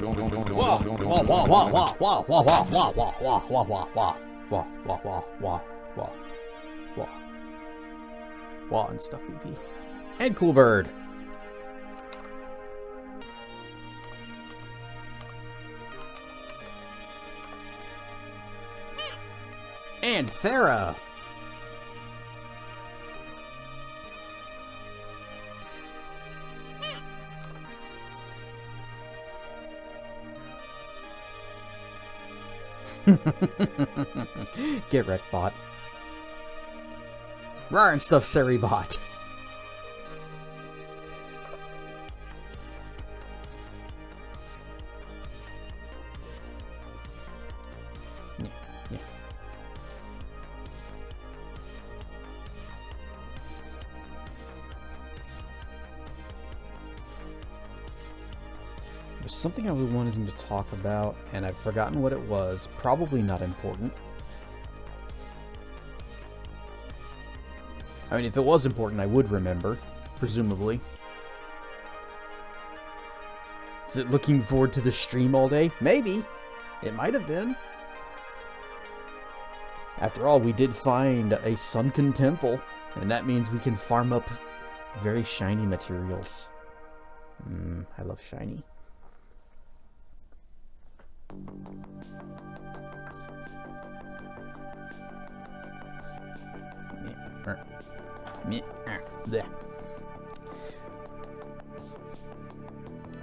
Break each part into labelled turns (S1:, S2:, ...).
S1: Wah, wah, wah, wah, wah, wah, wah, wah, wah, wah, wah, wah, wah, wah, wah, wah, wah, wah, wah, wah. Wah and stuff BP. And Cool Bird. And Thera. Get wrecked, bot. Rar and stuff, Sari bot. There's something I wanted him to talk about, and I've forgotten what it was. Probably not important. I mean, if it was important, I would remember, presumably. Is it looking forward to the stream all day? Maybe. It might have been. After all, we did find a sunken temple, and that means we can farm up very shiny materials. I love shiny.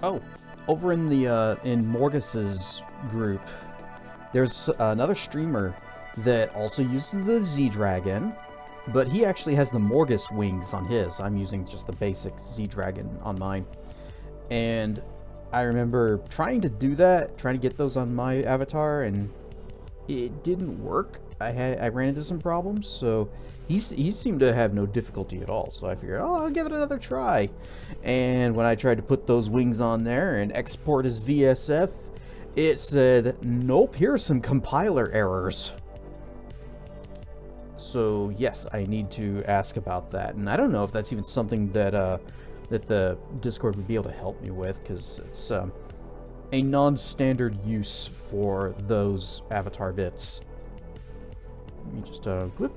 S1: Oh, over in the in Morgus's group, there's another streamer that also uses the Z-Dragon, but he actually has the Morgus wings on his. I'm using just the basic Z-Dragon on mine. And I remember trying to do that, trying to get those on my avatar, and it didn't work. I ran into some problems, so he seemed to have no difficulty at all. So I figured, oh, I'll give it another try. And when I tried to put those wings on there and export as VSF, it said, nope, here are some compiler errors. So yes, I need to ask about that, and I don't know if that's even something that that the Discord would be able to help me with, because it's a non-standard use for those avatar bits. Let me just clip.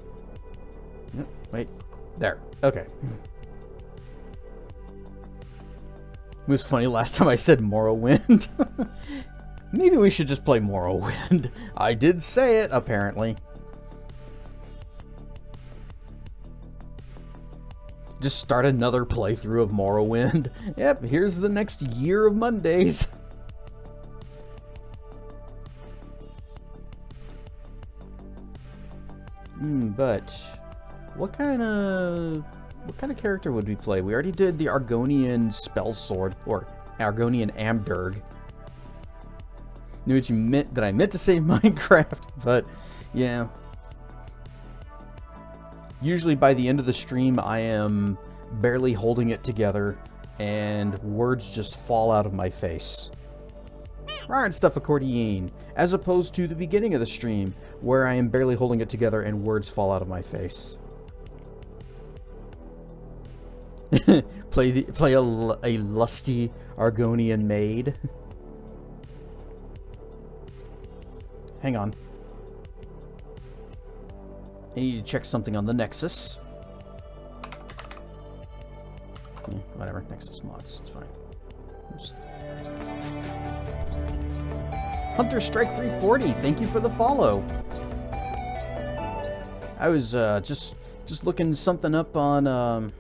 S1: Yep, wait, there. Okay. It was funny last time I said Morrowind. Maybe we should just play Morrowind. I did say it, apparently. Just start another playthrough of Morrowind. Yep, here's the next year of Mondays. But what kind of character would we play? We already did the Argonian spell sword, or Argonian Amberg. Knew what you meant, that I meant to say Minecraft, but yeah. Usually by the end of the stream, I am barely holding it together, and words just fall out of my face. Alright, stuff accordion. As opposed to the beginning of the stream, where I am barely holding it together and words fall out of my face. play a lusty Argonian maid. Hang on. I need to check something on the Nexus. Yeah, whatever, Nexus mods, it's fine. Hunter Strike 340, thank you for the follow. I was just looking something up on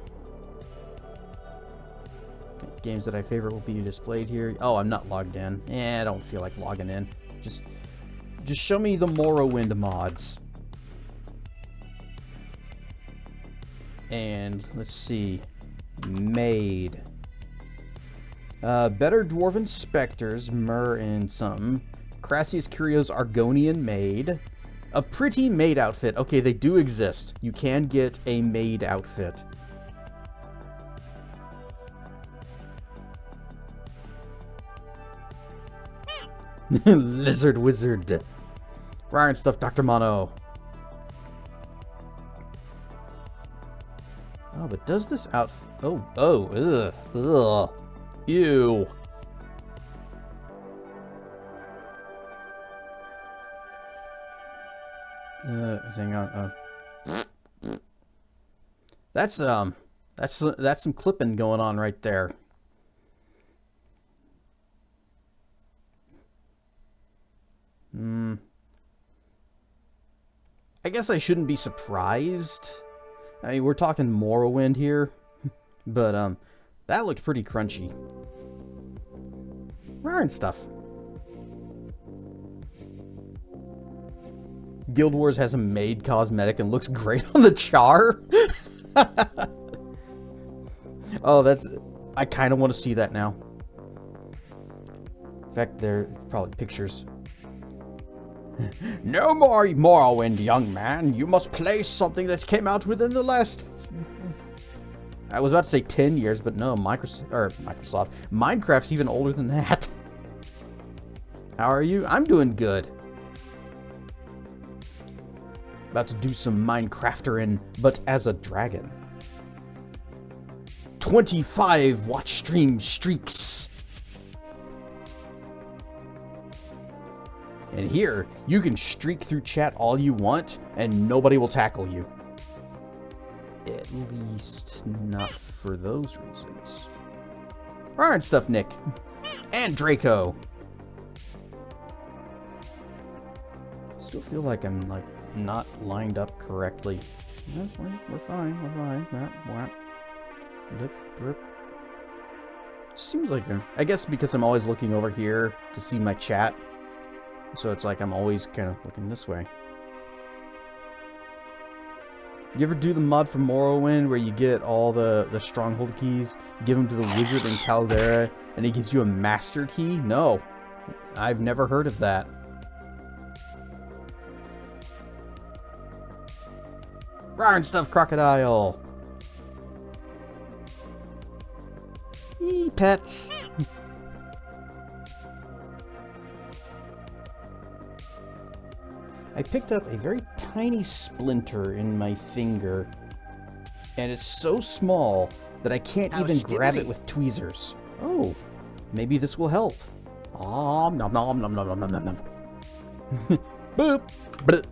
S1: games that I favorite will be displayed here. Oh, I'm not logged in. I don't feel like logging in. Just show me the Morrowind mods. And let's see. Maid. Better Dwarven Spectres, Myrrh and something. Crassius Curio's Argonian Maid. A pretty maid outfit. Okay, they do exist. You can get a maid outfit. Lizard Wizard. Ryan stuff, Dr. Mono. Oh, but does this ugh, ew. Hang on. That's some clipping going on right there. I guess I shouldn't be surprised. I mean, we're talking Morrowind here, but that looked pretty crunchy. Rare and stuff. Guild Wars has a maid cosmetic and looks great on the char. Oh, I kind of want to see that now. In fact, there's probably pictures. No more Morrowind, young man. You must play something that came out within the last... I was about to say 10 years, but no, Microsoft. Minecraft's even older than that. How are you? I'm doing good. About to do some Minecrafterin', but as a dragon. 25 watch stream streaks. And here, you can streak through chat all you want, and nobody will tackle you. At least, not for those reasons. Alright, stuff, Nick. And Draco. Still feel like I'm, like, not lined up correctly. No, we're fine, we're fine. Seems like I guess because I'm always looking over here to see my chat. So it's like I'm always kind of looking this way. You ever do the mod for Morrowind where you get all the stronghold keys, give them to the wizard in Caldera, and he gives you a master key? No. I've never heard of that. Rawr and stuff, crocodile. Eee, pets. I picked up a very tiny splinter in my finger, and it's so small that I can't even grab it with tweezers. Oh, maybe this will help. Nom nom nom nom nom nom nom nom. Boop. Bleh.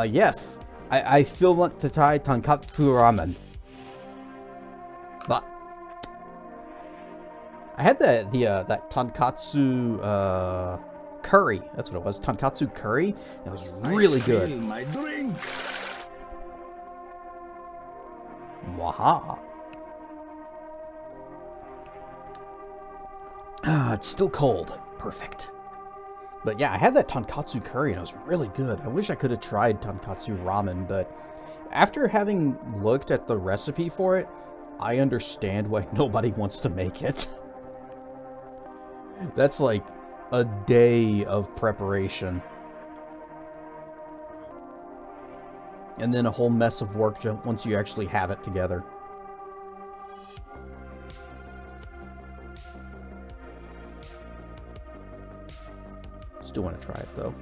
S1: Yes. I still want to try tonkatsu ramen. But I had that tonkatsu curry. That's what it was. Tonkatsu curry. It was really good.
S2: My drink.
S1: Waha. Ah, it's still cold. Perfect. But yeah, I had that tonkatsu curry and it was really good. I wish I could have tried tonkatsu ramen, but after having looked at the recipe for it, I understand why nobody wants to make it. That's like a day of preparation. And then a whole mess of work once you actually have it together. Still want to try it though.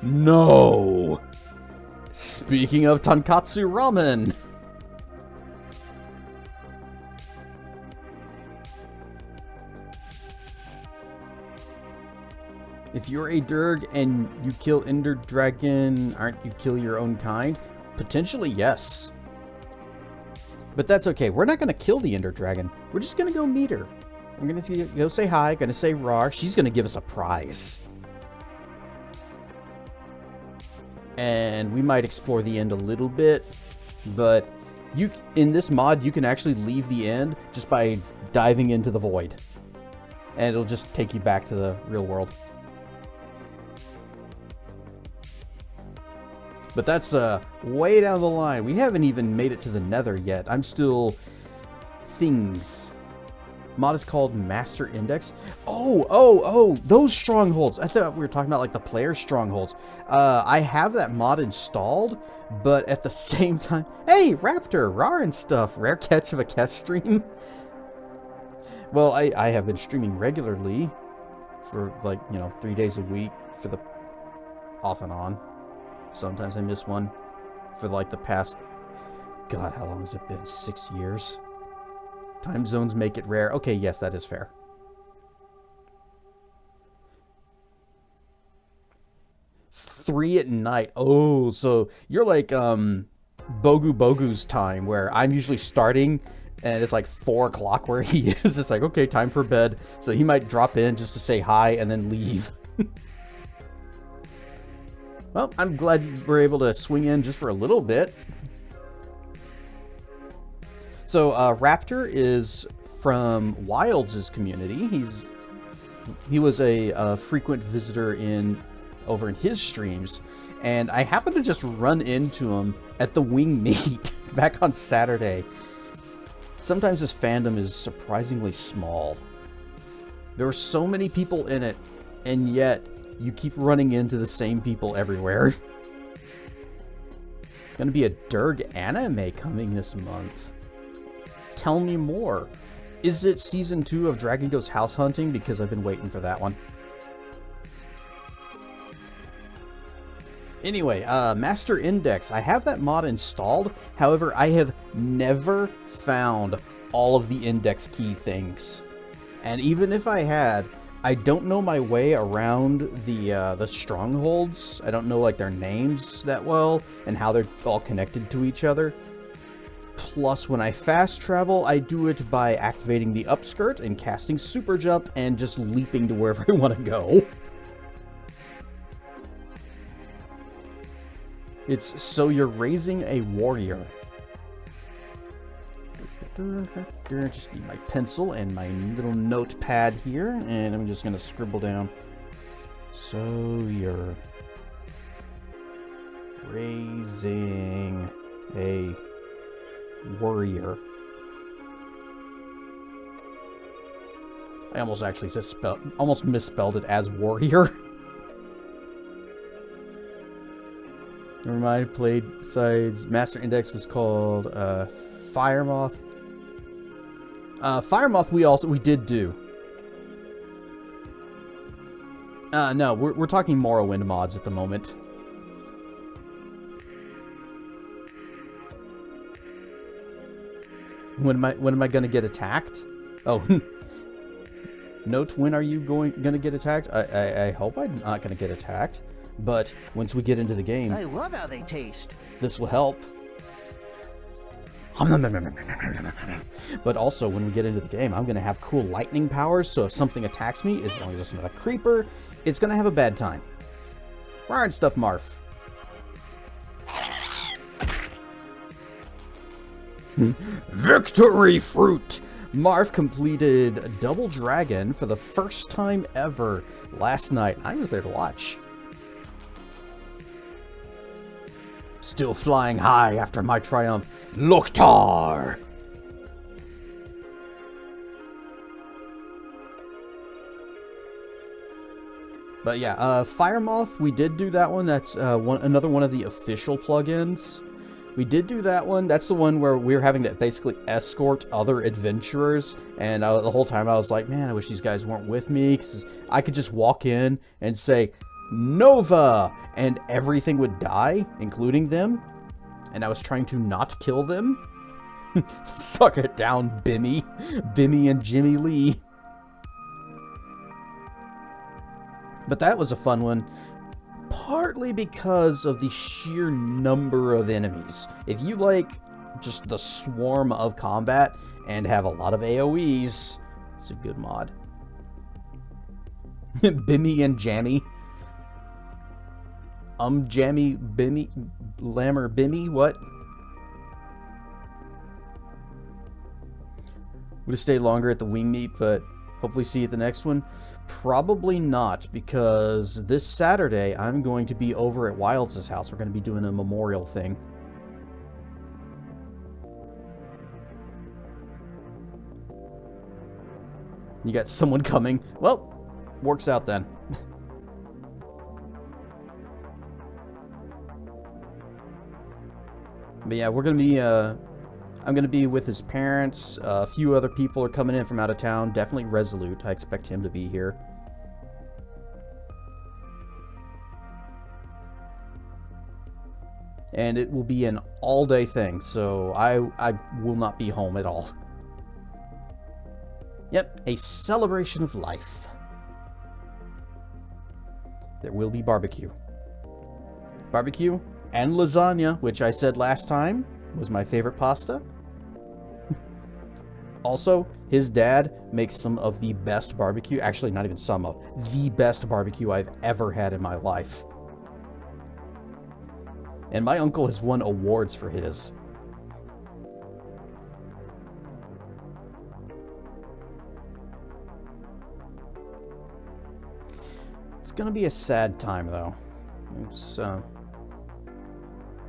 S1: No! Speaking of tonkatsu ramen! If you're a Durg and you kill Ender Dragon, aren't you kill your own kind? Potentially, yes. But that's okay. We're not going to kill the Ender Dragon. We're just going to go meet her. I'm going to go say hi, going to say rawr. She's going to give us a prize. And we might explore the end a little bit, but in this mod, you can actually leave the end just by diving into the void. And it'll just take you back to the real world. But that's way down the line. We haven't even made it to the Nether yet. I'm still... Things. Mod is called Master Index. Oh, those strongholds. I thought we were talking about like the player strongholds. I have that mod installed, but at the same time... Hey, Raptor, rawr and stuff. Rare catch of a catch stream. Well, I have been streaming regularly for like, 3 days a week for the off and on. Sometimes I miss one. for like the past, God, how long has it been? 6 years? Time zones make it rare. Okay, yes, that is fair. It's 3 at night. Oh, so you're like Bogu Bogu's time, where I'm usually starting and it's like 4 o'clock where he is. It's like, okay, time for bed. So he might drop in just to say hi and then leave. Well, I'm glad you were able to swing in just for a little bit. So Raptor is from Wilds' community. He was a frequent visitor over in his streams, and I happened to just run into him at the Wing Meet back on Saturday. Sometimes this fandom is surprisingly small. There are so many people in it, and yet you keep running into the same people everywhere. Gonna be a Durg anime coming this month. Tell me more. Is it season 2 of Dragon Ghost House Hunting? Because I've been waiting for that one. Anyway, Master Index. I have that mod installed. However, I have never found all of the index key things. And even if I had, I don't know my way around the strongholds. I don't know like their names that well and how they're all connected to each other. Plus, when I fast travel, I do it by activating the upskirt and casting super jump and just leaping to wherever I want to go. It's so you're raising a warrior. Just need my pencil and my little notepad here, and I'm just going to scribble down. So you're raising a warrior. I almost actually just almost misspelled it as warrior. Never mind, played besides Master Index was called Firemoth. Firemoth we did do. No, we're talking Morrowind mods at the moment. When am I gonna get attacked? Oh, note, when are you gonna get attacked? I hope I'm not gonna get attacked. But once we get into the game,
S2: I love how they taste.
S1: This will help. But also, when we get into the game, I'm going to have cool lightning powers, so if something attacks me, as long as it's not a creeper, it's going to have a bad time. Alright, stuff, Marf. Victory fruit! Marf completed Double Dragon for the first time ever last night. I was there to watch. Still flying high after my triumph. Loktar! But yeah, Firemoth, we did do that one. That's another one of the official plugins. We did do that one. That's the one where we were having to basically escort other adventurers. And the whole time I was like, man, I wish these guys weren't with me. Because I could just walk in and say, Nova! And everything would die, including them. And I was trying to not kill them. Suck it down, Bimmy. Bimmy and Jimmy Lee. But that was a fun one. Partly because of the sheer number of enemies. If you like just the swarm of combat and have a lot of AoEs, it's a good mod. Bimmy and Jammy. Jammy, Bimmy, Lammer, Bimmy, what? Would have stayed longer at the Wing Meet, but hopefully see you at the next one. Probably not, because this Saturday I'm going to be over at Wilds' house. We're going to be doing a memorial thing. You got someone coming. Well, works out then. But yeah, we're going to be, I'm going to be with his parents. A few other people are coming in from out of town. Definitely Resolute. I expect him to be here. And it will be an all-day thing, so I will not be home at all. Yep, a celebration of life. There will be barbecue. Barbecue and lasagna, which I said last time was my favorite pasta. Also, his dad makes some of the best barbecue, actually not even some of, the best barbecue I've ever had in my life. And my uncle has won awards for his. It's gonna be a sad time, though. It's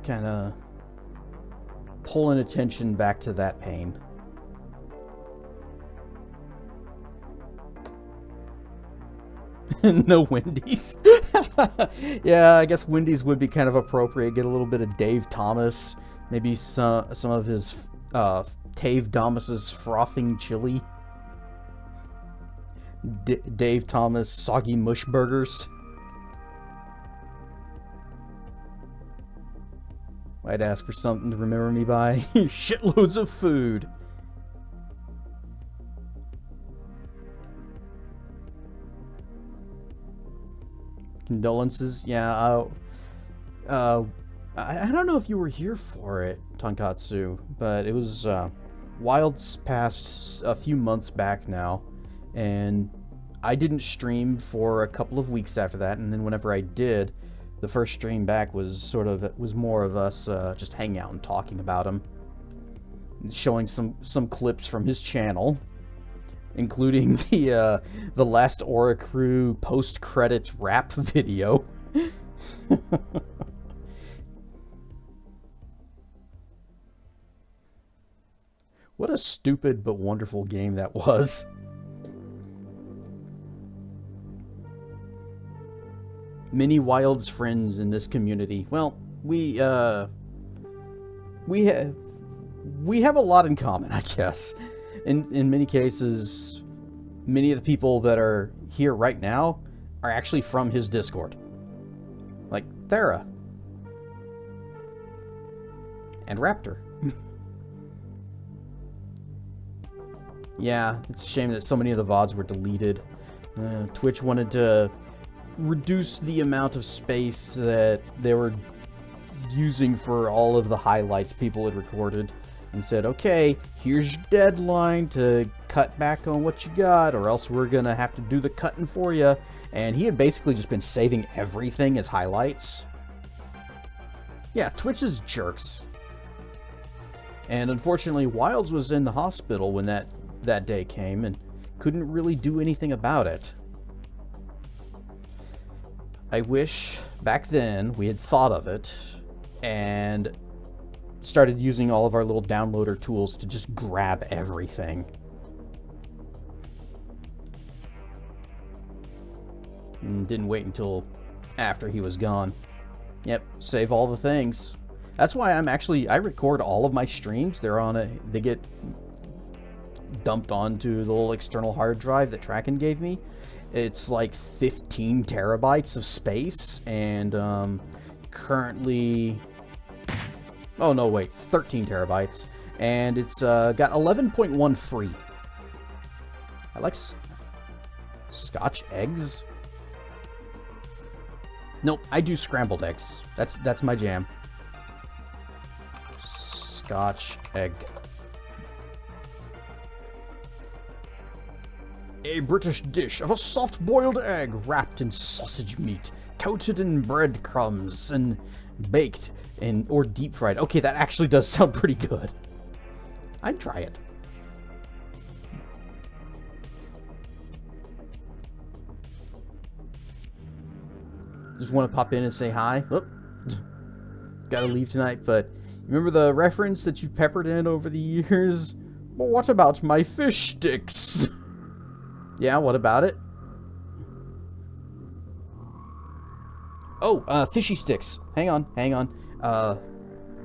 S1: kind of pulling attention back to that pain. No Wendy's. Yeah, I guess Wendy's would be kind of appropriate. Get a little bit of Dave Thomas, maybe some of his Dave Thomas's frothing chili. Dave Thomas soggy mush burgers. Might ask for something to remember me by. Shitloads of food. Condolences. Yeah, I don't know if you were here for it, Tonkatsu, but it was Wild's passed a few months back now, and I didn't stream for a couple of weeks after that, and then whenever I did, the first stream back was more of us just hanging out and talking about him, showing some clips from his channel, including the last Aura Crew post-credits rap video. What a stupid but wonderful game that was. Many Wild's friends in this community. Well, we have a lot in common, I guess. In many cases, many of the people that are here right now are actually from his Discord. Like Thera. And Raptor. Yeah, it's a shame that so many of the VODs were deleted. Twitch wanted to reduce the amount of space that they were using for all of the highlights people had recorded, and said, okay, here's your deadline to cut back on what you got, or else we're gonna have to do the cutting for you. And he had basically just been saving everything as highlights. Yeah, Twitch is jerks. And unfortunately, Wilds was in the hospital when that day came and couldn't really do anything about it. I wish back then we had thought of it and started using all of our little downloader tools to just grab everything. And didn't wait until after he was gone. Yep, save all the things. That's why I record all of my streams. They get dumped onto the little external hard drive that Tracken gave me. It's like 15 terabytes of space, and currently, oh no, wait, it's 13 terabytes, and it's got 11.1 free. I like Scotch eggs. Nope, I do scrambled eggs. That's my jam. Scotch egg. A British dish of a soft-boiled egg wrapped in sausage meat, coated in breadcrumbs, and baked or deep-fried. Okay, that actually does sound pretty good. I'd try it. Just want to pop in and say hi. Oh, gotta leave tonight, but remember the reference that you've peppered in over the years? Well, what about my fish sticks? Yeah, what about it? Oh, fishy sticks. Hang on. Let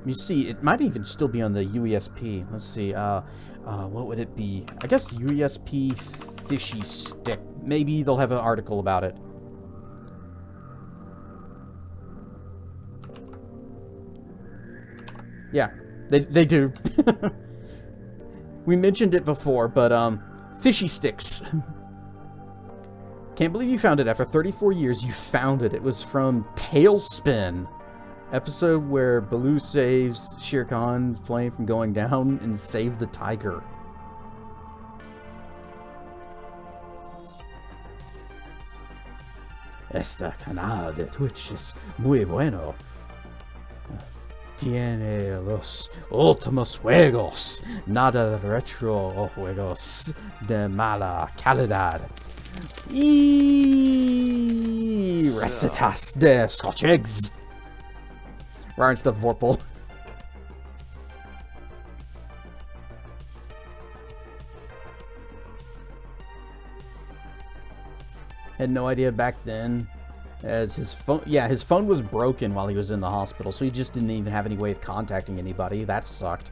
S1: me see. It might even still be on the UESP. Let's see. What would it be? I guess UESP fishy stick. Maybe they'll have an article about it. Yeah, they do. We mentioned it before, but fishy sticks. Can't believe you found it after 34 years. You found it. It was from Tailspin, episode where Baloo saves Shere Khan flame from going down and save the tiger. Esta canal de Twitch es muy bueno. Tiene los últimos juegos, nada de retro juegos de mala calidad. Y recetas de Scotch eggs. Ryan stuff Vorpal. Had no idea back then, as his phone was broken while he was in the hospital, so he just didn't even have any way of contacting anybody. That sucked.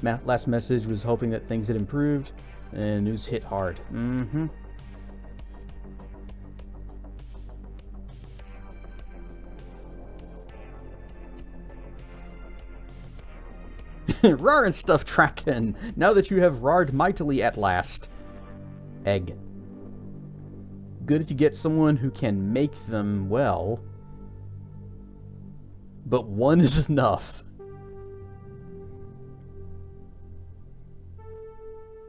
S1: Last message was hoping that things had improved, and news hit hard. Mm-hmm. Rar and stuff tracking. Now that you have rarred mightily at last. Egg. Good if you get someone who can make them well. But one is enough.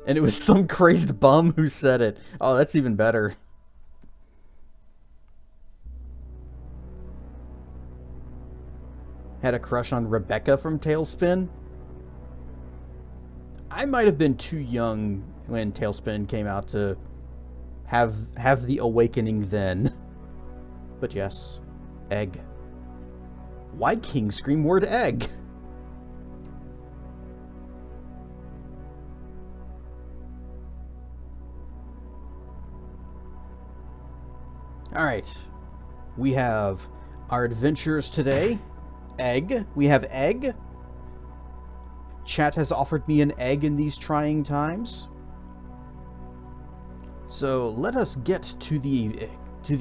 S1: And it was some crazed bum who said it. Oh, that's even better. Had a crush on Rebecca from Tailspin? I might have been too young when Tailspin came out to have the awakening then. But yes, egg. Why King scream word egg? Alright. We have our adventures today. Egg. We have egg. Chat has offered me an egg in these trying times. So let us get to the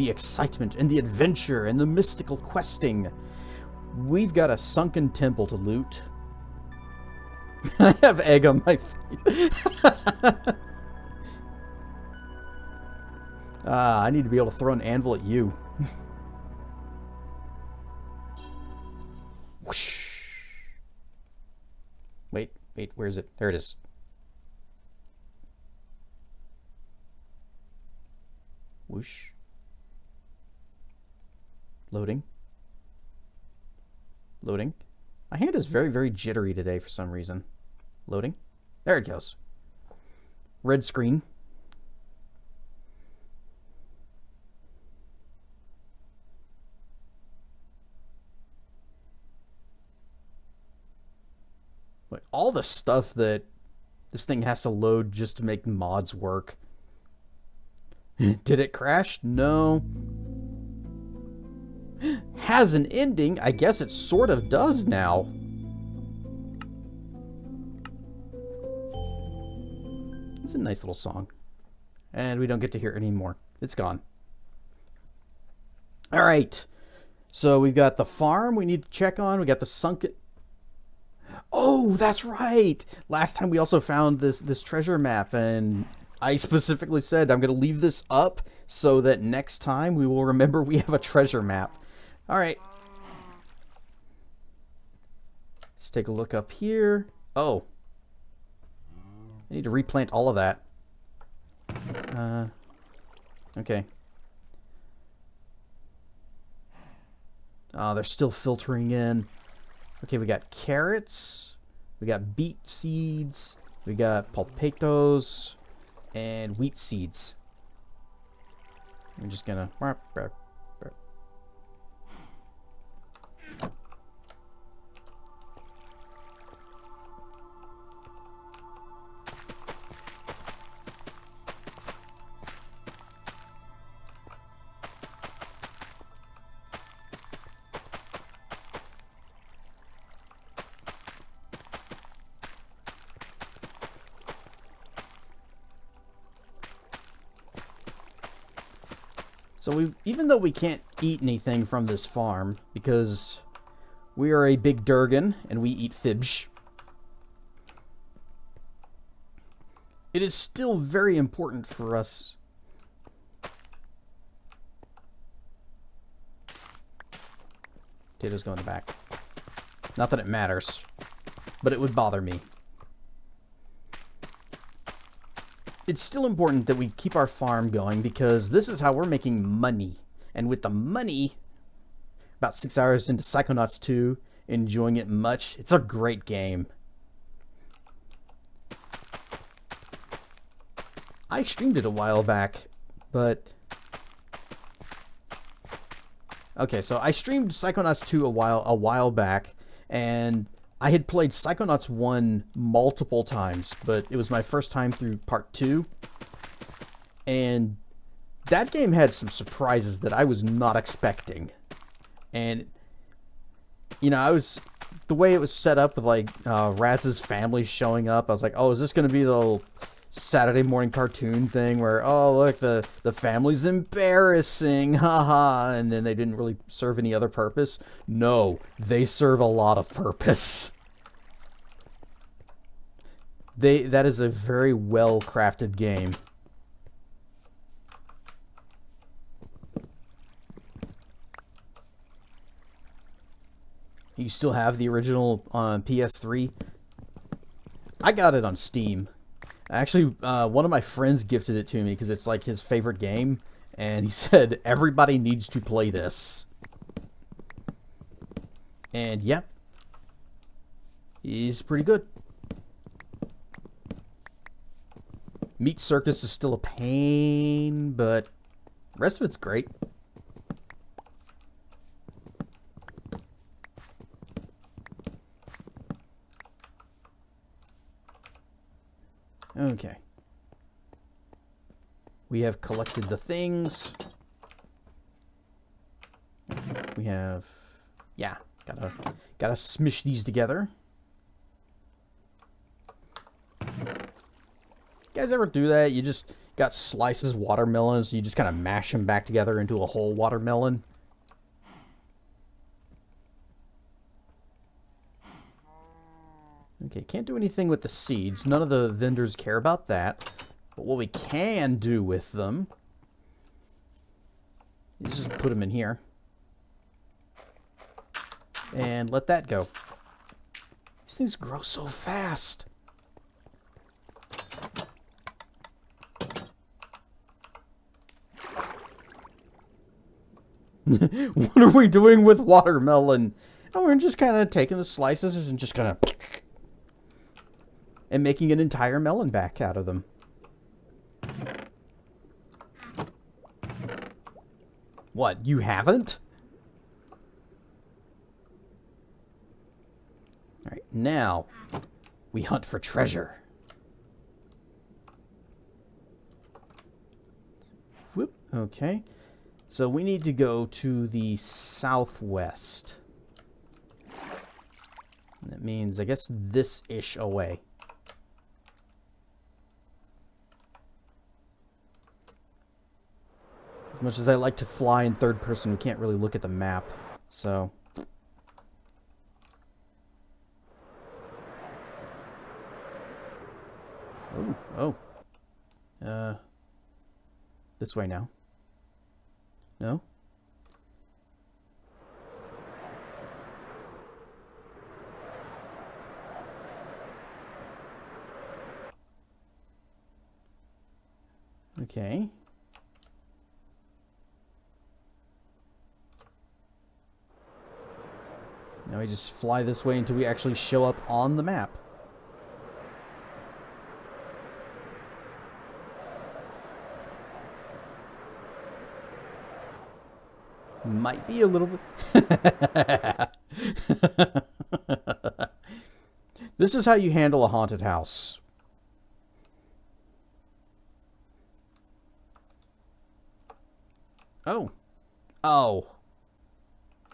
S1: excitement and the adventure and the mystical questing. We've got a sunken temple to loot. I have egg on my face. I need to be able to throw an anvil at you. Whoosh. Wait, where is it? There it is. Whoosh. Loading. Loading. My hand is very, very jittery today for some reason. Loading. There it goes. Red screen. But all the stuff that this thing has to load just to make mods work. Did it crash? No. Has an ending? I guess it sort of does now. It's a nice little song. And we don't get to hear it anymore. It's gone. Alright. So we've got the farm we need to check on. We got the sunken... Oh, that's right! Last time we also found this treasure map, and I specifically said I'm going to leave this up so that next time we will remember we have a treasure map. Alright. Let's take a look up here. Oh. I need to replant all of that. Okay. Oh, they're still filtering in. Okay, we got carrots, we got beet seeds, we got pulpetos, and wheat seeds. I'm just gonna... So even though we can't eat anything from this farm, because We are a big Durgan, and we eat fibs. It is still very important for us. Potatoes go in the back. Not that it matters, but it would bother me. It's still important that we keep our farm going because this is how we're making money. And with the money, about 6 hours into Psychonauts 2, enjoying it much. It's a great game. I streamed it a while back, but... Okay, so I streamed Psychonauts 2 a while back, and I had played Psychonauts 1 multiple times, but it was my first time through Part 2, and that game had some surprises that I was not expecting. And, you know, the way it was set up with, like, Raz's family showing up, I was like, oh, is this going to be the little Saturday morning cartoon thing where, oh, look, the family's embarrassing, haha, and then they didn't really serve any other purpose? No, they serve a lot of purpose. That is a very well-crafted game. You still have the original on PS3? I got it on Steam. Actually, one of my friends gifted it to me because it's like his favorite game, and he said everybody needs to play this. And yeah, he's pretty good. Meat Circus is still a pain, but the rest of it's great. Okay. We have collected the things. We have... Yeah, gotta smish these together. You guys ever do that? You just got slices of watermelons, you just kind of mash them back together into a whole watermelon. Okay, can't do anything with the seeds. None of the vendors care about that. But what we can do with them is just put them in here. And let that go. These things grow so fast. What are we doing with watermelon? Oh, we're just kind of taking the slices and just kind of... and making an entire melon back out of them. What, you haven't? Alright, now we hunt for treasure. Whoop, okay. So we need to go to the southwest. And that means, I guess, this-ish away. As much as I like to fly in third person, we can't really look at the map, so... Oh, oh. This way now. No? Okay. Now we just fly this way until we actually show up on the map. Might be a little bit... This is how you handle a haunted house. Oh. Oh.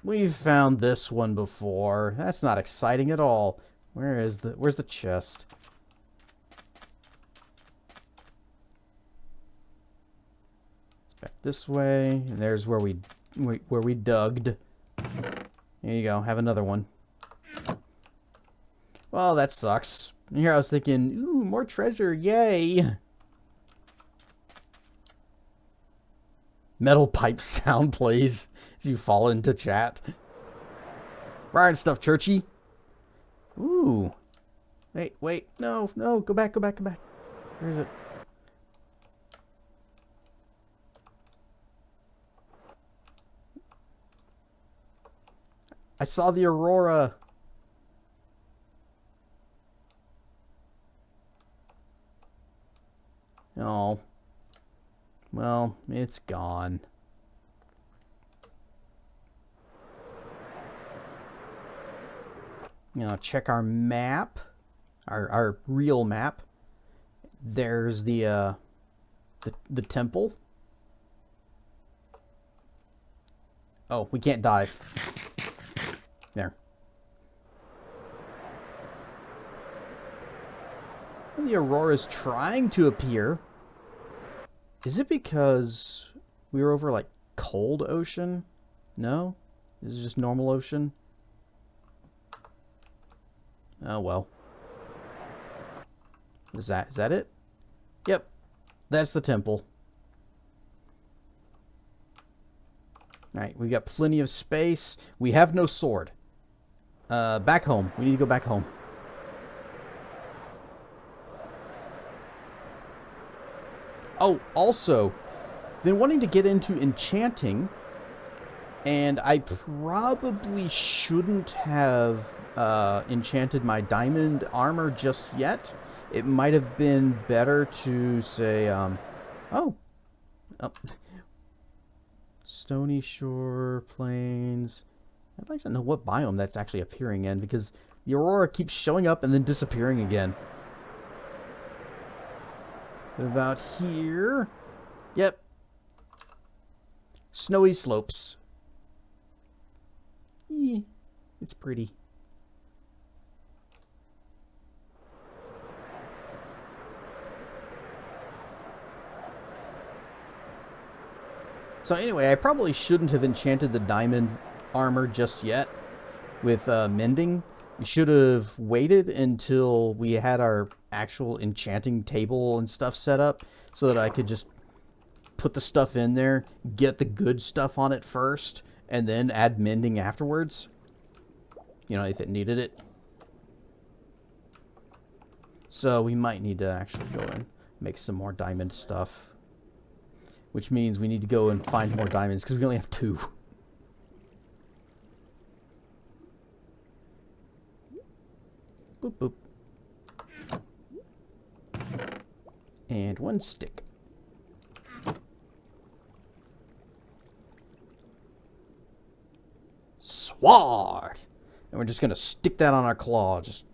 S1: We've found this one before. That's not exciting at all. Where's the chest? It's back this way. And there's where we dug. There you go. Have another one. Well, that sucks. Here I was thinking, ooh, more treasure, yay! Metal pipe sound plays as you fall into chat. Brian stuff, Churchy. Ooh. Wait, no, go back. Where is it? I saw the aurora. Oh. Well, it's gone. Check our map. Our real map. There's the temple. Oh, we can't dive. There. The aurora's trying to appear. Is it because we were over, like, cold ocean? No? This is just normal ocean? Oh, well. Is that it? Yep. That's the temple. Alright, we got plenty of space. We have no sword. Back home. We need to go back home. Oh, also, been wanting to get into enchanting, and I probably shouldn't have enchanted my diamond armor just yet. It might have been better to say, oh. Stony Shore Plains. I'd like to know what biome that's actually appearing in, because the aurora keeps showing up and then disappearing again. About here. Yep. Snowy slopes. It's pretty. So anyway, I probably shouldn't have enchanted the diamond armor just yet with mending. We should have waited until we had our actual enchanting table and stuff set up so that I could just put the stuff in there, get the good stuff on it first, and then add mending afterwards. You know, if it needed it. So we might need to actually go and make some more diamond stuff. Which means we need to go and find more diamonds because we only have 2. Boop, boop. And 1 stick. Sword! And we're just going to stick that on our claw. Just...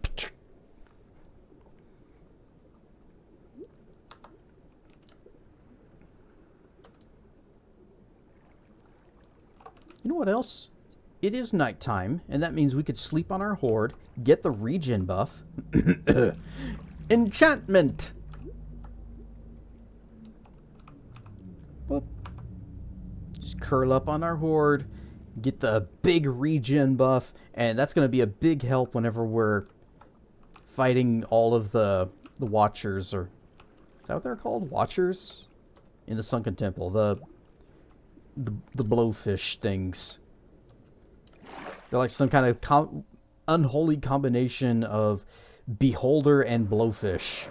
S1: You know what else? It is nighttime, and that means we could sleep on our hoard, get the regen buff. Enchantment! Boop. Just curl up on our hoard, get the big regen buff, and that's going to be a big help whenever we're fighting all of the Watchers, or... Is that what they're called? Watchers? In the Sunken Temple. The blowfish things. They're like some kind of unholy combination of beholder and blowfish.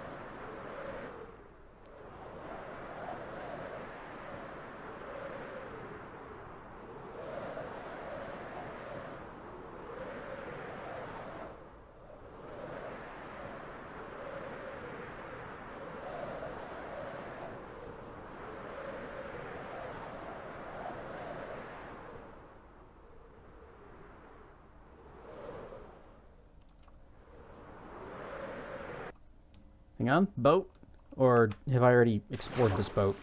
S1: Hang on, boat? Or have I already explored this boat?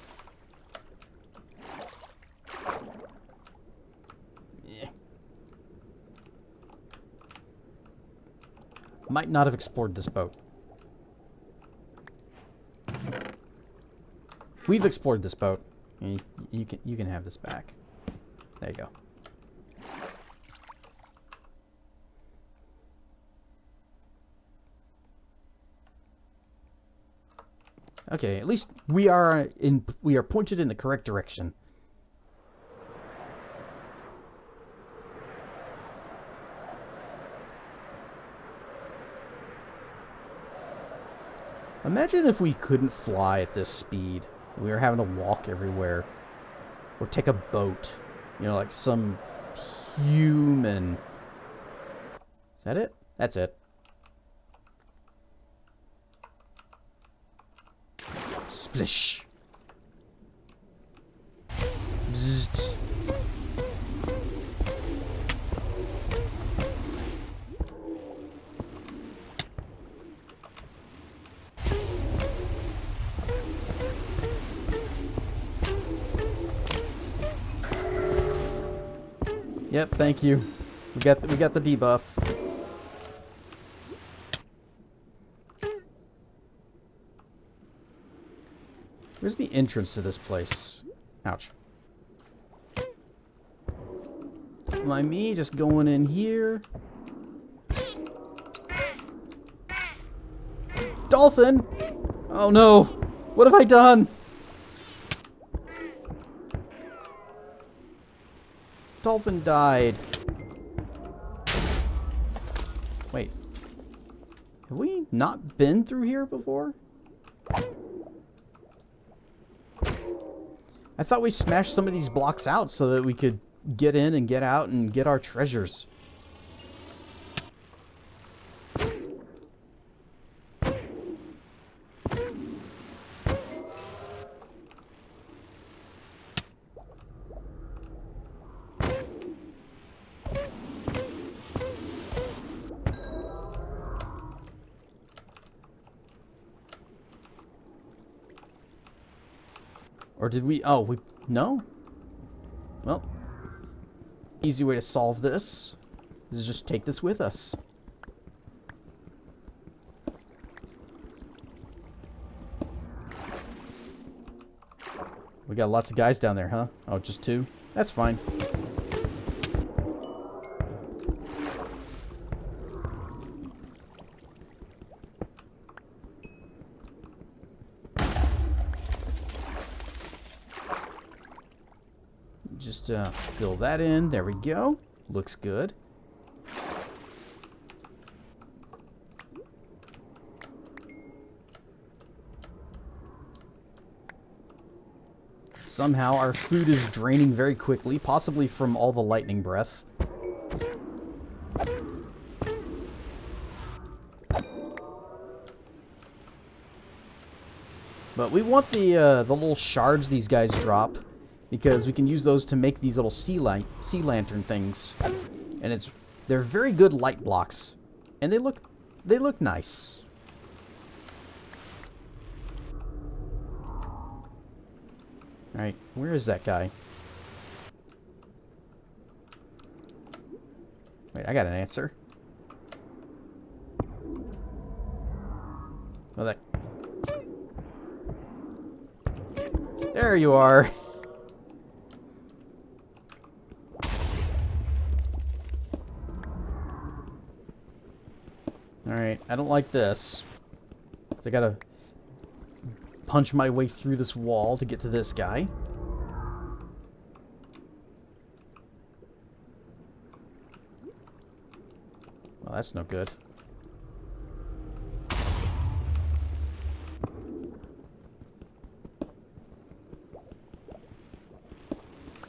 S1: Yeah. Might not have explored this boat. We've explored this boat. You can have this back. There you go. Okay, at least we are pointed in the correct direction. Imagine if we couldn't fly at this speed. We were having to walk everywhere. Or take a boat. You know, like some human. Is that it? That's it. Splish. Bzzzt. Yep, thank you. We got the debuff. Where's the entrance to this place? Ouch. Mind me, just going in here. Dolphin! Oh no! What have I done? Dolphin died. Wait. Have we not been through here before? I thought we smashed some of these blocks out so that we could get in and get out and get our treasures. Or did we... Oh, we... No? Well, easy way to solve this is just take this with us. We got lots of guys down there, huh? Oh, just two? That's fine. Just fill that in. There we go. Looks good. Somehow our food is draining very quickly, possibly from all the lightning breath. But we want the little shards these guys drop, because we can use those to make these little sea lantern things, and they're very good light blocks, and they look nice. All right, where is that guy? Wait, I got an answer. Oh, that. There you are. Alright, I don't like this. So I gotta punch my way through this wall to get to this guy. Well, that's no good.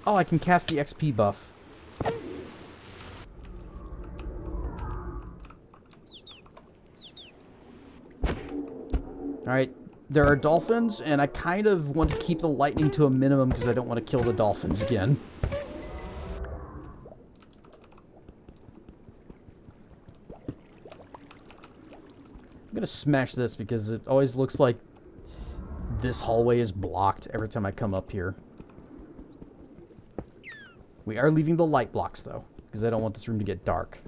S1: Oh, I can cast the XP buff. Alright, there are dolphins, and I kind of want to keep the lightning to a minimum because I don't want to kill the dolphins again. I'm gonna smash this because it always looks like this hallway is blocked every time I come up here. We are leaving the light blocks, though, because I don't want this room to get dark.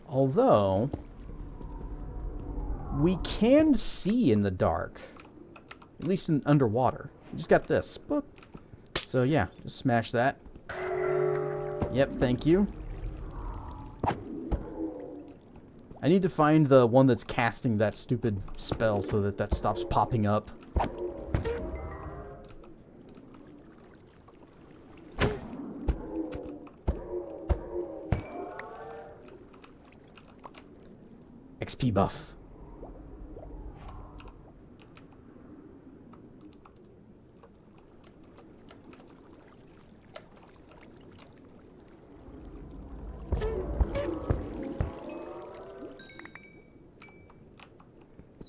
S1: Although, we can see in the dark. At least in underwater. We just got this. Boop. So, yeah, just smash that. Yep, thank you. I need to find the one that's casting that stupid spell so that that stops popping up. XP buff.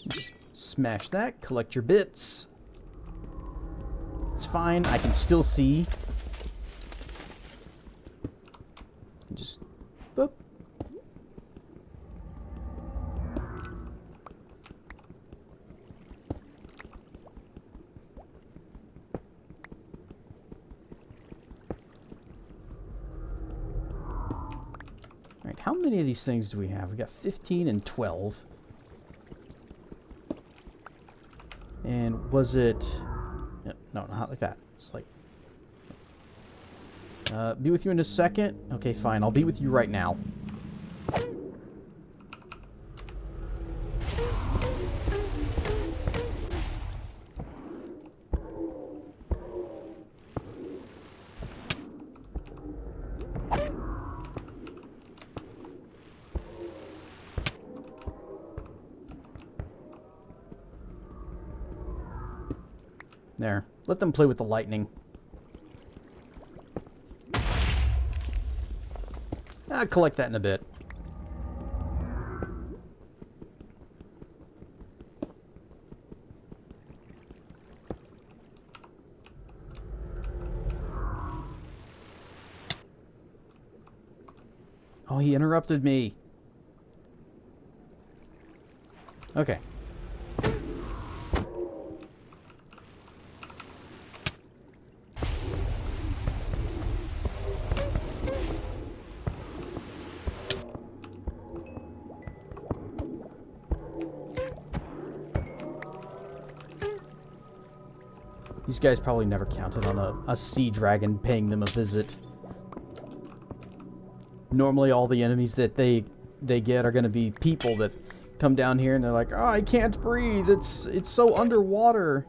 S1: Just smash that, collect your bits. It's fine, I can still see. Just boop. Alright, how many of these things do we have? We got 15 and 12. And was it... No, not like that. It's like... be with you in a second? Okay, fine. I'll be with you right now. There. Let them play with the lightning. I'll collect that in a bit. Oh, he interrupted me. Okay. These guys probably never counted on a sea dragon paying them a visit. Normally all the enemies that they get are going to be people that come down here and they're like, oh, I can't breathe. It's so underwater.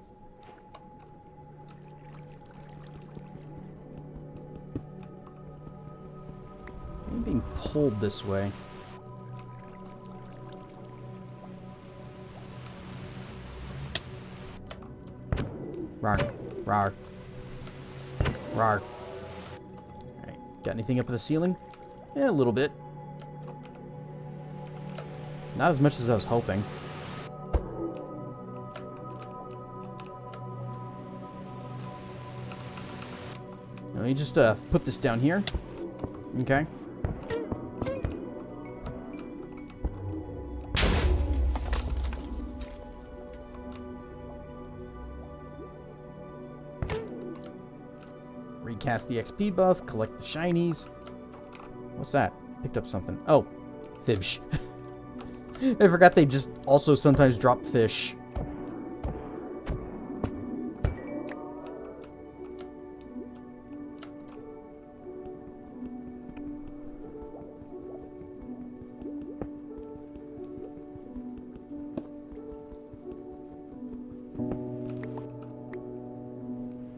S1: I'm being pulled this way. Rawr. Rawr. Rawr. Alright, got anything up at the ceiling? Yeah, a little bit. Not as much as I was hoping. Let me just put this down here. Okay. Recast the XP buff, collect the shinies. What's that? Picked up something. Oh, fish. I forgot they just also sometimes drop fish.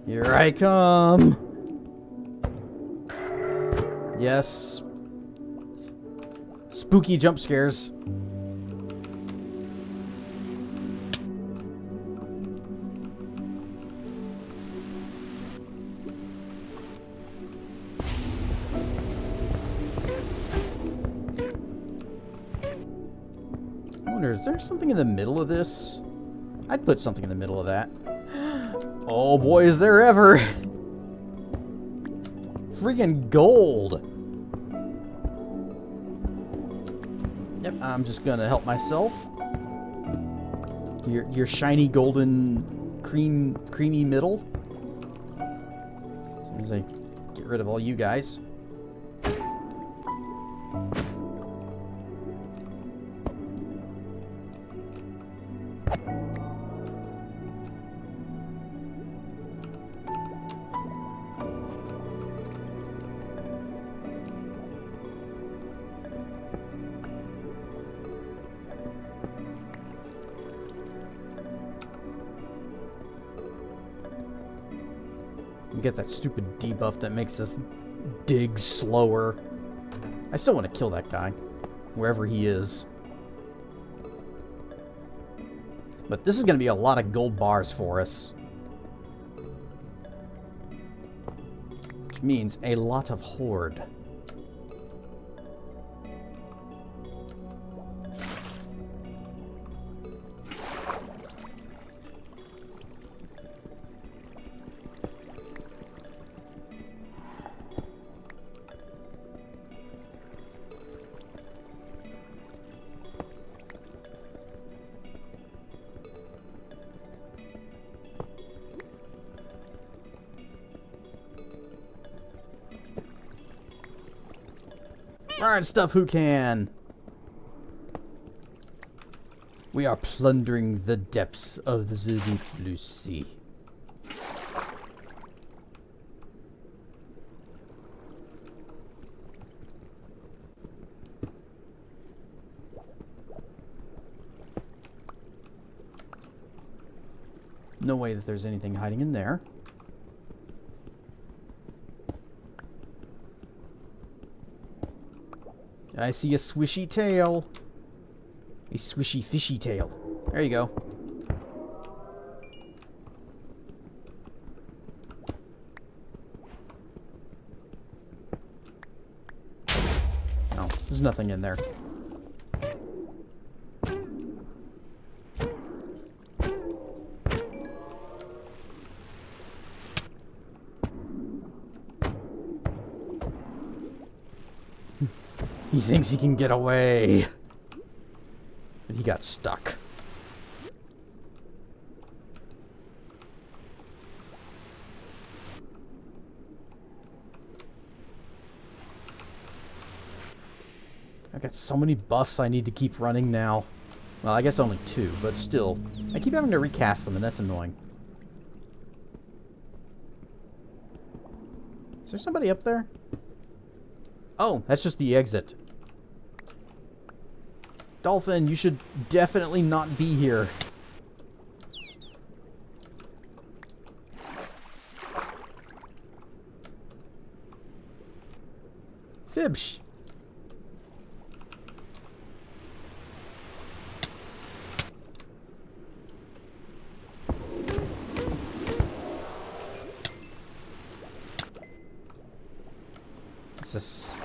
S1: Here I come. Yes. Spooky jump scares. I wonder, is there something in the middle of this? I'd put something in the middle of that. Oh boy, is there ever! Freaking gold! Yep, I'm just gonna help myself. Your shiny golden creamy middle. As soon as I get rid of all you guys. We get that stupid debuff that makes us dig slower. I still want to kill that guy, wherever he is. But this is going to be a lot of gold bars for us. Which means a lot of horde. Alright, stuff who can. We are plundering the depths of the deep blue sea. No way that there's anything hiding in there. I see a swishy tail. A swishy fishy tail. There you go. No, there's nothing in there. He thinks he can get away. But he got stuck. I've got so many buffs I need to keep running now. Well, I guess only 2, but still. I keep having to recast them, and that's annoying. Is there somebody up there? Oh, that's just the exit. Dolphin, you should definitely not be here. Fibsh. What's this?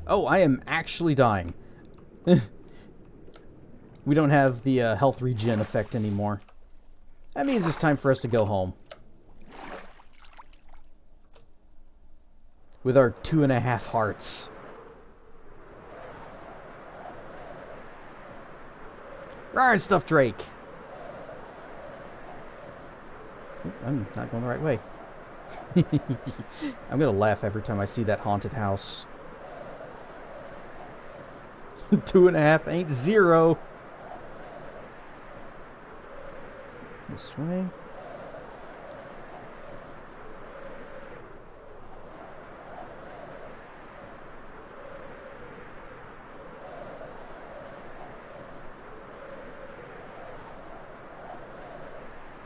S1: Oh, I am actually dying. We don't have the health regen effect anymore. That means it's time for us to go home. With our 2.5 hearts. Rawr, stuff Drake. I'm not going the right way. I'm gonna laugh every time I see that haunted house. 2.5 ain't 0. This way.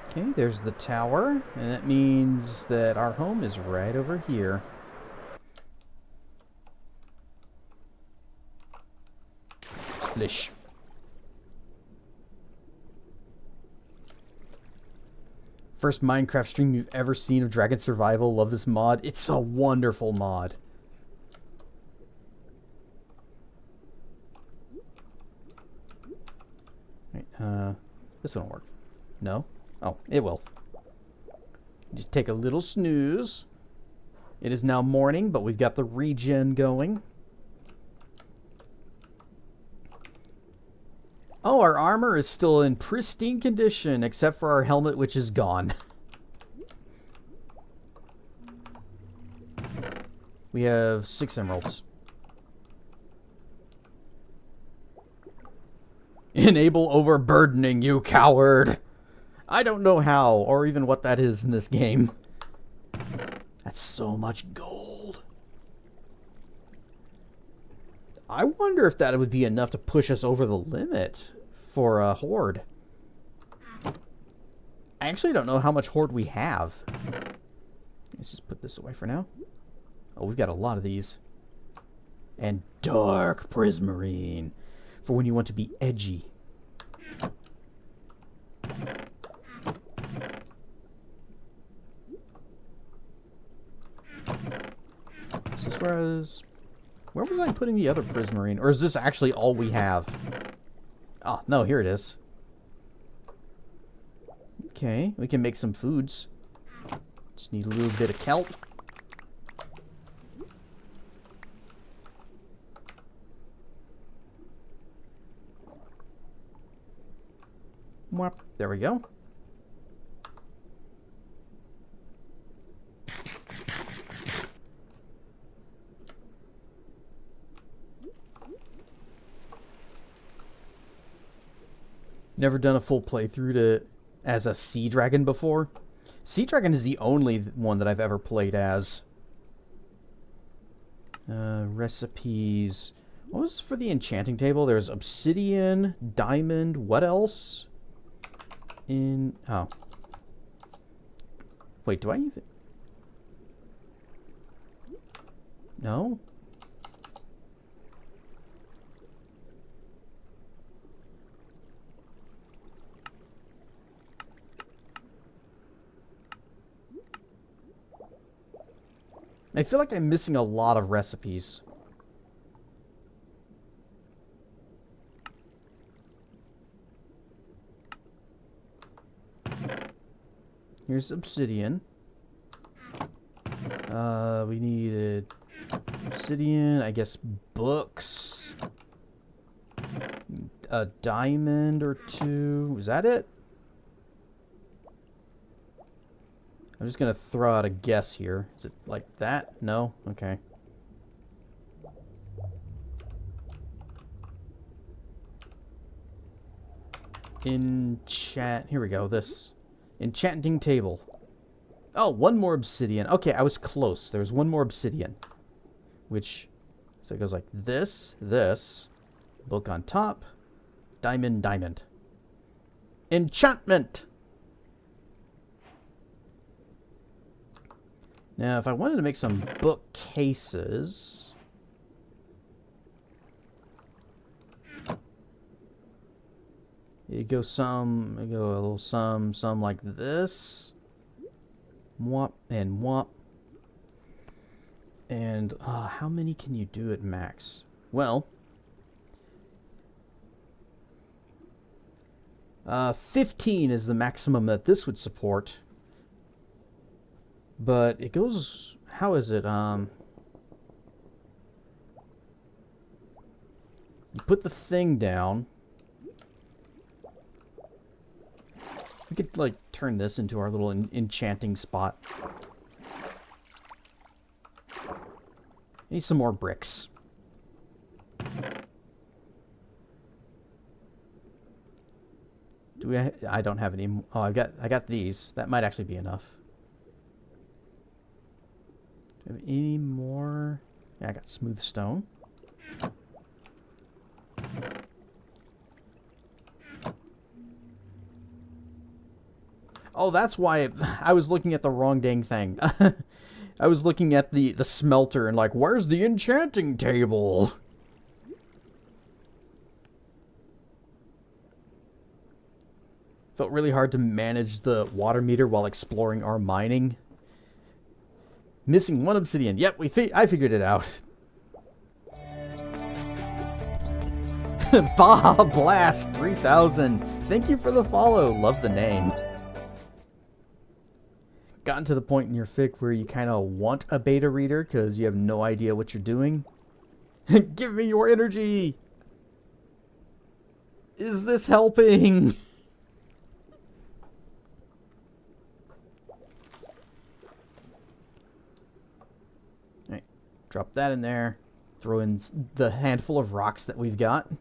S1: Okay, there's the tower, and that means that our home is right over here. Splish. First Minecraft stream you've ever seen of Dragon Survival. Love this mod. It's a wonderful mod. Right, this won't work. No? Oh, it will. Just take a little snooze. It is now morning, but we've got the regen going. Oh, our armor is still in pristine condition, except for our helmet, which is gone. We have 6 emeralds. Enable overburdening, you coward! I don't know how, or even what that is in this game. That's so much gold. I wonder if that would be enough to push us over the limit for a horde. I actually don't know how much horde we have. Let's just put this away for now. Oh, we've got a lot of these. And dark prismarine for when you want to be edgy. Is this where I was... Where was I putting the other prismarine? Or is this actually all we have? Oh, no, here it is. Okay, we can make some foods. Just need a little bit of kelp. There we go. Never done a full playthrough as a sea dragon before. Sea dragon is the only one that I've ever played as. Recipes. What was for the enchanting table? There's obsidian, diamond, what else? Oh. Wait, do I even... No? I feel like I'm missing a lot of recipes. Here's obsidian. We needed obsidian, I guess books. A diamond or two. Was that it? I'm just gonna throw out a guess here. Is it like that? No? Okay. Here we go. This. Enchanting table. Oh, one more obsidian. Okay, I was close. There was one more obsidian. Which, so it goes like this, book on top, diamond, diamond. Enchantment! Now, if I wanted to make some bookcases... You go a little some like this. Mwop and mwop. And how many can you do at max? Well, 15 is the maximum that this would support. But it goes, how is it? You put the thing down. We could, like, turn this into our little enchanting spot. Need some more bricks. Do we? I don't have any. Oh, I got these. That might actually be enough. Do we have any more? Yeah, I got smooth stone. Oh, that's why I was looking at the wrong dang thing. I was looking at the smelter and like, where's the enchanting table? Felt really hard to manage the water meter while exploring our mining. Missing one obsidian. Yep, I figured it out. Bah Blast 3000. Thank you for the follow. Love the name. Gotten to the point in your fic where you kind of want a beta reader because you have no idea what you're doing? Give me your energy! Is this helping? Alright, drop that in there. Throw in the handful of rocks that we've got.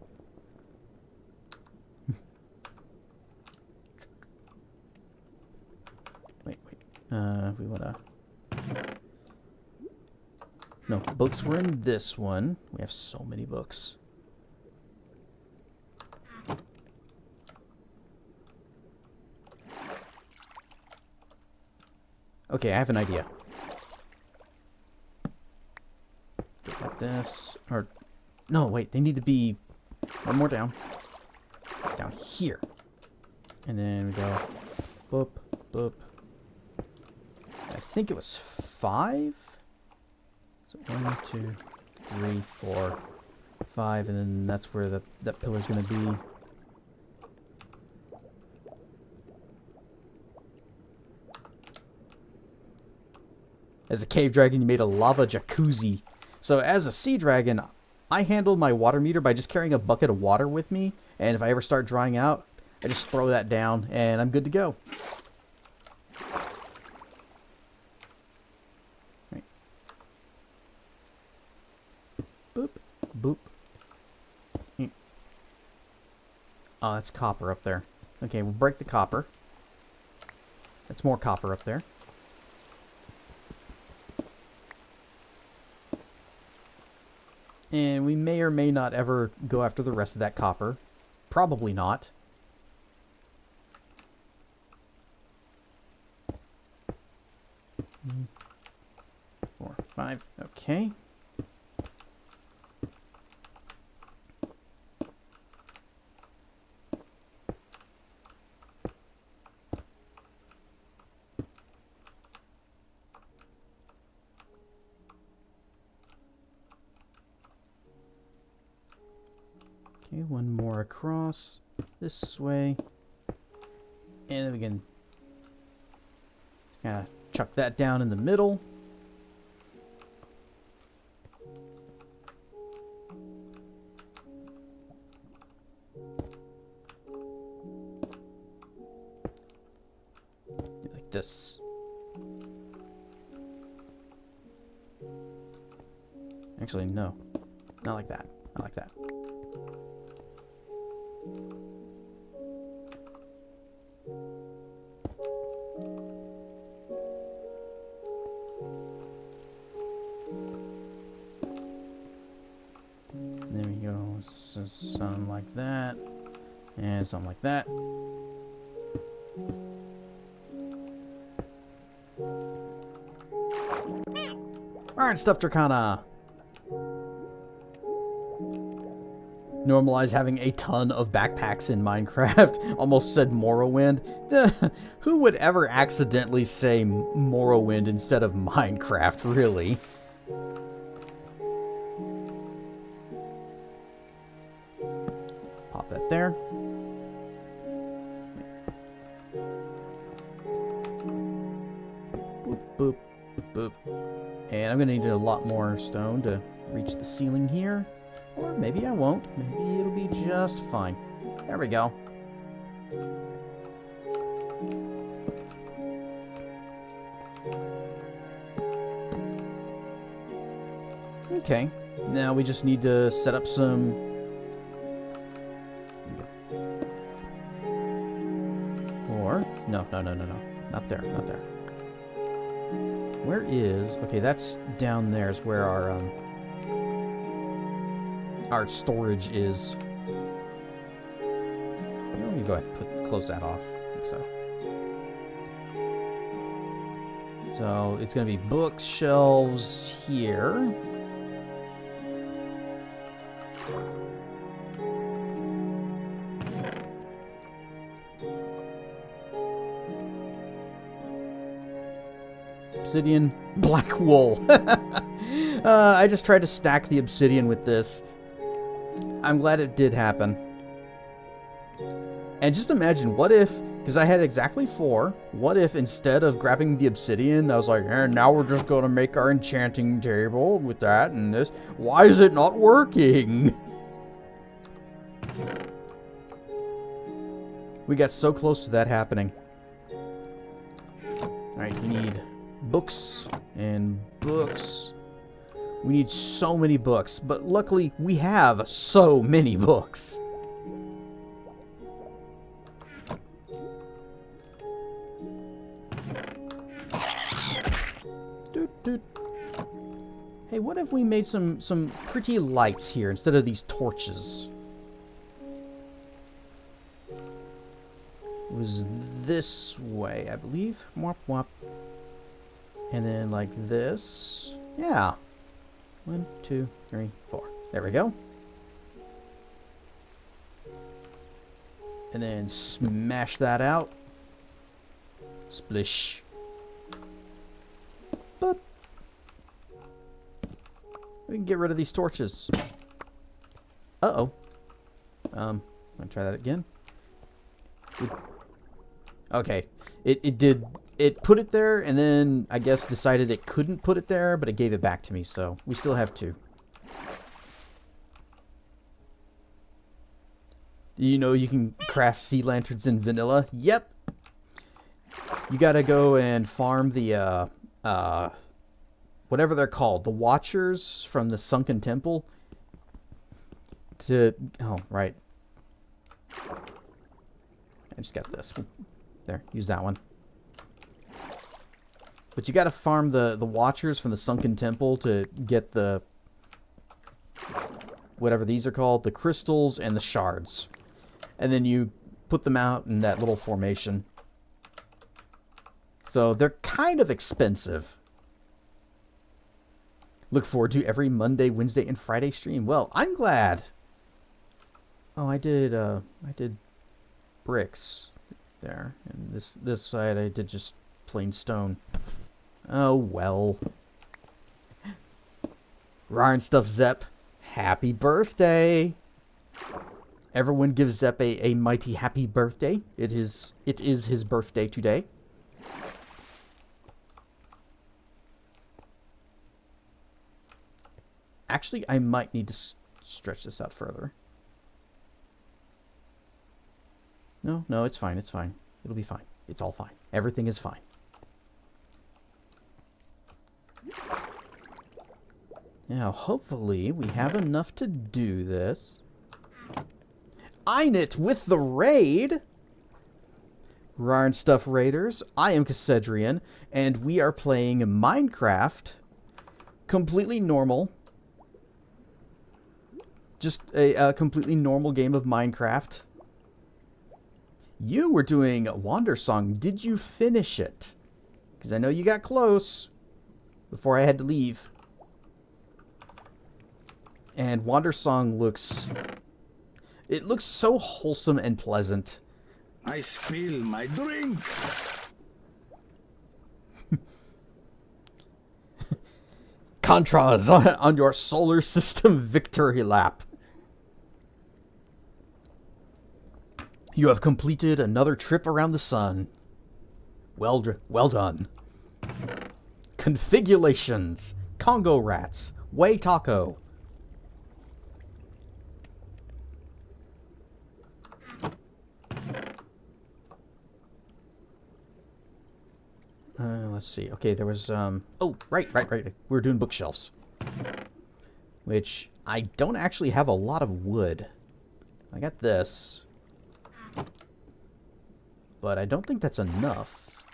S1: We wanna... No, books were in this one. We have so many books. Okay, I have an idea. Get that this. Or, no, wait, they need to be one more down. Down here. And then we go boop, boop. I think it was 5. So 1, 2, 3, 4, 5, and then that's where that pillar's gonna be. As a cave dragon, you made a lava jacuzzi. So as a sea dragon, I handled my water meter by just carrying a bucket of water with me, and if I ever start drying out, I just throw that down, and I'm good to go. Right. Boop, boop. Oh, that's copper up there. Okay, we'll break the copper. That's more copper up there. And we may or may not ever go after the rest of that copper. Probably not. 4, 5. Okay. Okay, one more across this way. And then we can kind of chuck that down in the middle. Like this. Actually, no. Not like that. Not like that. There we go. So something like that. And something like that. Alright, Stuffed Dracana. Normalize having a ton of backpacks in Minecraft. Almost said Morrowind. Who would ever accidentally say Morrowind instead of Minecraft, really? Pop that there. Boop, boop, boop. And I'm going to need a lot more stone to reach the ceiling here. Or maybe I won't. Maybe it'll be just fine. There we go. Okay. Now we just need to set up some... Or... No. Not there. Not there. Where is... Okay, that's down there is where our storage is. Let me go ahead and close that off. I think so. So it's going to be books, shelves here. Obsidian, black wool. I just tried to stack the obsidian with this. I'm glad it did happen. And just imagine, what if, because I had exactly 4, what if instead of grabbing the obsidian, I was like, eh, now we're just going to make our enchanting table with that and this. Why is it not working? We got so close to that happening. Alright, we need books and books. We need so many books, but luckily we have so many books. Doot, doot. Hey, what if we made some pretty lights here instead of these torches? It was this way, I believe. Wop, wop. And then like this. Yeah. 1, 2, 3, 4. There we go. And then smash that out. Splish. Boop. We can get rid of these torches. Uh-oh. I'm gonna try that again. Okay. It put it there, and then I guess decided it couldn't put it there, but it gave it back to me, so we still have 2. You know you can craft sea lanterns in vanilla? Yep. You gotta go and farm the, whatever they're called, the Watchers from the Sunken Temple. Oh, right. I just got this. There, use that one. But you gotta farm the Watchers from the Sunken Temple to get the... whatever these are called, the crystals and the shards. And then you put them out in that little formation. So they're kind of expensive. Look forward to every Monday, Wednesday, and Friday stream. Well, I'm glad. Oh, I did bricks there. And this side I did just plain stone. Oh, well. Rar and Stuff Zep, happy birthday. Everyone give Zep a mighty happy birthday. It is his birthday today. Actually, I might need to stretch this out further. No, it's fine, it's fine. It'll be fine. It's all fine. Everything is fine. Now, hopefully, we have enough to do this. Einit with the raid! Rar and Stuff Raiders, I am Cassedrian, and we are playing Minecraft. Completely normal. Just a completely normal game of Minecraft. You were doing Wandersong. Did you finish it? Because I know you got close before I had to leave. And Wandersong looks... it looks so wholesome and pleasant.
S2: I spill my drink.
S1: Contras on your solar system victory lap. You have completed another trip around the sun. Well done. Configurations. Congo rats. Way taco. Let's see. Okay, there was, oh, right. We were doing bookshelves. Which, I don't actually have a lot of wood. I got this. But I don't think that's enough.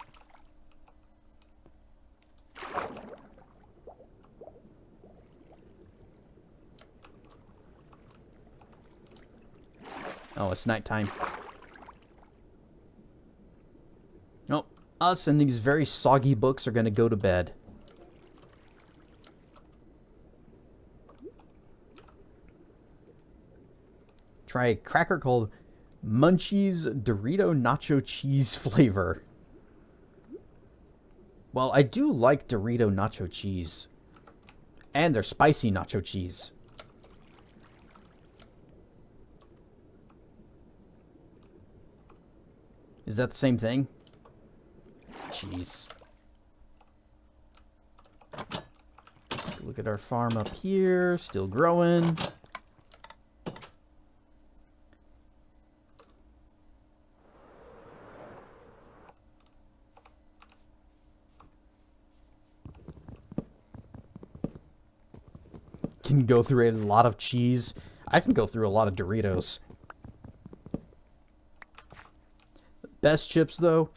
S1: Oh, it's nighttime. Nope. Us and these very soggy books are going to go to bed. Try a cracker called Munchies Dorito Nacho Cheese flavor. Well, I do like Dorito Nacho Cheese. And their spicy nacho cheese. Is that the same thing? Jeez. Look at our farm up here. Still growing. Can go through a lot of cheese. I can go through a lot of Doritos. Best chips though,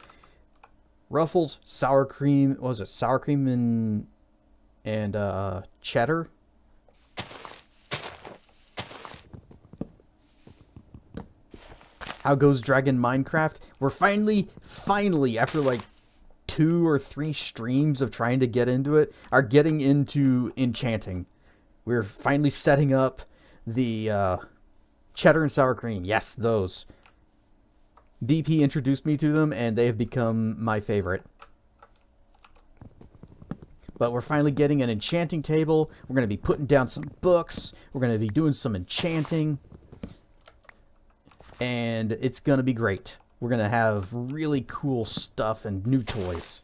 S1: Ruffles, sour cream. What was it? Sour cream and cheddar. How goes Dragon Minecraft? We're finally, after like 2 or 3 streams of trying to get into it, are getting into enchanting. We're finally setting up the cheddar and sour cream. Yes, those. BP introduced me to them, and they have become my favorite. But we're finally getting an enchanting table. We're going to be putting down some books. We're going to be doing some enchanting. And it's going to be great. We're going to have really cool stuff and new toys.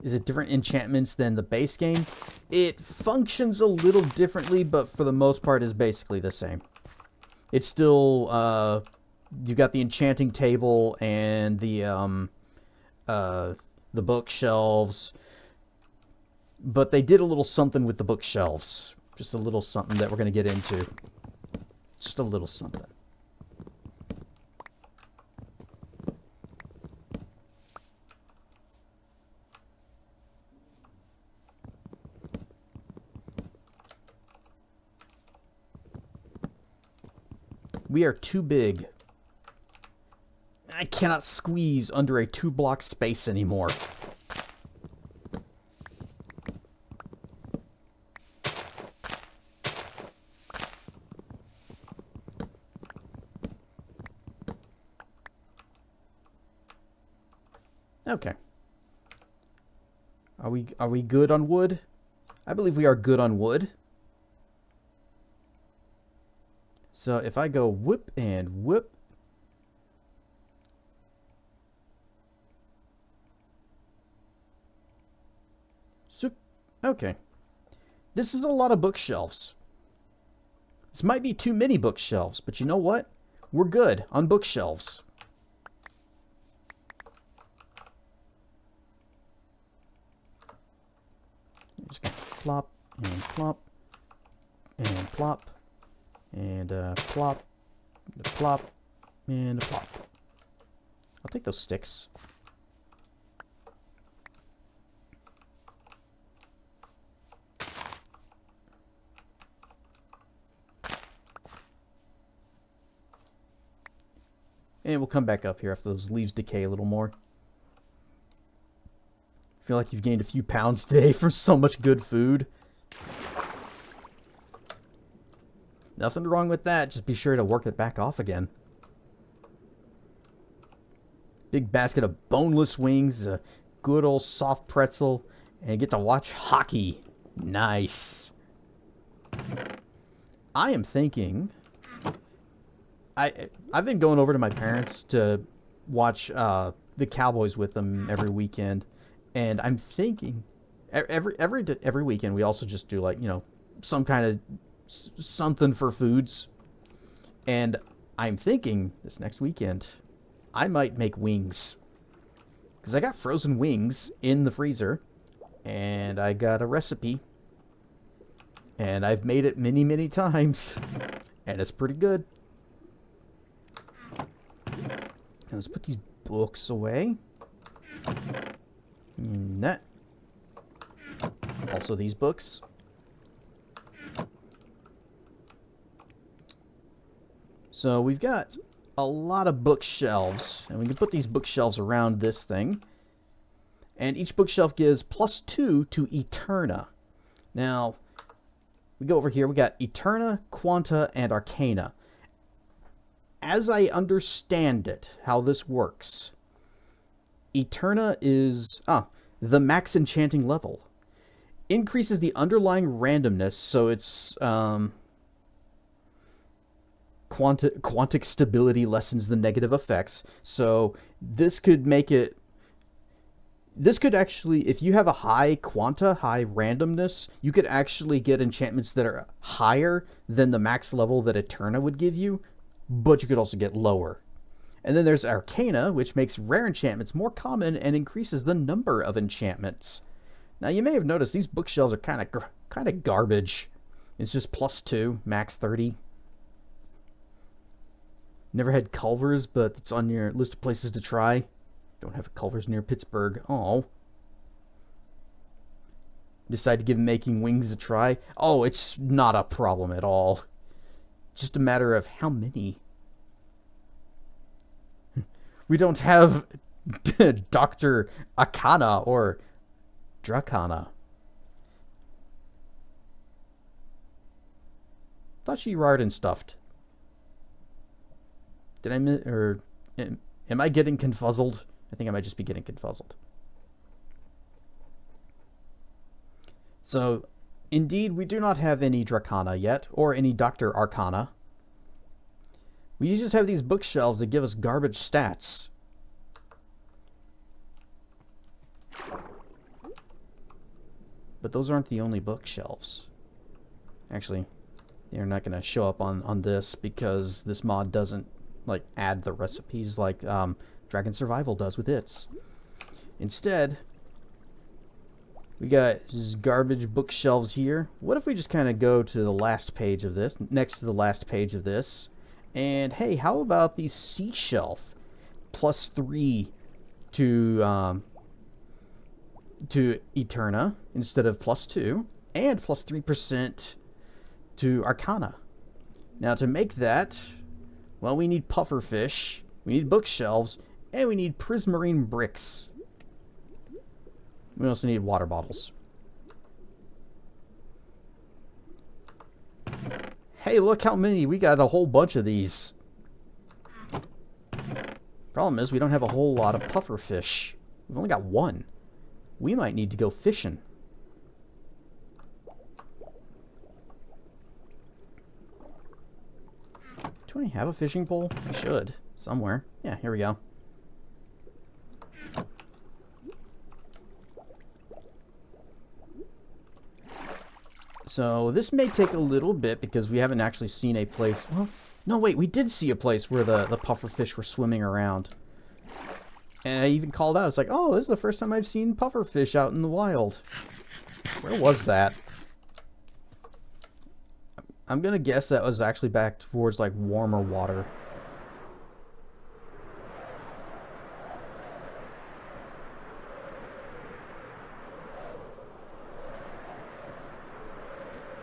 S1: Is it different enchantments than the base game? It functions a little differently, but for the most part is basically the same. It's still, you got the enchanting table and the bookshelves. But they did a little something with the bookshelves. Just a little something that we're going to get into. Just a little something. We are too big. I cannot squeeze under a 2-block space anymore. Okay. Are we good on wood? I believe we are good on wood. So if I go whoop and whoop. Okay. This is a lot of bookshelves. This might be too many bookshelves, but you know what? We're good on bookshelves. I'm just gonna plop and plop and plop and plop and plop and plop. I'll take those sticks. And we'll come back up here after those leaves decay a little more. Feel like you've gained a few pounds today from so much good food. Nothing wrong with that. Just be sure to work it back off again. Big basket of boneless wings, a good old soft pretzel, and get to watch hockey. Nice. I am thinking... I've been going over to my parents to watch the Cowboys with them every weekend, and I'm thinking every weekend we also just do, like, you know, some kind of something for foods, and I'm thinking this next weekend I might make wings, because I got frozen wings in the freezer, and I got a recipe, and I've made it many times, and it's pretty good. Let's put these books away. And that. Also these books. So we've got a lot of bookshelves, and we can put these bookshelves around this thing. And each bookshelf gives +2 to Eterna. Now, we go over here, we got Eterna, Quanta, and Arcana. As I understand it, how this works, Eterna is the max enchanting level. Increases the underlying randomness, so it's quantic stability lessens the negative effects. So this could make it... This could actually, if you have a high quanta, high randomness, you could actually get enchantments that are higher than the max level that Eterna would give you, but you could also get lower. And then there's Arcana, which makes rare enchantments more common and increases the number of enchantments. Now, you may have noticed these bookshelves are kind of garbage. It's just +2, max 30. Never had Culver's, but it's on your list of places to try. Don't have a Culver's near Pittsburgh. Oh. Decide to give making wings a try. Oh, it's not a problem at all. Just a matter of how many. We don't have Dr. Akana or Dracana. thought she wired and stuffed. Did I miss, or am I getting confuzzled? I think I might just be getting confuzzled. So, indeed, we do not have any Dracana yet, or any Dr. Arcana. We just have these bookshelves that give us garbage stats. But those aren't the only bookshelves. Actually, they're not going to show up on this because this mod doesn't like add the recipes like Dragon Survival does with its. Instead, we got these garbage bookshelves here. What if we just kind of go to the last page of this, next to the last page of this, and hey, how about the sea shelf? +3 to Eterna instead of +2, and +3% to Arcana. Now to make that, well, we need pufferfish, we need bookshelves, and we need prismarine bricks. We also need water bottles. Hey, look how many. We got a whole bunch of these. Problem is, we don't have a whole lot of pufferfish. We've only got one. We might need to go fishing. Do I have a fishing pole? I should. Somewhere. Yeah, here we go. So this may take a little bit because we haven't actually seen a place. Well, no, wait, we did see a place where the pufferfish were swimming around. And I even called out. It's like, oh, this is the first time I've seen pufferfish out in the wild. Where was that? I'm gonna guess that was actually back towards like warmer water.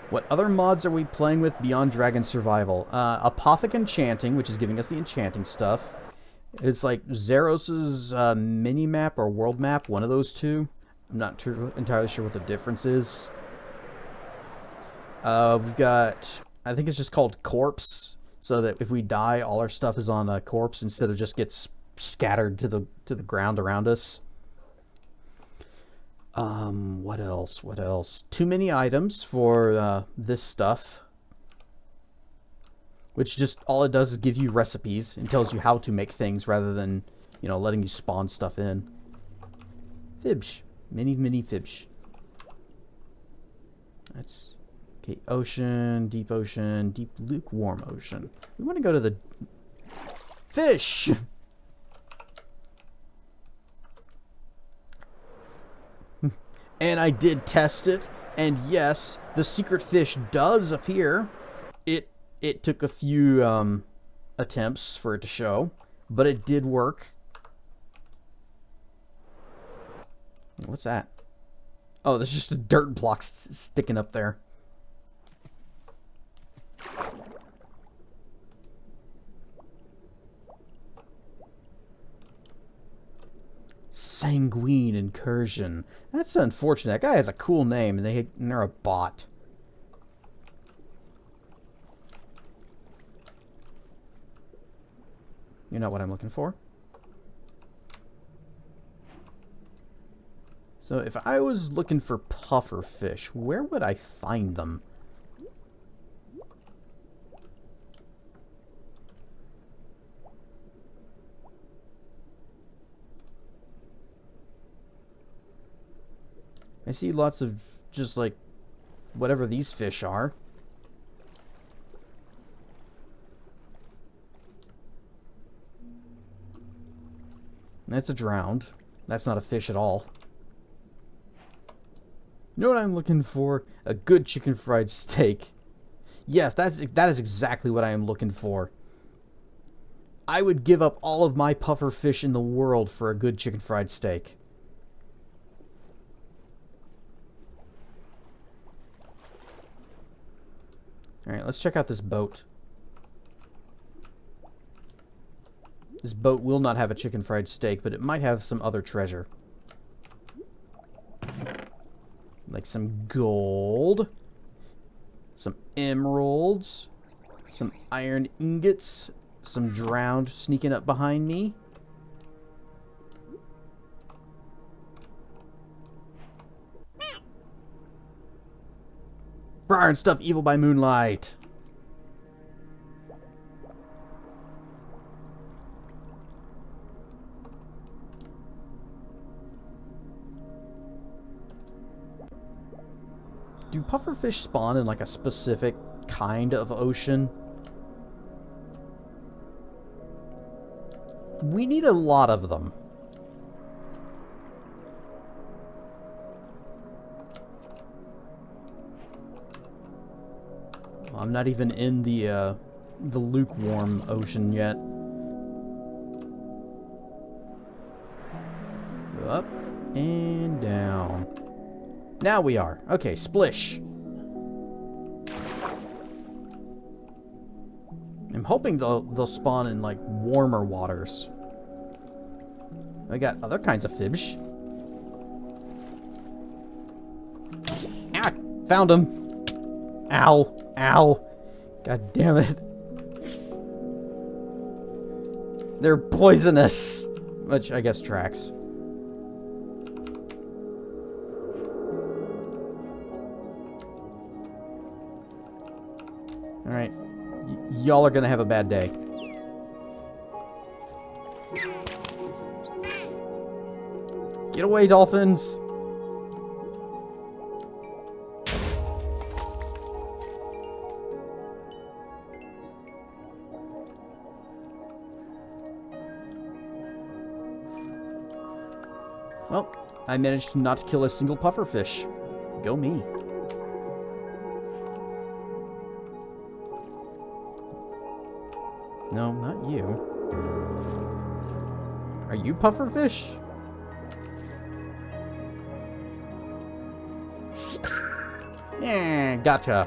S1: What other mods are we playing with beyond Dragon Survival? Apothic Enchanting, which is giving us the enchanting stuff. It's like Zeros's mini-map or world map, one of those two. I'm not entirely sure what the difference is. We've got, I think it's just called Corpse, so that if we die, all our stuff is on a corpse instead of just gets scattered to the ground around us. What else? What else? Too many items for this stuff. Which just, all it does is give you recipes and tells you how to make things rather than, you know, letting you spawn stuff in. Fibsh. Mini fibsh. That's, okay, ocean, deep lukewarm ocean. We want to go to the fish! And I did test it, and yes, the secret fish does appear. It took a few attempts for it to show, but it did work. What's that? Oh, there's just a dirt block sticking up there. Sanguine Incursion. That's unfortunate. That guy has a cool name, and they're a bot. You know what I'm looking for? So if I was looking for pufferfish, where would I find them? I see lots of just like whatever these fish are. That's a drowned. That's not a fish at all. You know what I'm looking for? A good chicken fried steak. Yes, that is exactly what I am looking for. I would give up all of my puffer fish in the world for a good chicken fried steak. Alright, let's check out this boat. This boat will not have a chicken fried steak, but it might have some other treasure. Like some gold. some emeralds, some iron ingots, some drowned sneaking up behind me. Briar and stuff evil by moonlight. Do pufferfish spawn in like a specific kind of ocean? We need a lot of them. I'm not even in the lukewarm ocean yet. Up and down. Now we are. Okay, splish. I'm hoping they'll spawn in like warmer waters. I got other kinds of fish. Ah, found them. Ow. Ow. God damn it. They're poisonous. Which I guess tracks. Alright. Y'all are gonna have a bad day. Get away, dolphins! Well, I managed not to kill a single pufferfish. Go me. No, not you. Are you pufferfish? Yeah, gotcha.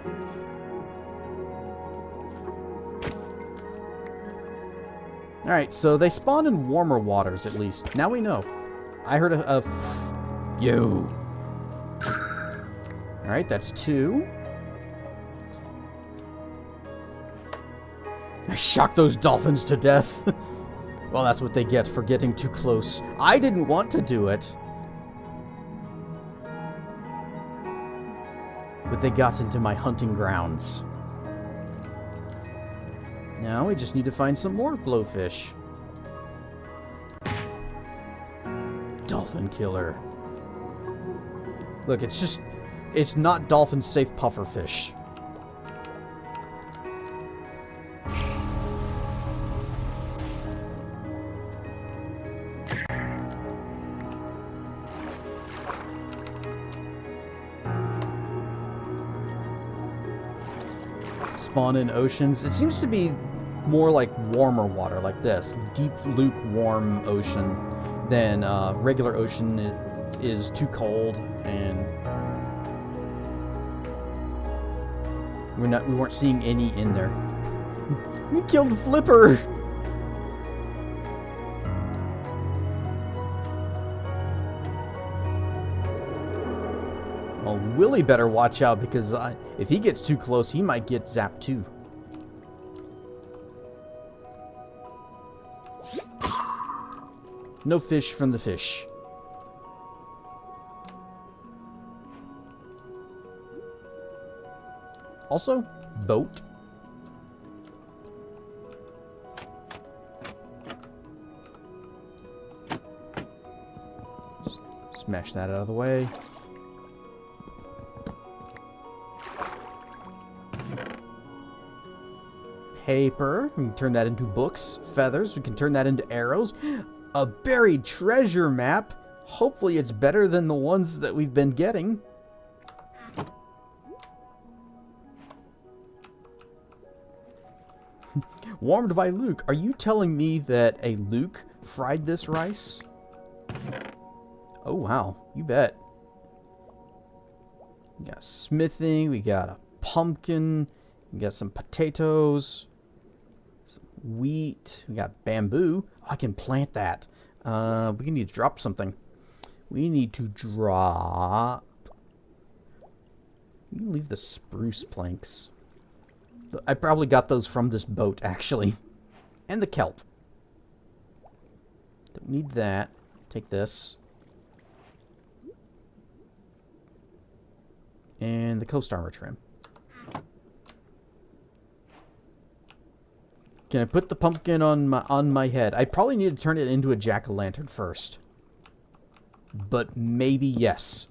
S1: Alright, so they spawn in warmer waters at least. Now we know. I heard you. Alright, that's 2. I shocked those dolphins to death. Well, that's what they get for getting too close. I didn't want to do it. But they got into my hunting grounds. Now we just need to find some more blowfish. Dolphin killer. Look, it's not dolphin safe pufferfish. Spawn in oceans. It seems to be more like warmer water, like this. Deep, lukewarm ocean than regular ocean is too cold, and we weren't seeing any in there. We killed Flipper! Well, Willie better watch out, because if he gets too close, he might get zapped too. No fish from the fish. Also, boat. Just smash that out of the way. Paper. We can turn that into books. Feathers. We can turn that into arrows. A buried treasure map. Hopefully it's better than the ones that we've been getting. Warmed by Luke. Are you telling me that a Luke fried this rice? Oh, wow. You bet. We got smithing. We got a pumpkin. We got some potatoes. Some wheat. We got bamboo. Oh, I can plant that. We need to drop something. We need to drop You can leave the spruce planks. I probably got those from this boat, actually. And the kelp. Don't need that. Take this. And the coast armor trim. Can I put the pumpkin on my head? I probably need to turn it into a jack-o'-lantern first. But maybe yes.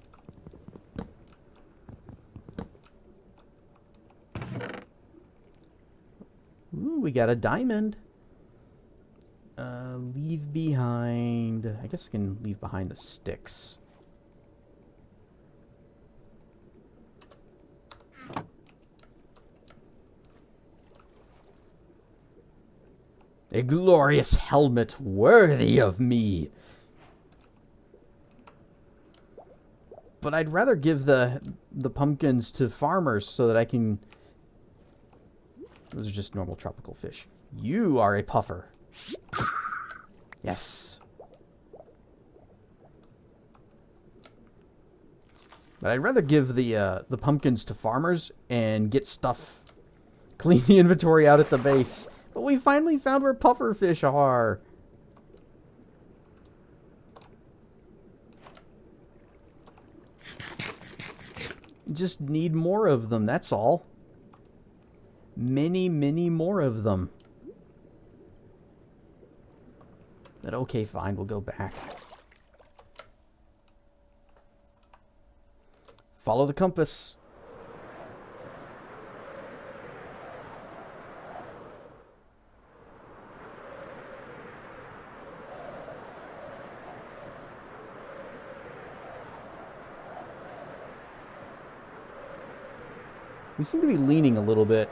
S1: Ooh, we got a diamond. Leave behind... I guess I can leave behind the sticks. A glorious helmet worthy of me. But I'd rather give the pumpkins to farmers so that I can... Those are just normal tropical fish. You are a puffer. Yes. But I'd rather give the pumpkins to farmers and get stuff. Clean the inventory out at the base. But we finally found where puffer fish are. Just need more of them, that's all. Many, many more of them. But okay, fine, we'll go back. Follow the compass. We seem to be leaning a little bit.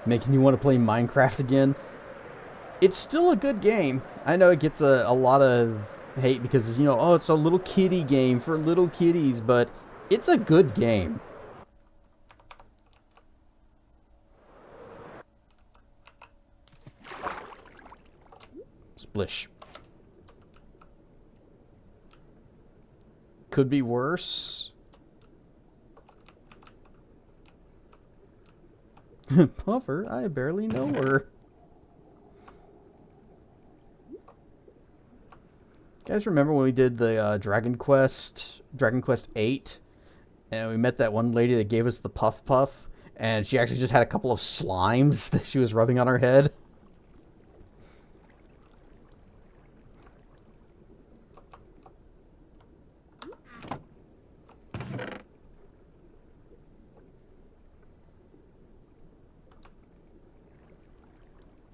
S1: Making you want to play Minecraft again? It's still a good game. I know it gets a lot of hate because, you know, oh, it's a little kiddie game for little kiddies, but it's a good game. Splish. Could be worse. Puffer, I barely know her. You guys remember when we did the Dragon Quest 8? And we met that one lady that gave us the Puff Puff. And she actually just had a couple of slimes that she was rubbing on her head.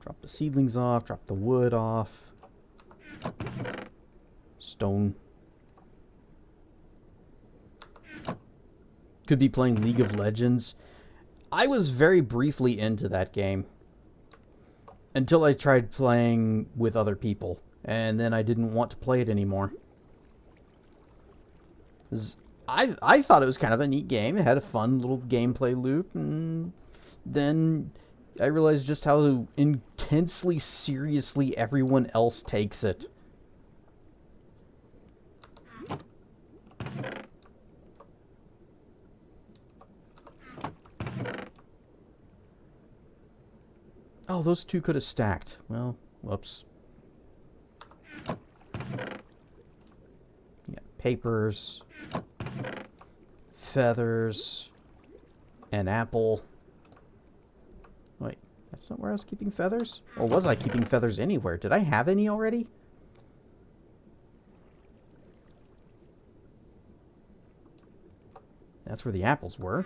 S1: Drop the seedlings off, drop the wood off. Stone. Could be playing League of Legends. I was very briefly into that game. Until I tried playing with other people. And then I didn't want to play it anymore. I thought it was kind of a neat game. It had a fun little gameplay loop. And then I realized just how intensely seriously everyone else takes it. Oh, those two could have stacked. Well, whoops. Yeah, papers, feathers, an apple. Wait, that's not where I was keeping feathers? Or was I keeping feathers anywhere? Did I have any already? That's where the apples were.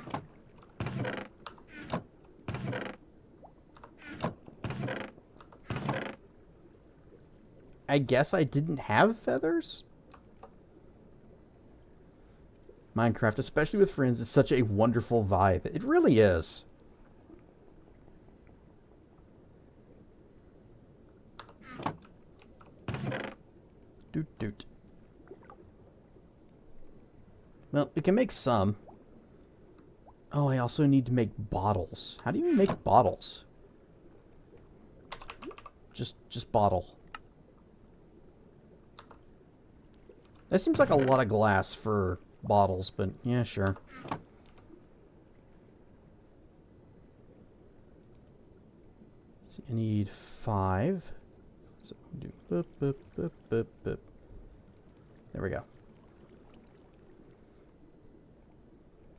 S1: I guess I didn't have feathers? Minecraft, especially with friends, is such a wonderful vibe. It really is. Doot doot. Well, we can make some. Oh, I also need to make bottles. How do you make bottles? Just bottle. That seems like a lot of glass for bottles, but yeah, sure. So I need 5. So do boop, boop, boop, boop, boop. There we go.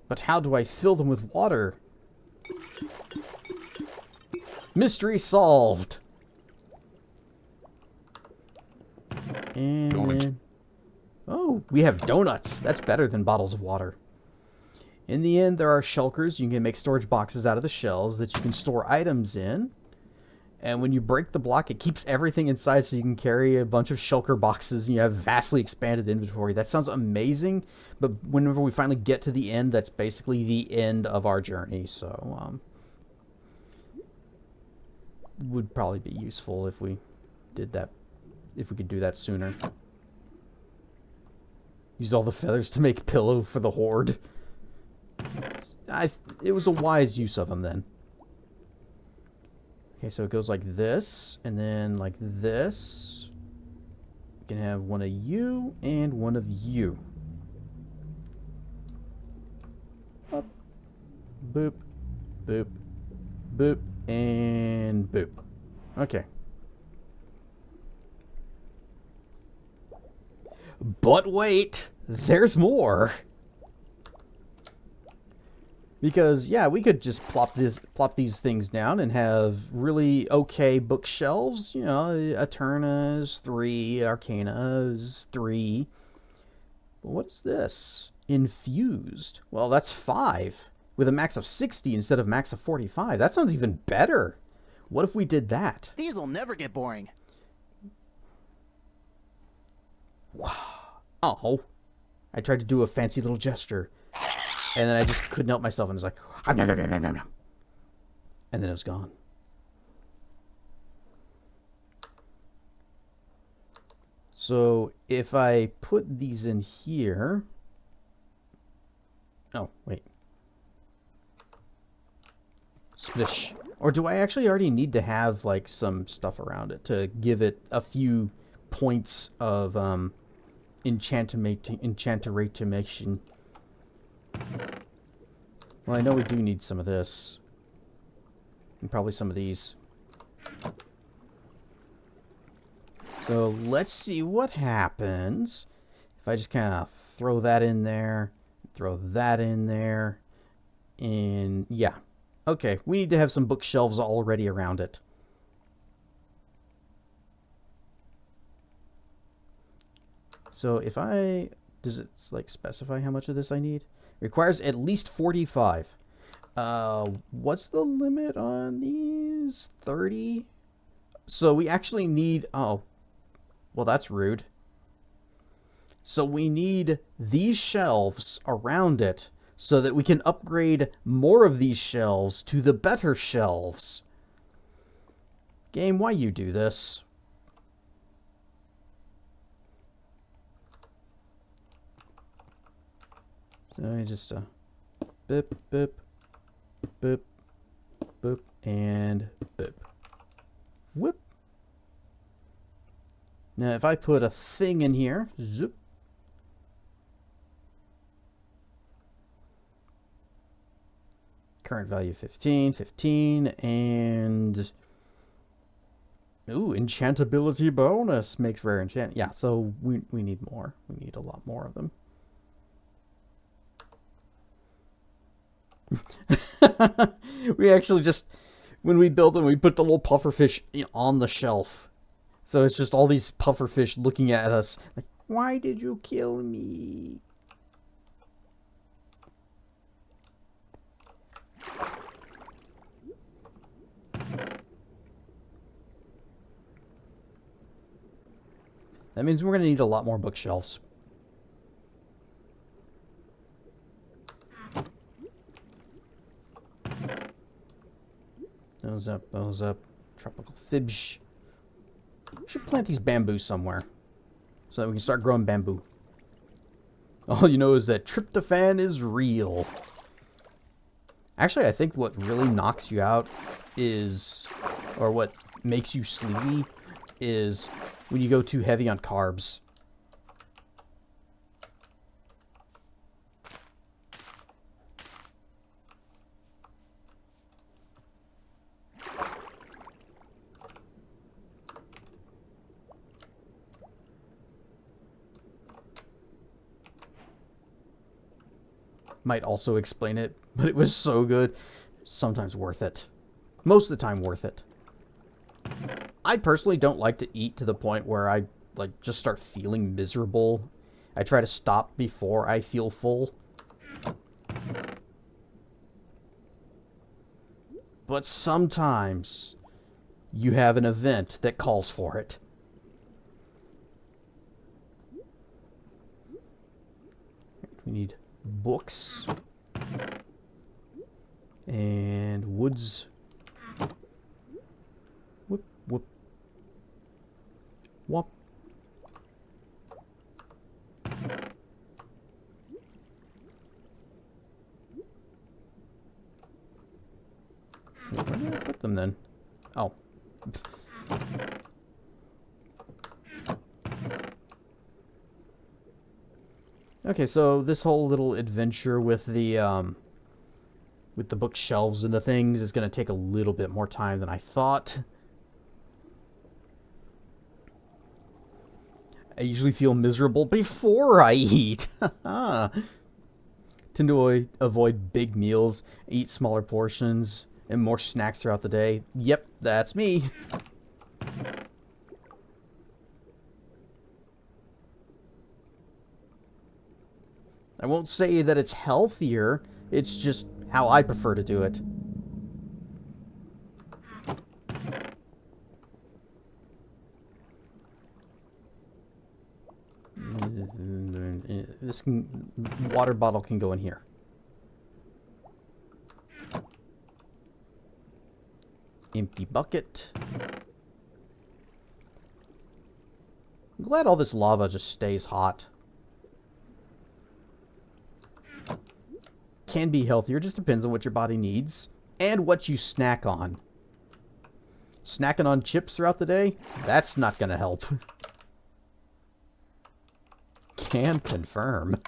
S1: But how do I fill them with water? Mystery solved. And then, oh, we have donuts. That's better than bottles of water. In the end, there are shulkers. You can make storage boxes out of the shells that you can store items in. And when you break the block, it keeps everything inside so you can carry a bunch of shulker boxes and you have vastly expanded inventory. That sounds amazing, but whenever we finally get to the end, that's basically the end of our journey. So, would probably be useful if we did that, if we could do that sooner. Use all the feathers to make a pillow for the horde. It was a wise use of them then. Okay, so it goes like this, and then like this. You can have one of you and one of you. Up. Boop, boop, boop, and boop. Okay. But wait, there's more. Because, yeah, we could just plop these things down and have really okay bookshelves. You know, Eterna's 3, Arcana's 3. But what is this? Infused. Well, that's 5. With a max of 60 instead of max of 45. That sounds even better. What if we did that?
S3: These will never get boring.
S1: Wow. Oh. I tried to do a fancy little gesture. And then I just couldn't help myself, and it was like, and then it was gone. So if I put these in here, oh wait, splish. Or do I actually already need to have like some stuff around it to give it a few points of enchantation? Well, I know we do need some of this. And probably some of these. So let's see what happens if I just kind of throw that in there, throw that in there, and yeah. Okay, we need to have some bookshelves already around it. So if I... Does it like specify how much of this I need? Requires at least 45. What's the limit on these? 30? So we actually need... Oh, well, that's rude. So we need these shelves around it so that we can upgrade more of these shelves to the better shelves. Game, why you do this? So I just boop, boop, boop, boop, and boop. Whoop. Now if I put a thing in here, zoop. Current value 15, 15, and ooh, enchantability bonus makes rare enchant. Yeah, so we need more. We need a lot more of them. We actually just, when we build them, we put the little pufferfish on the shelf. So it's just all these pufferfish looking at us like, why did you kill me? That means we're going to need a lot more bookshelves. Those up, those up. Tropical fibs. We should plant these bamboo somewhere so that we can start growing bamboo. All you know is that tryptophan is real. Actually, I think what really knocks you out is, or what makes you sleepy, is when you go too heavy on carbs. might also explain it, but it was so good. Sometimes worth it. Most of the time worth it. I personally don't like to eat to the point where I like just start feeling miserable. I try to stop before I feel full. But sometimes you have an event that calls for it. We need books and woods. Whoop, whoop. Whoop. Where did I put them then? Oh. Okay, so this whole little adventure with the bookshelves and the things is going to take a little bit more time than I thought. I usually feel miserable before I eat. Tend to avoid big meals, eat smaller portions, and more snacks throughout the day. Yep, that's me. I won't say that it's healthier, it's just how I prefer to do it. This water bottle can go in here. Empty bucket. I'm glad all this lava just stays hot. Can be healthier, just depends on what your body needs and what you snack on. Snacking on chips throughout the day? That's not gonna help. Can confirm.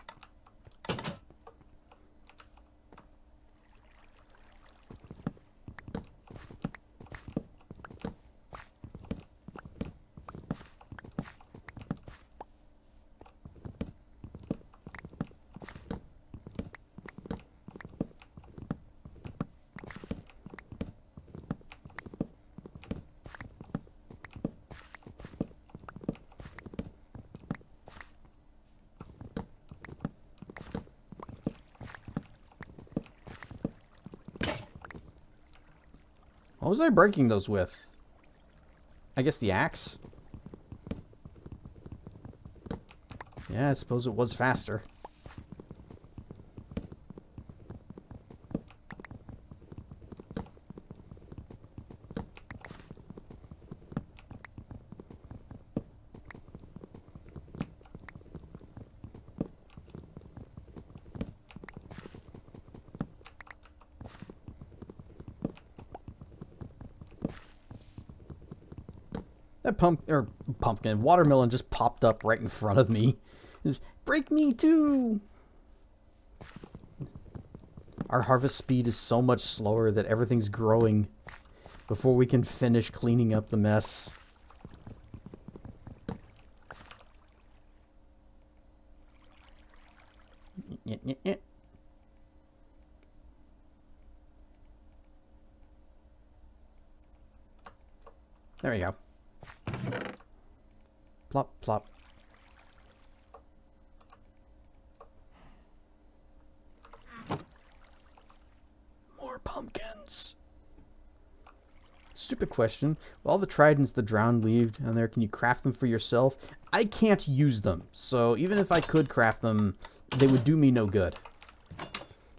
S1: What was I breaking those with? I guess the axe? Yeah, I suppose it was faster. That watermelon just popped up right in front of me. Just, break me too! Our harvest speed is so much slower that everything's growing before we can finish cleaning up the mess. There we go. Plop, plop. More pumpkins. Stupid question. With all the tridents the drowned leave down there, can you craft them for yourself? I can't use them, so even if I could craft them, they would do me no good.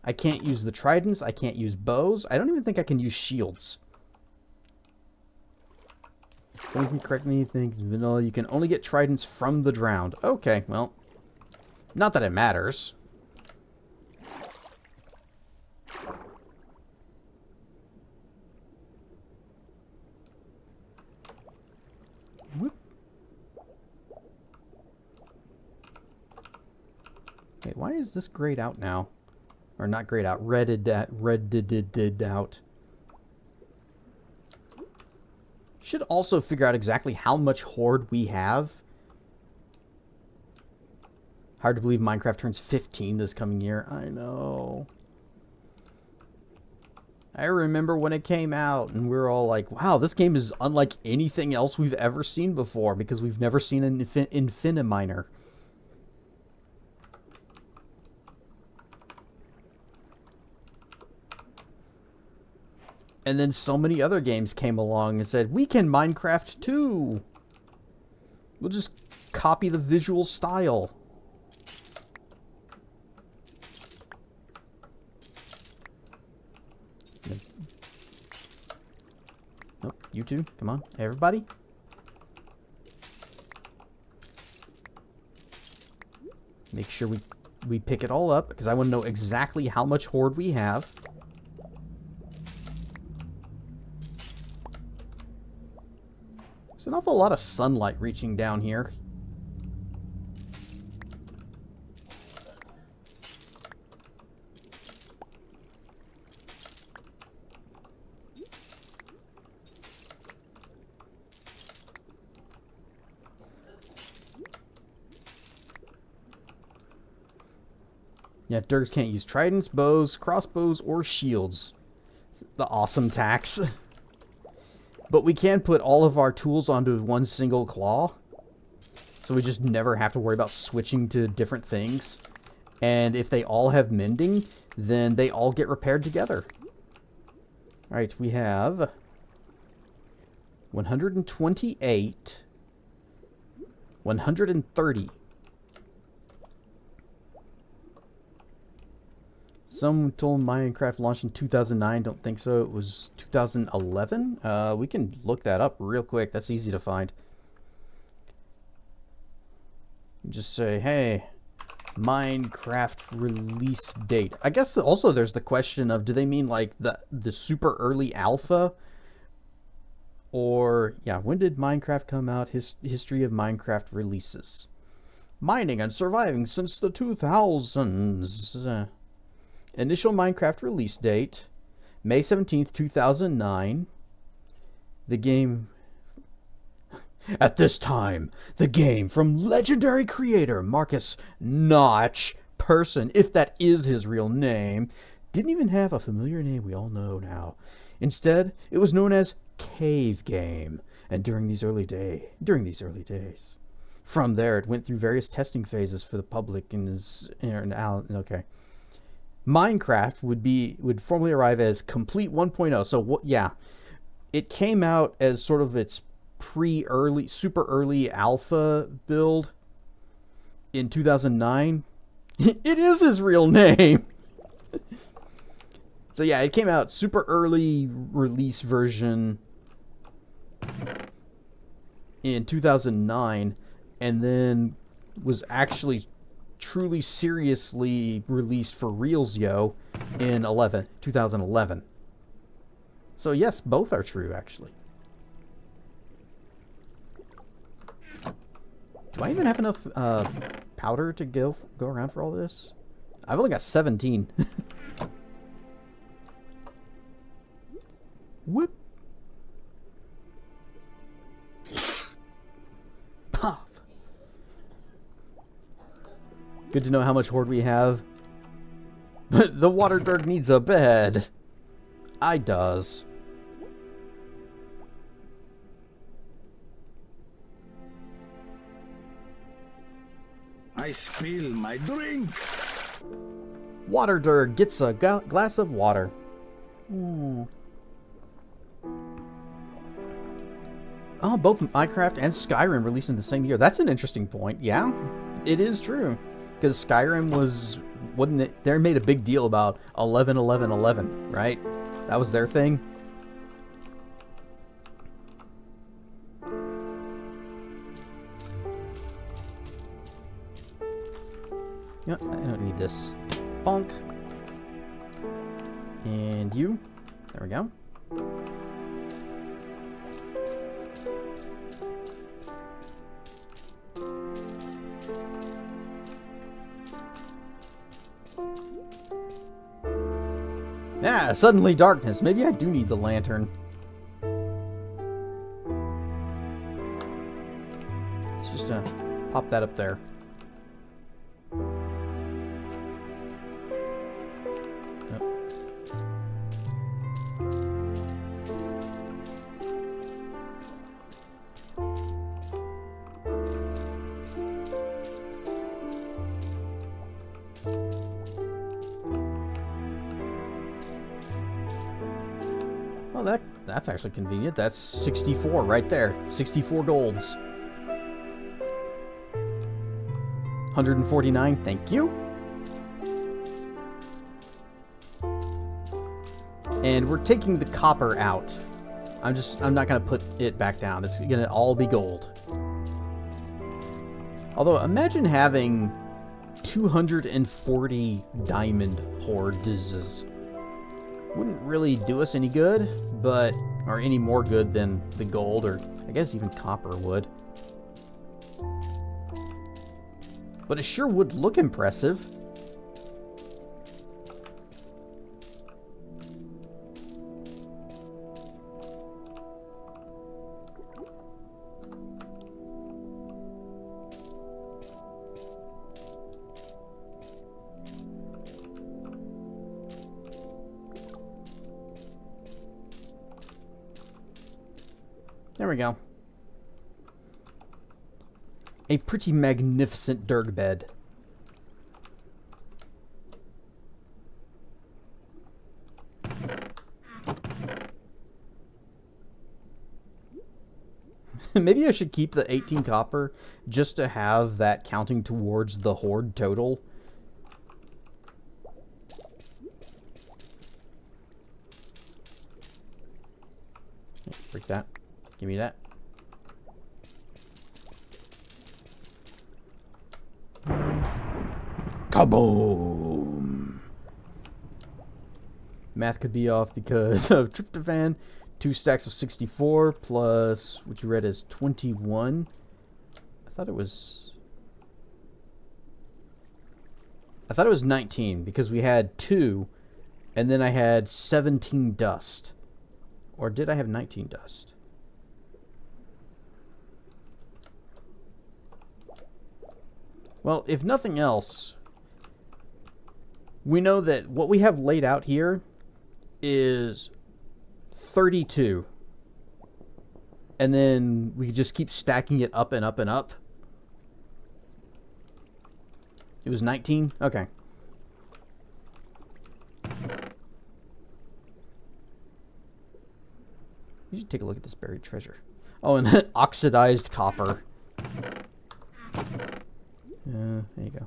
S1: I can't use the tridents, I can't use bows, I don't even think I can use shields. Someone can correct me, thinks vanilla, you can only get tridents from the drowned. Okay, well, not that it matters. Whoop. Wait, why is this grayed out now? Or not grayed out, redded out. Should also figure out exactly how much hoard we have. Hard to believe Minecraft turns 15 this coming year. I know. I remember when it came out and we were all like, wow, this game is unlike anything else we've ever seen before because we've never seen an Infiniminer. And then so many other games came along and said, we can Minecraft too. We'll just copy the visual style. Nope, you two, come on, everybody. Make sure we pick it all up because I want to know exactly how much horde we have. There's an awful lot of sunlight reaching down here. Yeah, Dirks can't use tridents, bows, crossbows, or shields. The awesome tax. But we can put all of our tools onto one single claw. So we just never have to worry about switching to different things. And if they all have mending, then they all get repaired together. Alright, we have 128, 130. Some told Minecraft launched in 2009. Don't think so. It was 2011. We can look that up real quick. That's easy to find. Just say, hey, Minecraft release date. I guess also there's the question of, do they mean like the super early alpha? Or, yeah, when did Minecraft come out? History of Minecraft releases. Mining and surviving since the 2000s. Initial Minecraft release date, May 17th, 2009. The game... At this time, the game from legendary creator Marcus Notch Person, if that is his real name, didn't even have a familiar name we all know now. Instead, it was known as Cave Game, and during these early days. From there, it went through various testing phases for the public and is... Okay. Minecraft would formally arrive as Complete 1.0. So yeah, it came out as sort of its super early alpha build in 2009. It is his real name. So yeah, it came out super early release version in 2009 and then was actually truly seriously released for reals in 2011. So yes, both are true actually. Do I even have enough powder to go around for all this? I've only got 17. Whoop. Puff. Good to know how much horde we have. But the water dog needs a bed. I does.
S2: I spill my drink.
S1: Water Dirk gets a glass of water. Oh, both Minecraft and Skyrim released in the same year. That's an interesting point. Yeah, it is true. Because Skyrim they made a big deal about 11-11-11, right? That was their thing. Yeah, I don't need this. Bonk. And you. There we go. Ah, suddenly darkness. Maybe I do need the lantern. Let's just pop that up there. Oh, that's actually convenient. That's 64 right there. 64 golds. 149, thank you. And we're taking the copper out. I'm not gonna put it back down. It's gonna all be gold. Although, imagine having 240 diamond hoards. Wouldn't really do us any good, or any more good than the gold, or I guess even copper would. But it sure would look impressive. There we go. A pretty magnificent derg bed. Maybe I should keep the 18 copper just to have that counting towards the hoard total. Break that. Give me that. Kaboom! Math could be off because of tryptophan. 2 stacks of 64 plus what you read as 21. I thought it was 19 because we had 2 and then I had 17 dust. Or did I have 19 dust? Well, if nothing else, we know that what we have laid out here is 32. And then we just keep stacking it up and up and up. It was 19? Okay. You should take a look at this buried treasure. Oh, and then oxidized copper. There you go.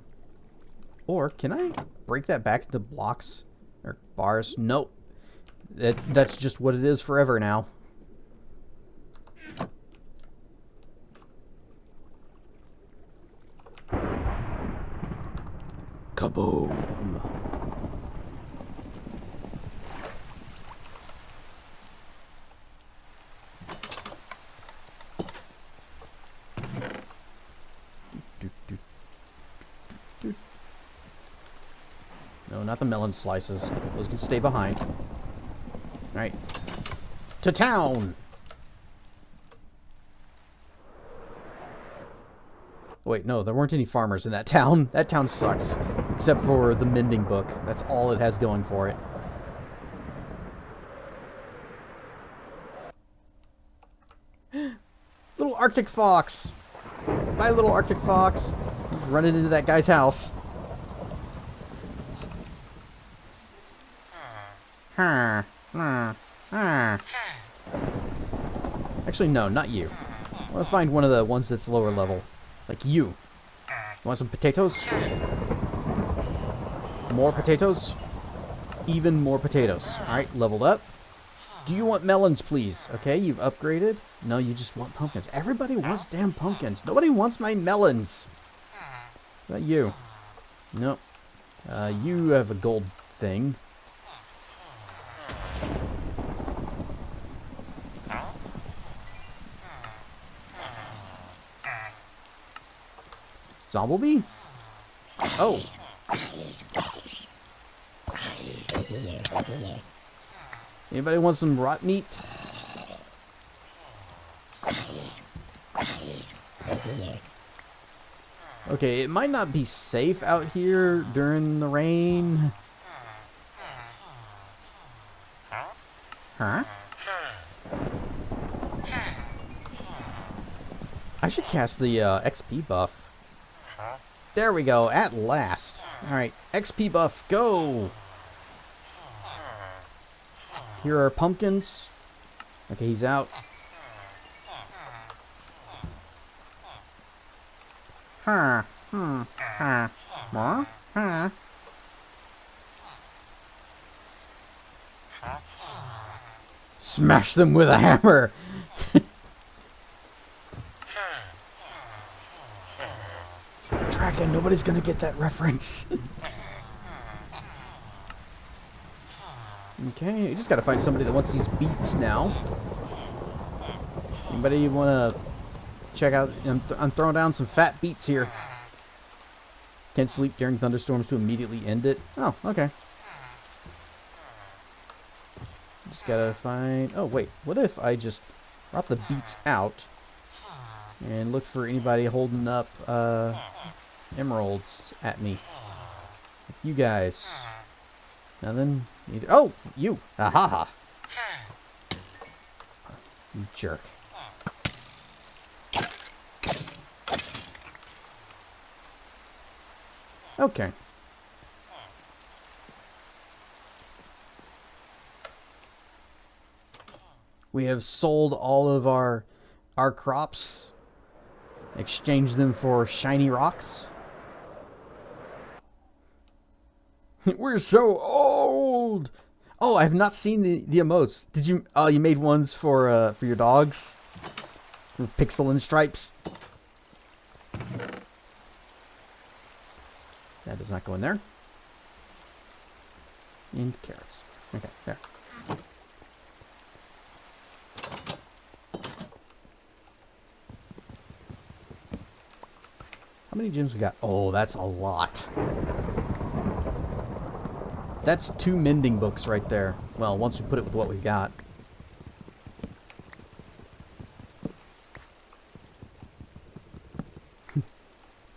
S1: Or, can I break that back into blocks? Or bars? Nope. That's just what it is forever now. Kaboom! No, not the melon slices. Those can stay behind. Alright. To town! Wait, no, there weren't any farmers in that town. That town sucks. Except for the mending book. That's all it has going for it. Little Arctic fox! Bye, little Arctic fox! He's running into that guy's house. Actually, no, not you. I want to find one of the ones that's lower level. Like you. You want some potatoes? More potatoes? Even more potatoes. Alright, leveled up. Do you want melons, please? Okay, you've upgraded. No, you just want pumpkins. Everybody wants damn pumpkins. Nobody wants my melons. What about you? Nope. You have a gold thing. Zomblebee? Oh. Anybody want some rot meat? Okay, it might not be safe out here during the rain. Huh? I should cast the XP buff. There we go, at last. Alright, XP buff, go! Here are pumpkins. Okay, he's out. Huh. Huh. More? Huh. Smash them with a hammer! Dragon, nobody's gonna get that reference. Okay, you just gotta find somebody that wants these beats now. Anybody wanna check out? I'm throwing down some fat beats here. Can't sleep during thunderstorms to immediately end it. Oh, okay. Just gotta find... Oh, wait. What if I just brought the beats out and look for anybody holding up emeralds at me? You guys. Nothing? Either. Oh! You! Ahaha! You jerk. Okay. We have sold all of our crops, exchanged them for shiny rocks. We're so old. Oh, I have not seen the emotes. Did you? Oh, you made ones for your dogs with pixel and stripes. That does not go in there. And carrots. Okay, there. How many gems we got? Oh, that's a lot. That's 2 mending books right there. Well, once we put it with what we got.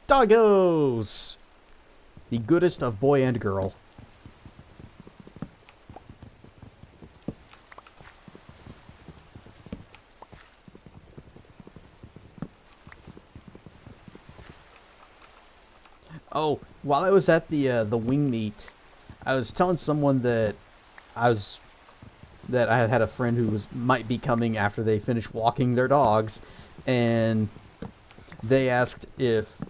S1: Doggos! The goodest of boy and girl. Oh, while I was at the wing meet, I was telling someone that I had a friend who might be coming after they finish walking their dogs, and they asked if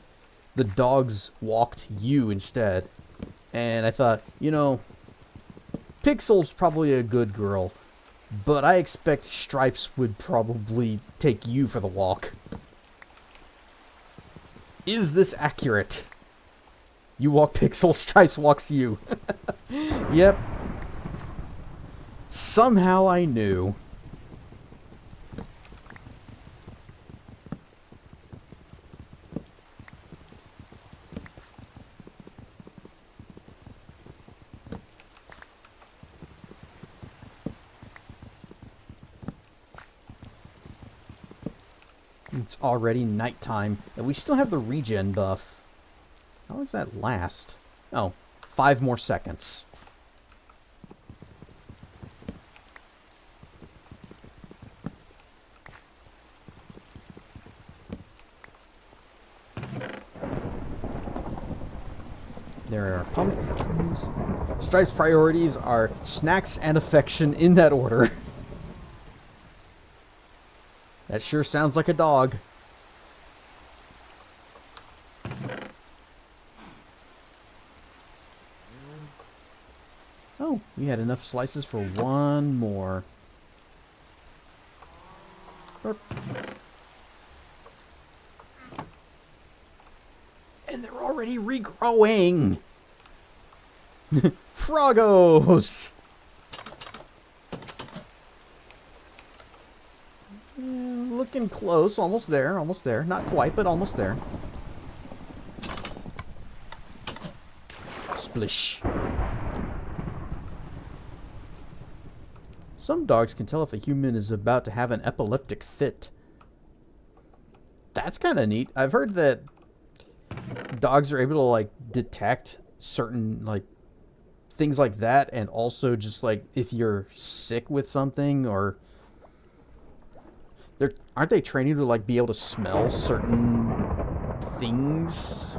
S1: the dogs walked you instead. And I thought, you know, Pixel's probably a good girl, but I expect Stripes would probably take you for the walk. Is this accurate? You walk Pixel, Stripes walks you. Yep. Somehow I knew. It's already nighttime, and we still have the regen buff. How long does that last? Oh, 5 more seconds. There are pumpkins. Stripe's priorities are snacks and affection in that order. That sure sounds like a dog. Oh, we had enough slices for one more. Burp. And they're already regrowing. Froggos. Looking close, almost there, almost there. Not quite, but almost there. Splish. Some dogs can tell if a human is about to have an epileptic fit. That's kind of neat. I've heard that dogs are able to, like, detect certain, like, things like that, and also just, like, if you're sick with something, or... Aren't they training to, like, be able to smell certain things?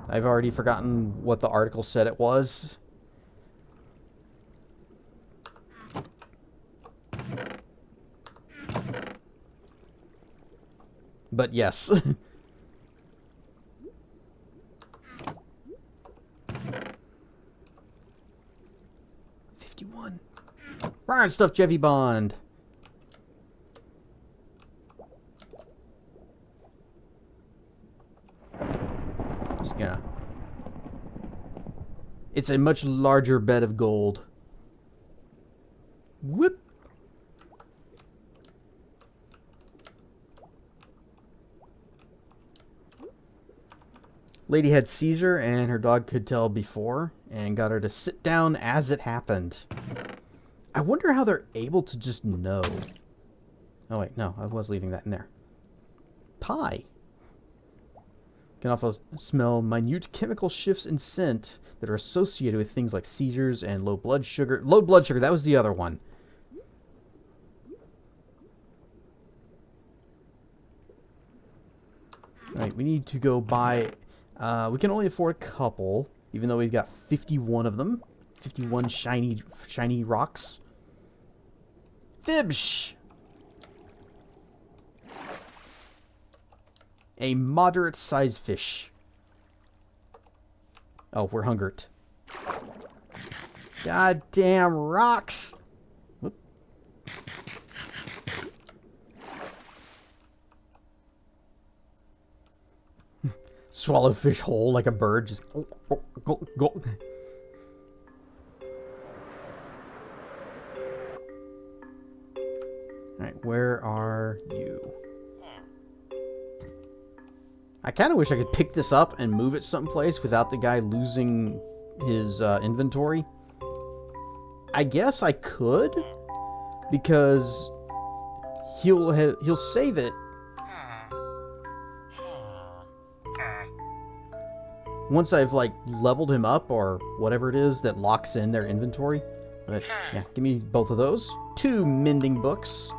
S1: I've already forgotten what the article said it was. But yes. 51. Ryan stuff Jeffy Bond. Just gonna. It's a much larger bed of gold. Whoop. Lady had seizure and her dog could tell before and got her to sit down as it happened. I wonder how they're able to just know. Oh wait, no, I was leaving that in there. Pie. Can also smell minute chemical shifts in scent that are associated with things like seizures and low blood sugar. Low blood sugar, that was the other one. Alright, we need to go buy... we can only afford a couple, even though we've got 51 of them. 51 shiny rocks. Fibsh! A moderate-sized fish. Oh, we're hungered. Goddamn rocks! Whoop. Swallow fish whole like a bird, just go, go, go, go. Alright, where are you? I kind of wish I could pick this up and move it someplace without the guy losing his inventory. I guess I could, because he'll save it once I've like leveled him up or whatever it is that locks in their inventory. But yeah, give me both of those. 2 mending books.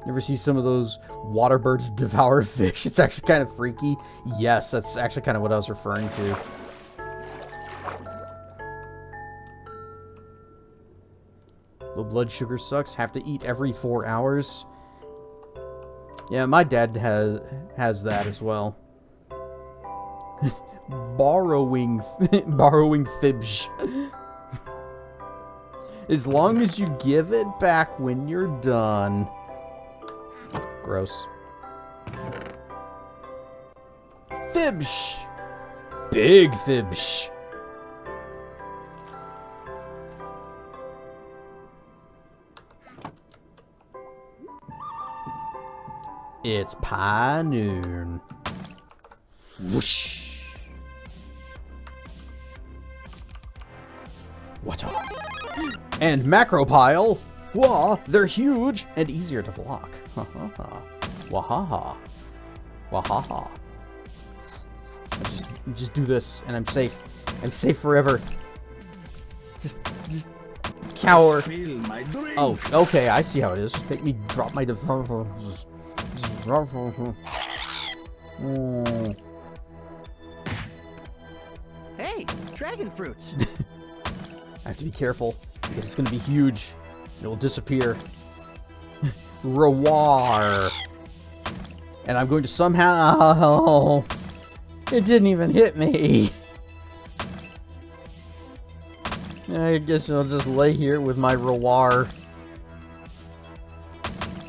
S1: You ever see some of those water birds devour fish? It's actually kind of freaky. Yes, that's actually kind of what I was referring to. Low blood sugar sucks. Have to eat every 4 hours. Yeah, my dad has that as well. borrowing fibs. As long as you give it back when you're done. Gross. Fibsh! Big fibsh. It's pie noon. Whoosh. What up? And macropile. Wah, they're huge and easier to block. Ha ha ha. Wahaha. Wahaha. Just do this and I'm safe. I'm safe forever. Just cower. Oh, okay, I see how it is. Make me drop my
S3: Hey, dragon fruits.
S1: I have to be careful because it's gonna be huge. It will disappear. Rawar. And I'm going to somehow... It didn't even hit me. I guess I'll just lay here with my rawar.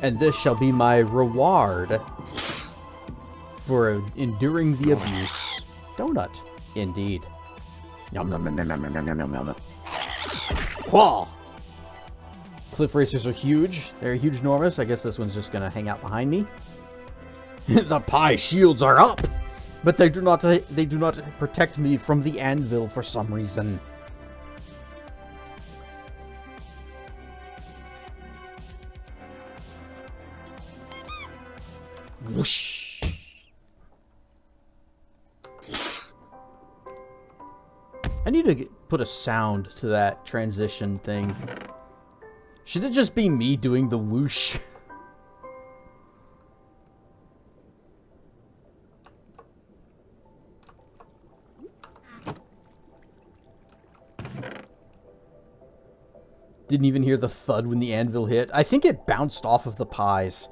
S1: And this shall be my reward for enduring the abuse. Donut, indeed. Yum yum yum yum yum yum yum yum. Whoa! Cliff racers are huge. They're huge, enormous. I guess this one's just gonna hang out behind me. The pie shields are up, but they do not protect me from the anvil for some reason. Whoosh. I need to put a sound to that transition thing. Should it just be me doing the whoosh? Didn't even hear the thud when the anvil hit. I think it bounced off of the pies.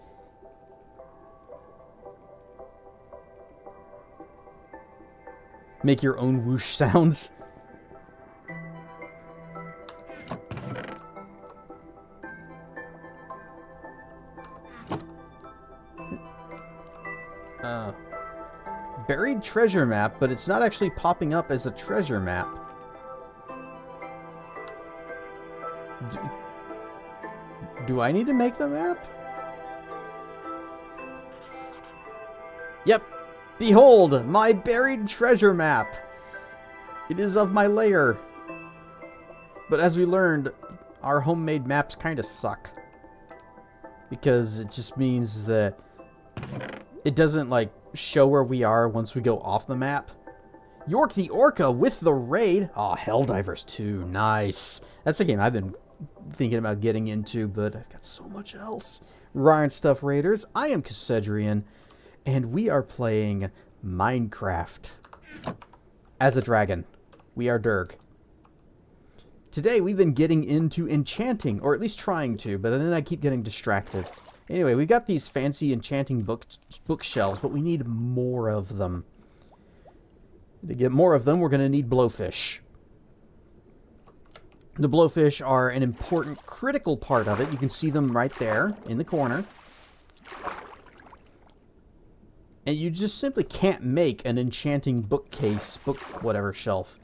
S1: Make your own whoosh sounds. Buried treasure map, but it's not actually popping up as a treasure map. Do I need to make the map? Yep. Behold, my buried treasure map. It is of my lair. But as we learned, our homemade maps kind of suck. Because it just means that it doesn't, like, show where we are once we go off the map. York the Orca with the raid. Oh, Helldivers 2. Nice. That's a game I've been thinking about getting into, but I've got so much else. Ryan Stuff Raiders. I am Cassedrian, and we are playing Minecraft as a dragon. We are Durg. Today we've been getting into enchanting, or at least trying to, but then I keep getting distracted. Anyway, we got these fancy enchanting bookshelves, but we need more of them. To get more of them, we're going to need blowfish. The blowfish are an important, critical part of it. You can see them right there in the corner. And you just simply can't make an enchanting bookcase, whatever shelf,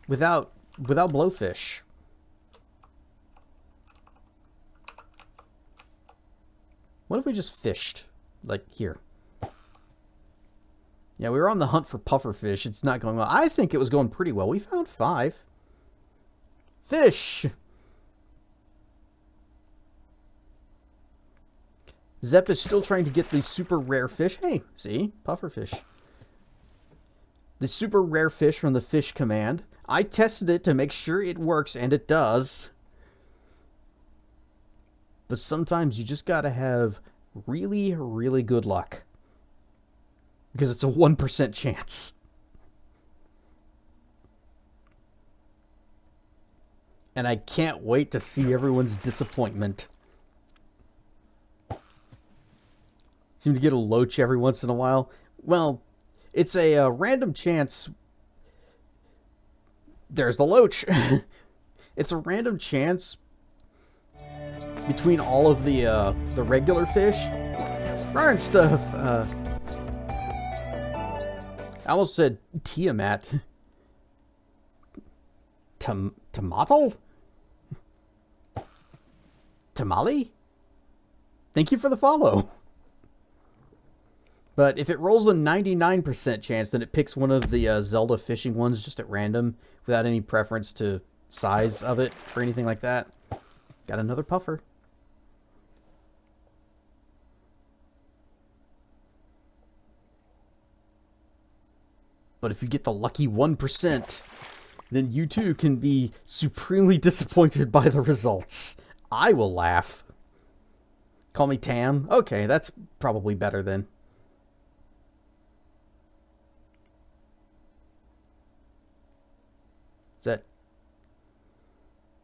S1: without blowfish. What if we just fished? Like, here. Yeah, we were on the hunt for pufferfish. It's not going well. I think it was going pretty well. We found 5. Fish! Zep is still trying to get these super rare fish. Hey, see? Pufferfish. The super rare fish from the fish command. I tested it to make sure it works, and it does. But sometimes you just gotta have really, really good luck. Because it's a 1% chance. And I can't wait to see everyone's disappointment. Seem to get a loach every once in a while. Well, it's a random chance. There's the loach. It's a random chance between all of the regular fish. Ryan stuff. I almost said Tiamat. Tomato? Tamale? Thank you for the follow. But if it rolls a 99% chance, then it picks one of the Zelda fishing ones just at random without any preference to size of it or anything like that. Got another puffer. But if you get the lucky 1%, then you too can be supremely disappointed by the results. I will laugh. Call me Tam? Okay, that's probably better then. Is that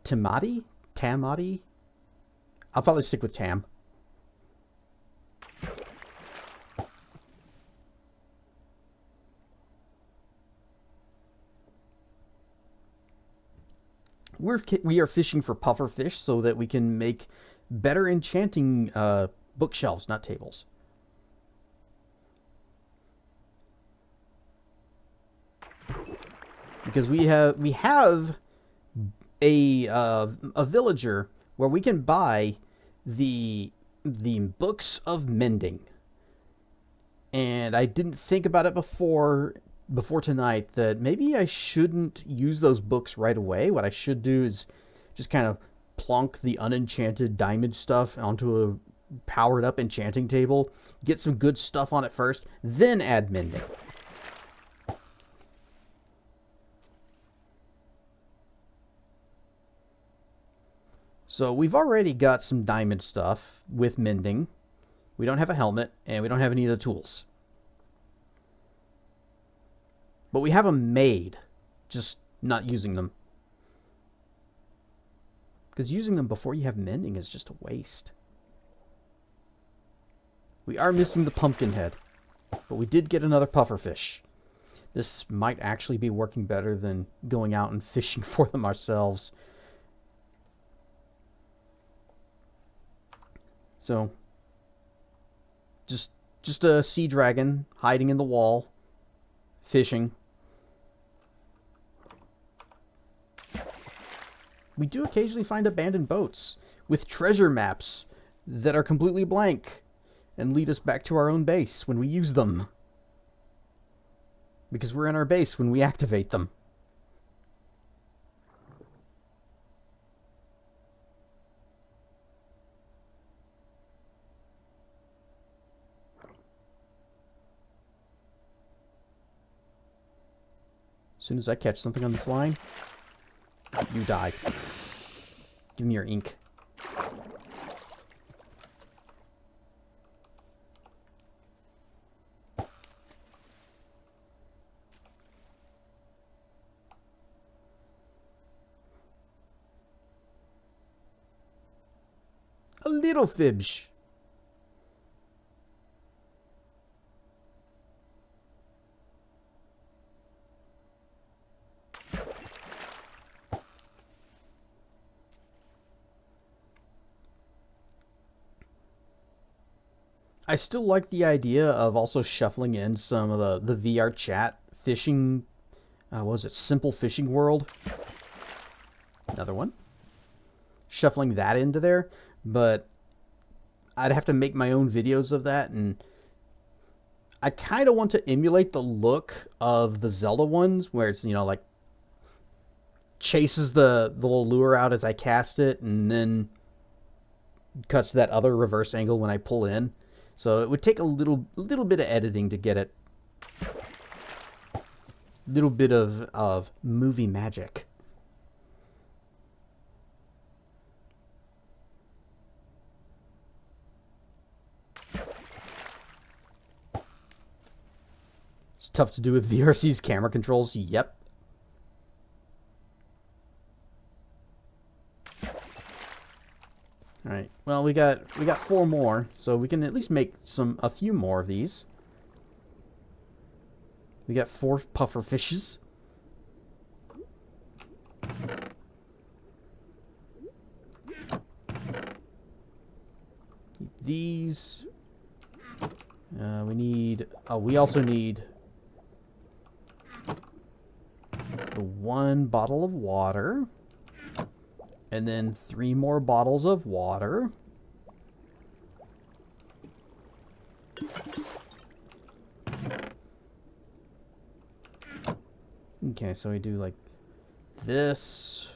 S1: Tamati? Tamati? I'll probably stick with Tam. We are fishing for pufferfish so that we can make better enchanting bookshelves, not tables. Because we have a villager where we can buy the books of mending. And I didn't think about it before tonight that maybe I shouldn't use those books right away. What I should do is just kind of plonk the unenchanted diamond stuff onto a powered up enchanting table, get some good stuff on it first, then add mending. So we've already got some diamond stuff with mending. We don't have a helmet, and we don't have any of the tools. But we have them made, just not using them. Because using them before you have mending is just a waste. We are missing the pumpkin head, but we did get another pufferfish. This might actually be working better than going out and fishing for them ourselves. So, just a sea dragon hiding in the wall, fishing. We do occasionally find abandoned boats with treasure maps that are completely blank and lead us back to our own base when we use them. Because we're in our base when we activate them. As soon as I catch something on this line, you die. Give me your ink. A little fibs. I still like the idea of also shuffling in some of the VR chat fishing. What was it? Simple Fishing World. Another one. Shuffling that into there, but I'd have to make my own videos of that, and I kind of want to emulate the look of the Zelda ones, where it's, you know, like chases the little lure out as I cast it, and then cuts to that other reverse angle when I pull in. So it would take a little bit of editing to get it. Little bit of movie magic. It's tough to do with VRC's camera controls. Yep. All right. Well, we got 4 more, so we can at least make a few more of these. We got 4 puffer fishes. These. We need. Oh, we also need the 1 bottle of water. And then 3 more bottles of water. Okay, so we do like this,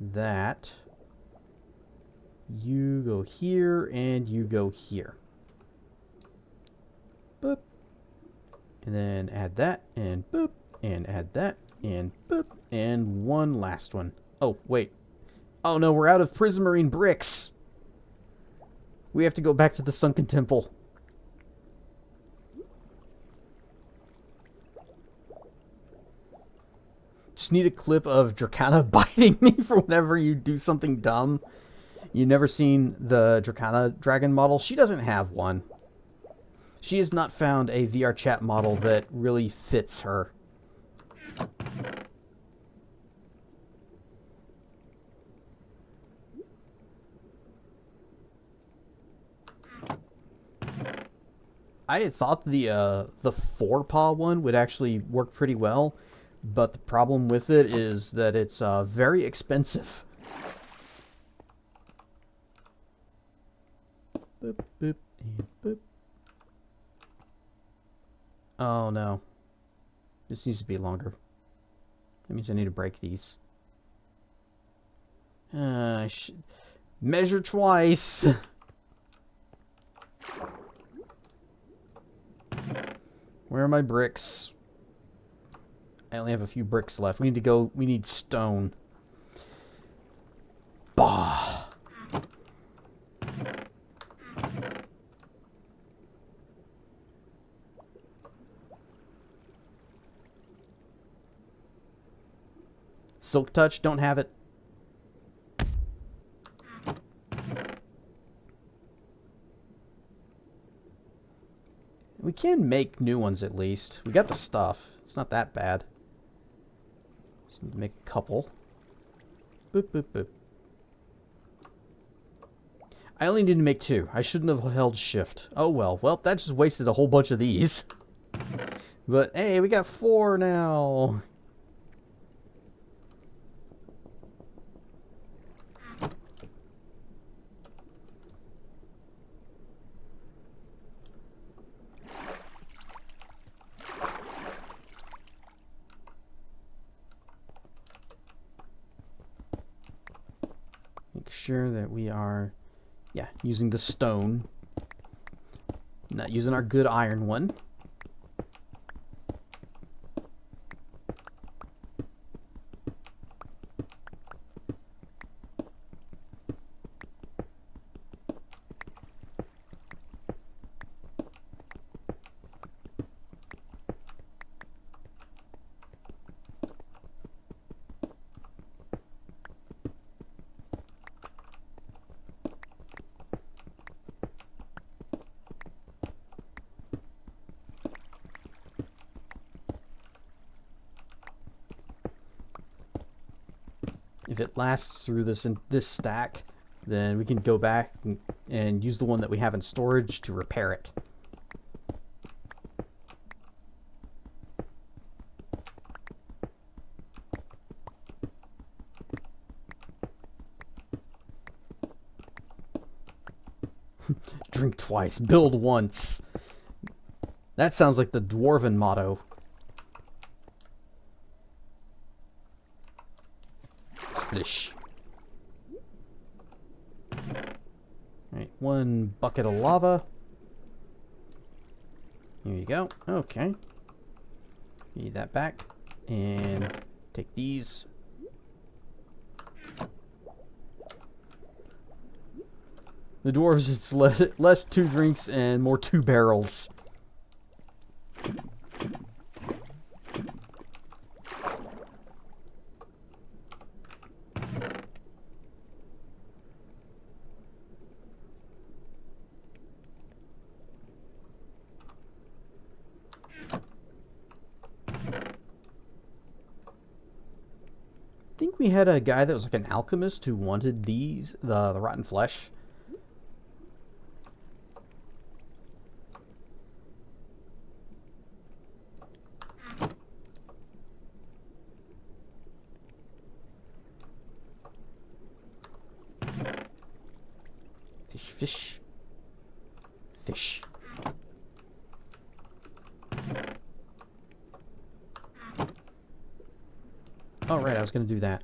S1: that. You go here, and you go here. Boop. And then add that, and boop. And add that, and boop. And 1 last one. Oh, wait. Oh no, we're out of prismarine bricks. We have to go back to the sunken temple. Just need a clip of Dracana biting me for whenever you do something dumb. You never seen the Dracana dragon model? She doesn't have one. She has not found a VR chat model that really fits her. I had thought the 4-paw one would actually work pretty well, but the problem with it is that it's very expensive. Boop, boop, and boop. Oh no. This needs to be longer. That means I need to break these. Measure twice. Where are my bricks? I only have a few bricks left. We need stone. Bah. Silk touch, don't have it. can make new ones at least. We got the stuff. It's not that bad. Just need to make a couple. Boop, boop, boop. I only need to make 2. I shouldn't have held shift. Oh well. Well, that just wasted a whole bunch of these. But hey, we got 4 now. Make sure that we are, yeah, using the stone. Not using our good iron one. If it lasts through this stack, then we can go back and use the one that we have in storage to repair it. Drink twice, build once. That sounds like the dwarven motto. Splish. Alright, 1 bucket of lava. Here you go. Okay. Need that back. And take these. The dwarves, it's less 2 drinks and more 2 barrels. I think we had a guy that was like an alchemist who wanted these, the rotten flesh. Fish. Fish. Oh, right, I was going to do that.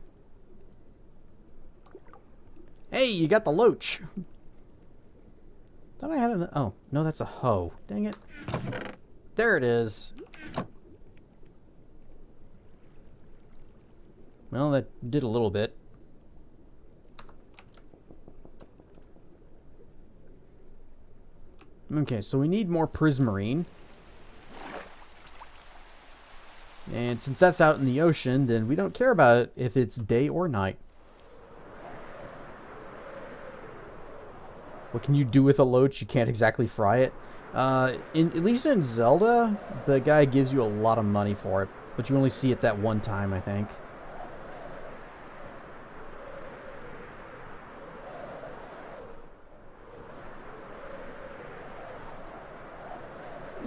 S1: Hey, you got the loach. Thought I had an... Oh, no, that's a hoe. Dang it. There it is. Well, that did a little bit. Okay, so we need more prismarine. And since that's out in the ocean, then we don't care about it if it's day or night. What can you do with a loach? You can't exactly fry it. At least in Zelda, the guy gives you a lot of money for it. But you only see it that one time, I think.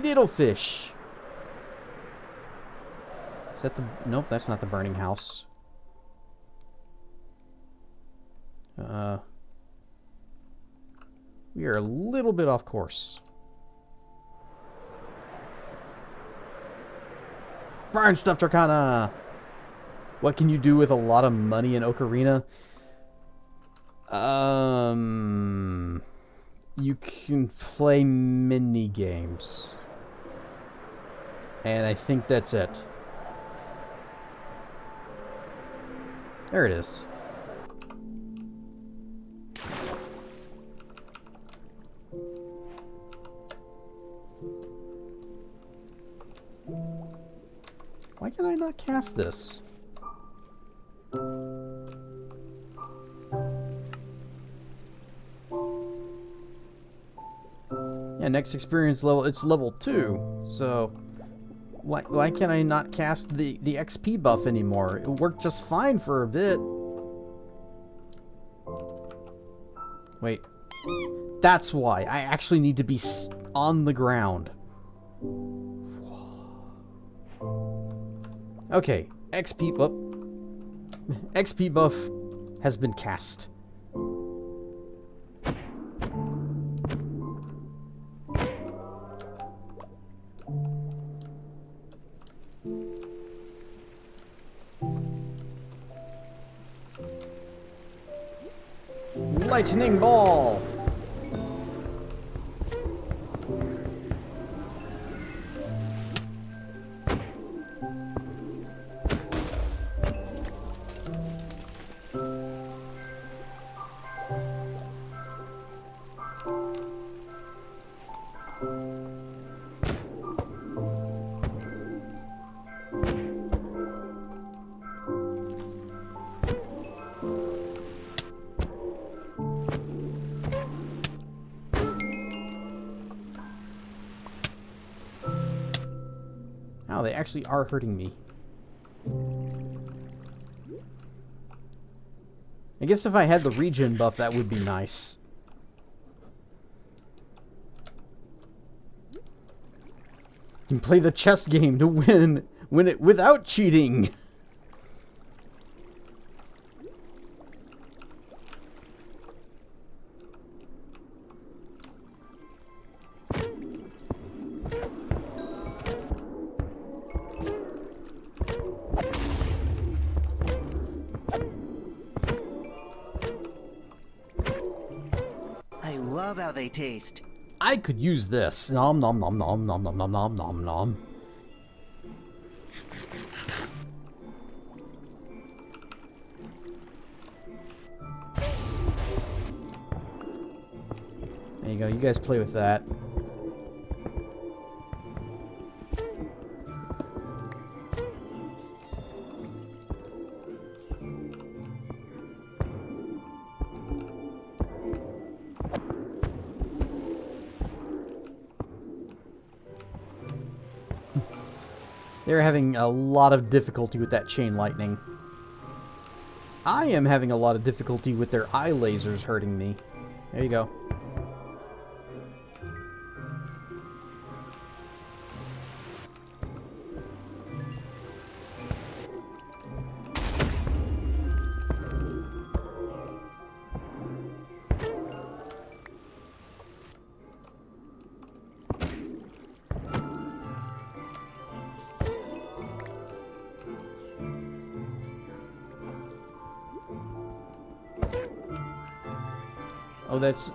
S1: Little fish. Is that the... Nope, that's not the burning house. We are a little bit off course. Burn stuff, Turkana! What can you do with a lot of money in Ocarina? You can play mini games. And I think that's it. There it is. Why can I not cast this? Yeah, next experience level, it's level 2. So, why can I not cast the XP buff anymore? It worked just fine for a bit. Wait. That's why. I actually need to be on the ground. Okay, XP buff. XP buff has been cast. Lightning ball. Oh, they actually are hurting me. I guess if I had the regen buff, that would be nice. You can play the chess game to win it without cheating.
S3: I love how they taste.
S1: I could use this. Nom nom nom nom nom nom nom nom nom nom. There you go. You guys play with that. They're having a lot of difficulty with that chain lightning. I am having a lot of difficulty with their eye lasers hurting me. There you go. Oh, that's...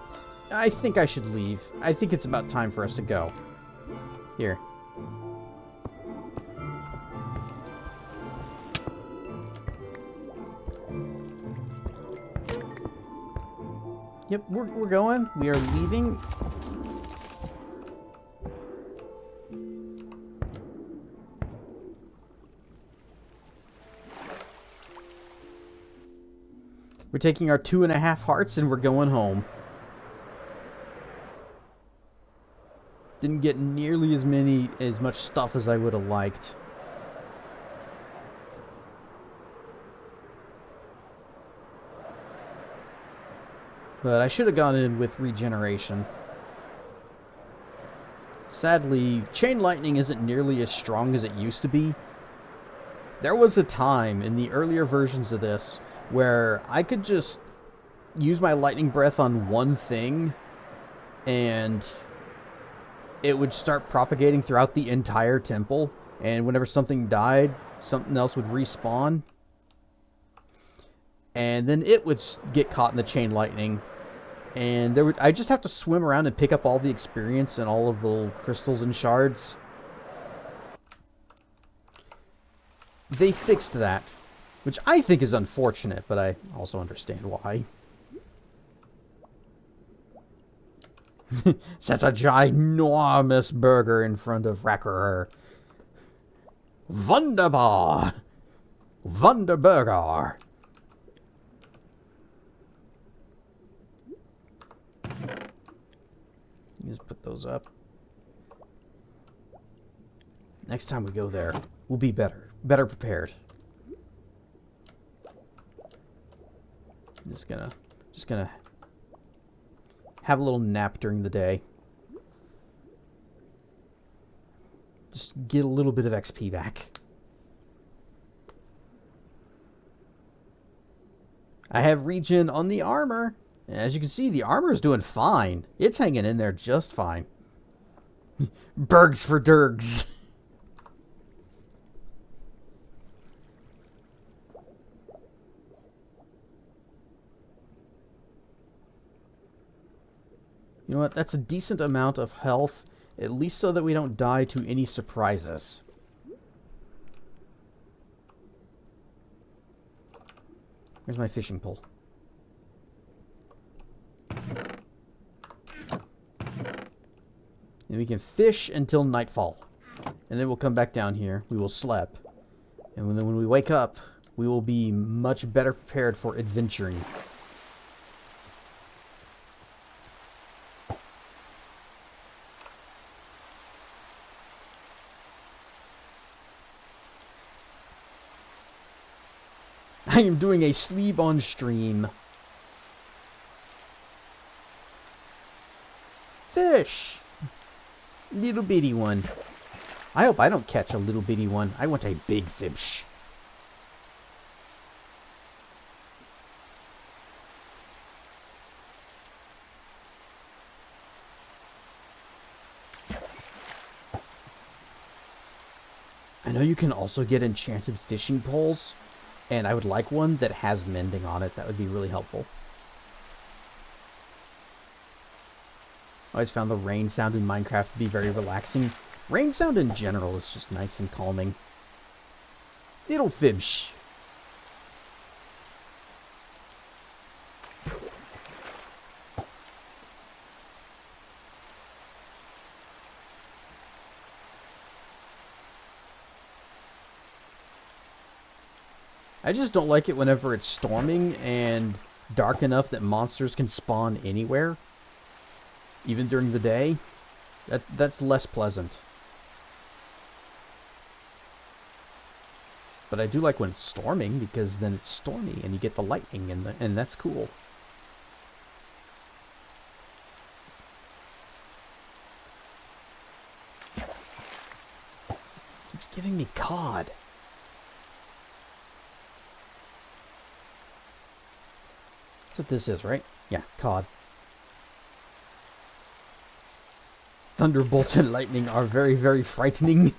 S1: I think I should leave. I think it's about time for us to go. Here. Yep, we're going. We are leaving. We're taking our 2.5 hearts and we're going home. Didn't get nearly as much stuff as I would have liked. But I should have gone in with regeneration. Sadly, chain lightning isn't nearly as strong as it used to be. There was a time in the earlier versions of this where I could just use my lightning breath on one thing and it would start propagating throughout the entire temple, and whenever something died, something else would respawn. And then it would get caught in the chain lightning, and I just have to swim around and pick up all the experience and all of the little crystals and shards. They fixed that, which I think is unfortunate, but I also understand why. That's a ginormous burger in front of Wrackerer. Wunderbar! Wunderburger! Just put those up. Next time we go there, we'll be better prepared. I'm just gonna have a little nap during the day. Just get a little bit of XP back. I have regen on the armor. And as you can see, the armor is doing fine. It's hanging in there just fine. Bergs for dergs. You know what? That's a decent amount of health, at least so that we don't die to any surprises. Here's my fishing pole. And we can fish until nightfall. And then we'll come back down here. We will sleep. And then when we wake up, we will be much better prepared for adventuring. I am doing a sleep on stream. Fish! Little bitty one. I hope I don't catch a little bitty one. I want a big fish. I know you can also get enchanted fishing poles. And I would like one that has mending on it. That would be really helpful. I always found the rain sound in Minecraft to be very relaxing. Rain sound in general is just nice and calming. Little fish. I just don't like it whenever it's storming and dark enough that monsters can spawn anywhere, even during the day. That's less pleasant. But I do like when it's storming, because then it's stormy and you get the lightning and that's cool. Keeps giving me cod. That's what this is, right? Yeah, cod. Thunderbolts and lightning are very, very frightening.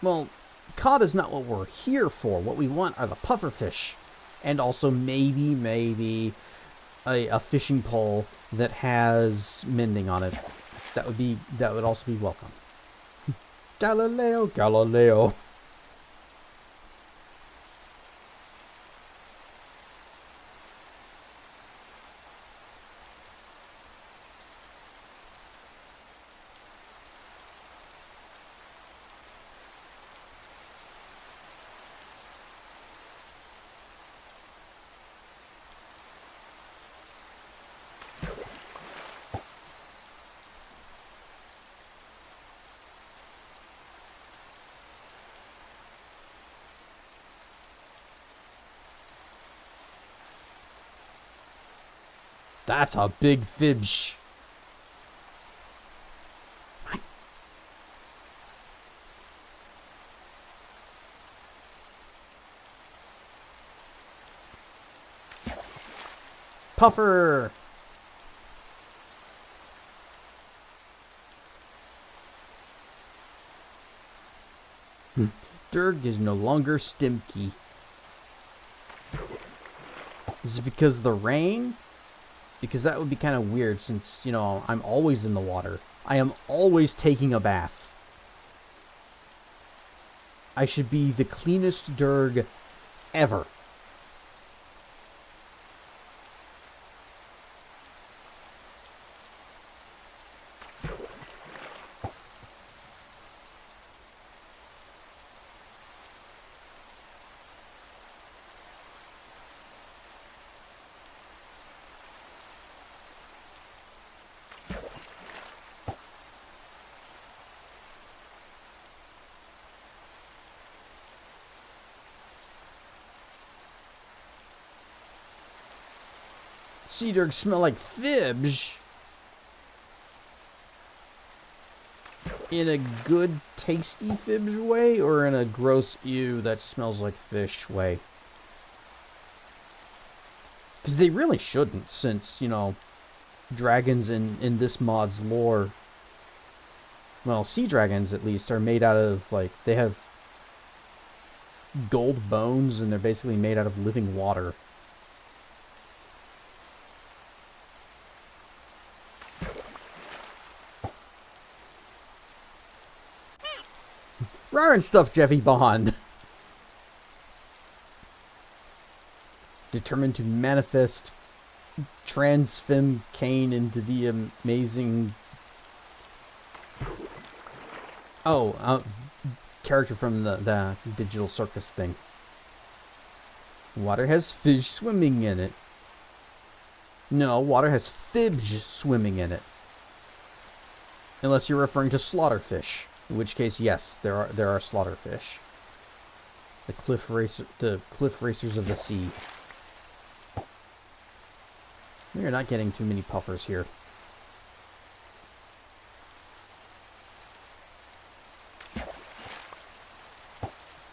S1: Well, cod is not what we're here for. What we want are the pufferfish. And also maybe a fishing pole that has mending on it. That would also be welcome. Galileo, Galileo. That's a big fish. Puffer. Dirk is no longer Stimky. Is it because of the rain? Because that would be kind of weird since, you know, I'm always in the water. I am always taking a bath. I should be the cleanest Durg ever. sea dirks smell like fish. In a good, tasty fish way, or in a gross, ew, that smells like fish way? Because they really shouldn't, since, you know, dragons in this mod's lore, well, sea dragons at least, are made out of, like, they have gold bones, and they're basically made out of living water. Rar and stuff, Jeffy Bond. Determined to manifest transfem Kane into the amazing... Oh, character from the digital circus thing. Water has fish swimming in it. No, water has fibs swimming in it. Unless you're referring to slaughterfish. In which case, yes, there are slaughterfish. The cliff racers of the sea. We are not getting too many puffers here.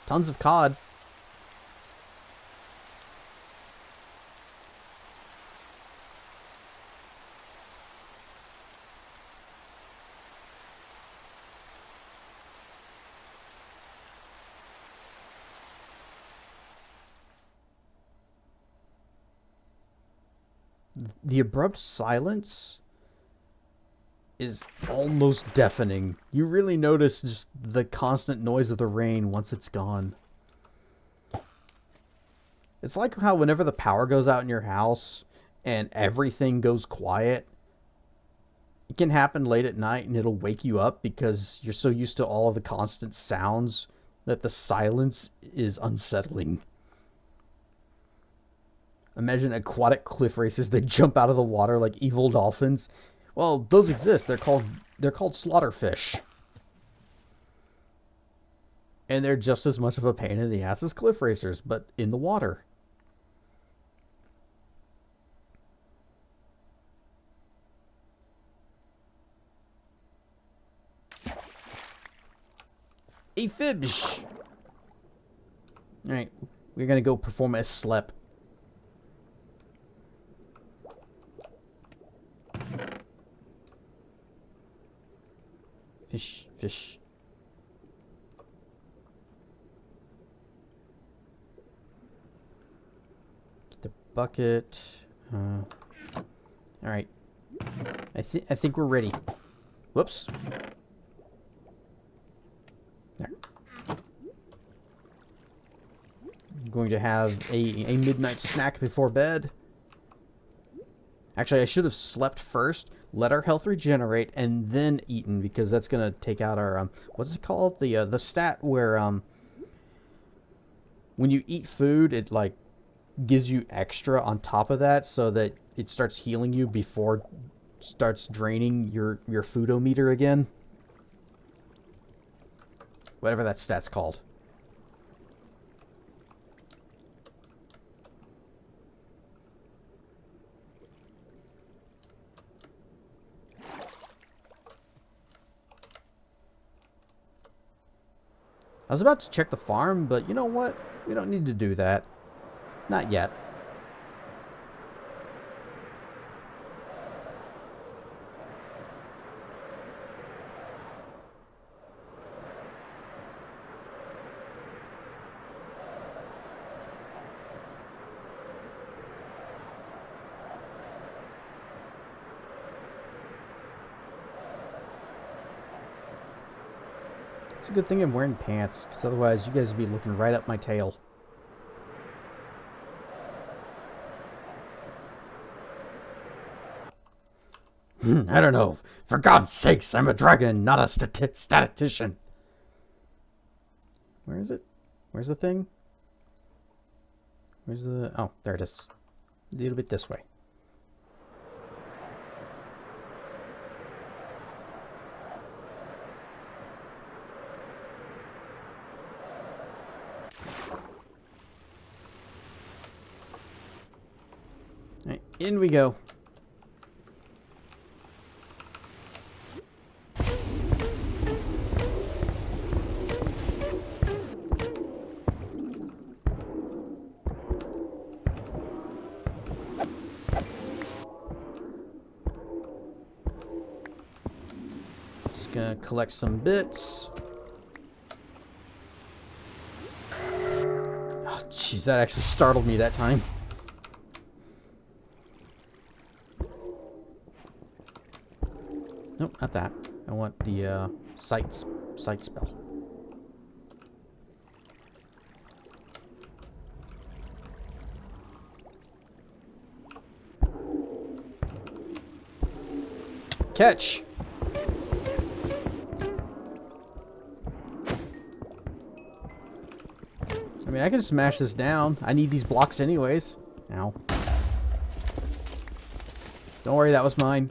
S1: Tons of cod. The abrupt silence is almost deafening. You really notice just the constant noise of the rain once it's gone. It's like how whenever the power goes out in your house and everything goes quiet, it can happen late at night and it'll wake you up because you're so used to all of the constant sounds that the silence is unsettling. Imagine aquatic cliff racers that jump out of the water like evil dolphins. Well, those exist. They're called slaughterfish. And they're just as much of a pain in the ass as cliff racers, but in the water. A fish. Alright, we're gonna go perform a slep. Fish. Get the bucket. All right. I think we're ready. Whoops. There. I'm going to have a midnight snack before bed. Actually, I should have slept first, let our health regenerate, and then eaten, because that's gonna take out our what's it called? The stat where when you eat food, it like gives you extra on top of that, so that it starts healing you before it starts draining your foodometer again. Whatever that stat's called. I was about to check the farm, but you know what? We don't need to do that. Not yet. It's a good thing I'm wearing pants, because otherwise you guys would be looking right up my tail. I don't know. For God's sakes, I'm a dragon, not a statistician. Where is it? Where's the thing? Where's the... Oh, there it is. A little bit this way. Right. In we go. Just gonna collect some bits. Oh, jeez, that actually startled me that time. Nope, not that. I want the sight spell. Catch! I mean, I can smash this down. I need these blocks anyways. Ow. Don't worry, that was mine.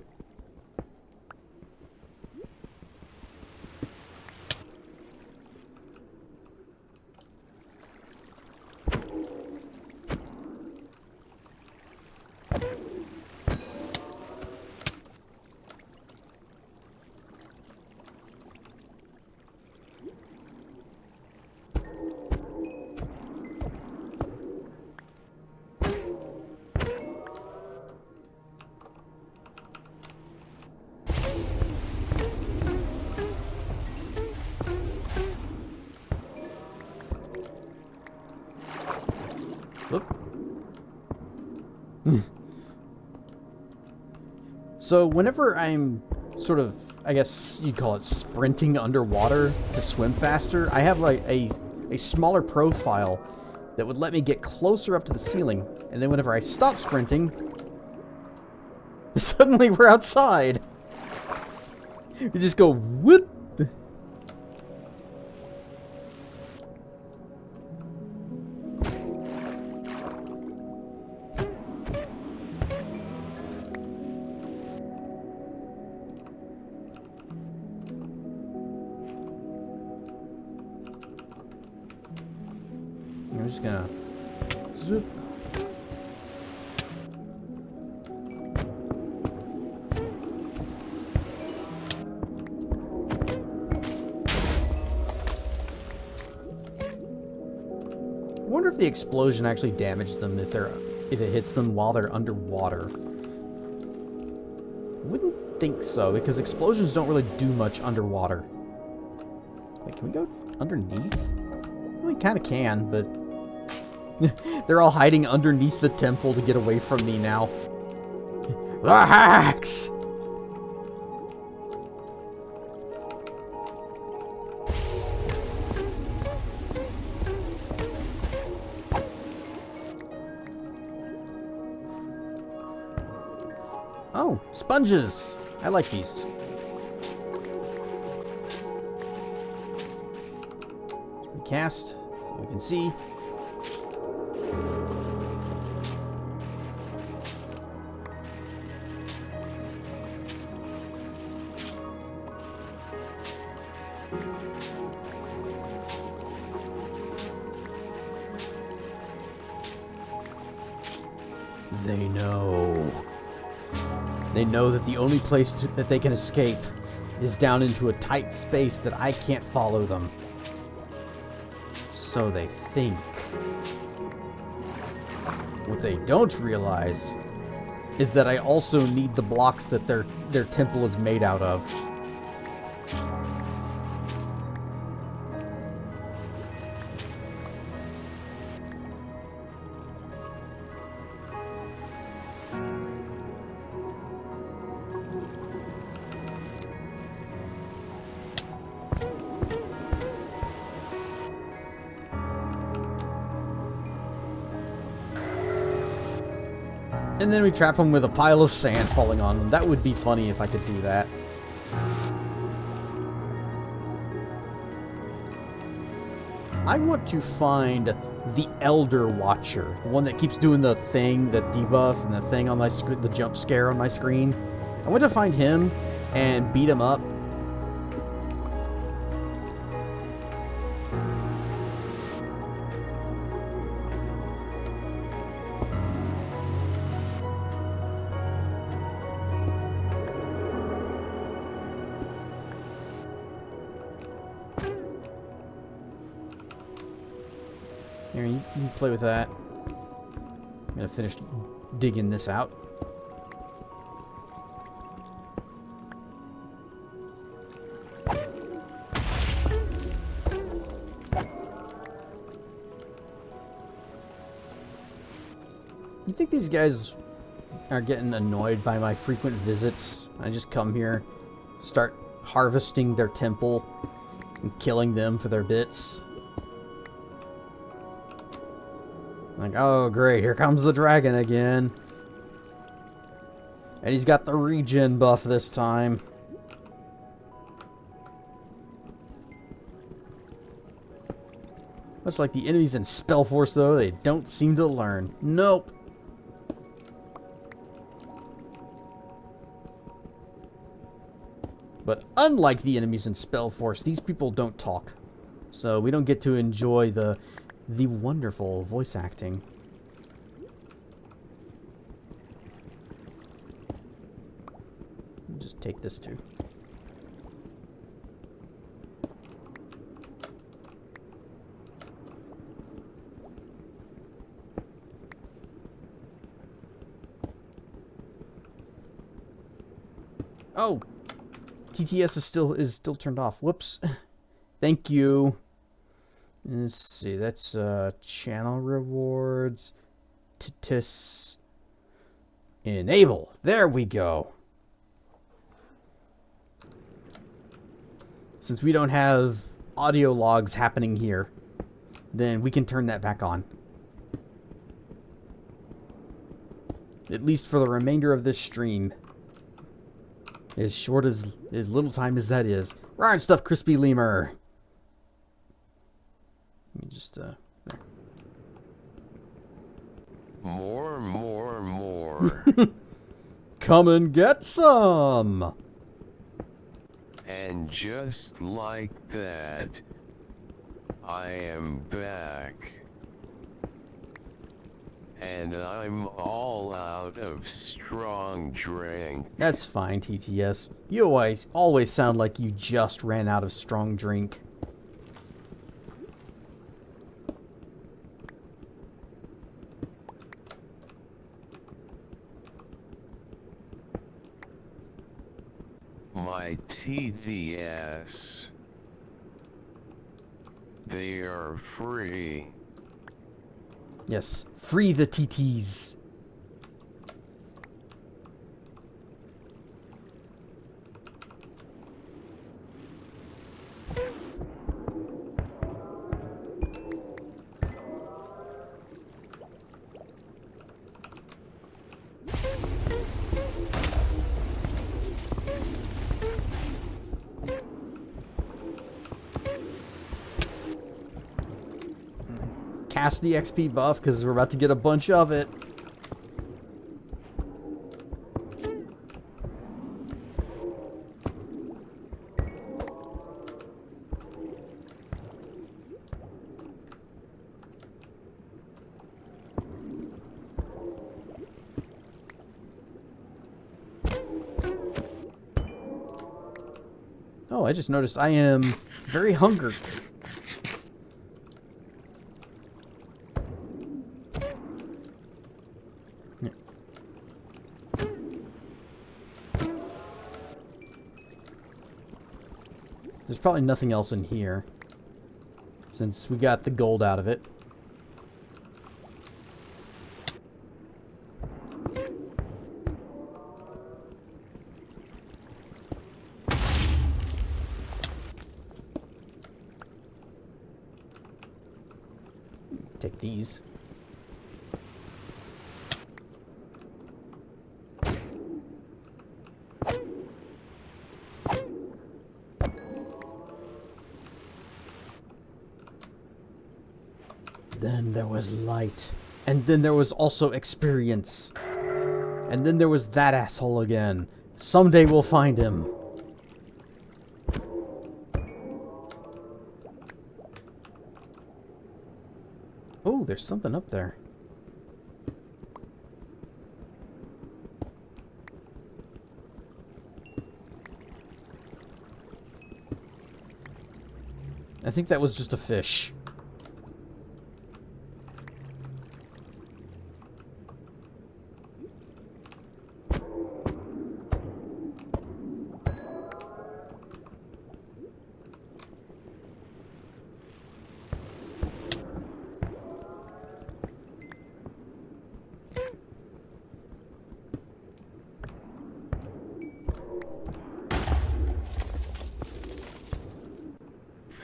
S1: Whoop. So whenever I'm sort of, I guess you'd call it sprinting underwater to swim faster, I have like a smaller profile that would let me get closer up to the ceiling. And then whenever I stop sprinting, suddenly we're outside. We just go whoop. I'm just gonna zoop. I wonder if the explosion actually damaged them if it hits them while they're underwater. Wouldn't think so, because explosions don't really do much underwater. Wait, can we go underneath? Well, we kind of can, but they're all hiding underneath the temple to get away from me now. The hacks! Oh, sponges! I like these. Recast, so we can see. They know. They know that the only place that they can escape is down into a tight space that I can't follow them. So they think. What they don't realize is that I also need the blocks that their temple is made out of. And then we trap them with a pile of sand falling on them. That would be funny if I could do that. I want to find the Elder Watcher. The one that keeps doing the thing, the debuff, and the thing on my screen, the jump scare on my screen. I want to find him and beat him up. Here, you can play with that. I'm gonna finish digging this out. You think these guys are getting annoyed by my frequent visits? I just come here, start harvesting their temple, and killing them for their bits. Like, oh great, here comes the dragon again. And he's got the regen buff this time. Much like the enemies in Spellforce, though, they don't seem to learn. Nope. But unlike the enemies in Spellforce, these people don't talk. So we don't get to enjoy the wonderful voice acting. Just take this too. Oh, TTS is still turned off. Whoops. Thank you. Let's see. That's channel rewards. TTS enable. There we go. Since we don't have audio logs happening here, then we can turn that back on. At least for the remainder of this stream. As short as little time as that is. Rawr and stuff, Crispy Lemur. Let me just there.
S4: More.
S1: Come and get some.
S4: And just like that, I am back. And I'm all out of strong drink.
S1: That's fine, TTS. You always sound like you just ran out of strong drink.
S4: My TVS. They are free.
S1: Yes, free the TTs. Cast the XP buff because we're about to get a bunch of it. Oh, I just noticed I am very hungered. There's probably nothing else in here, since we got the gold out of it. Take these. Then there was light. And then there was also experience. And then there was that asshole again. Someday we'll find him. Oh, there's something up there. I think that was just a fish.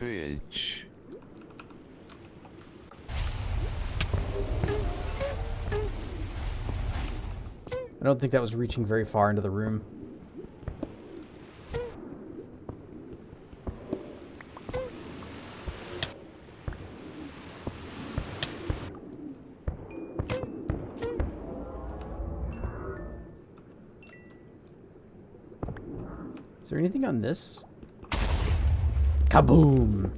S4: fridge.
S1: I don't think that was reaching very far into the room. Is there anything on this? Kaboom!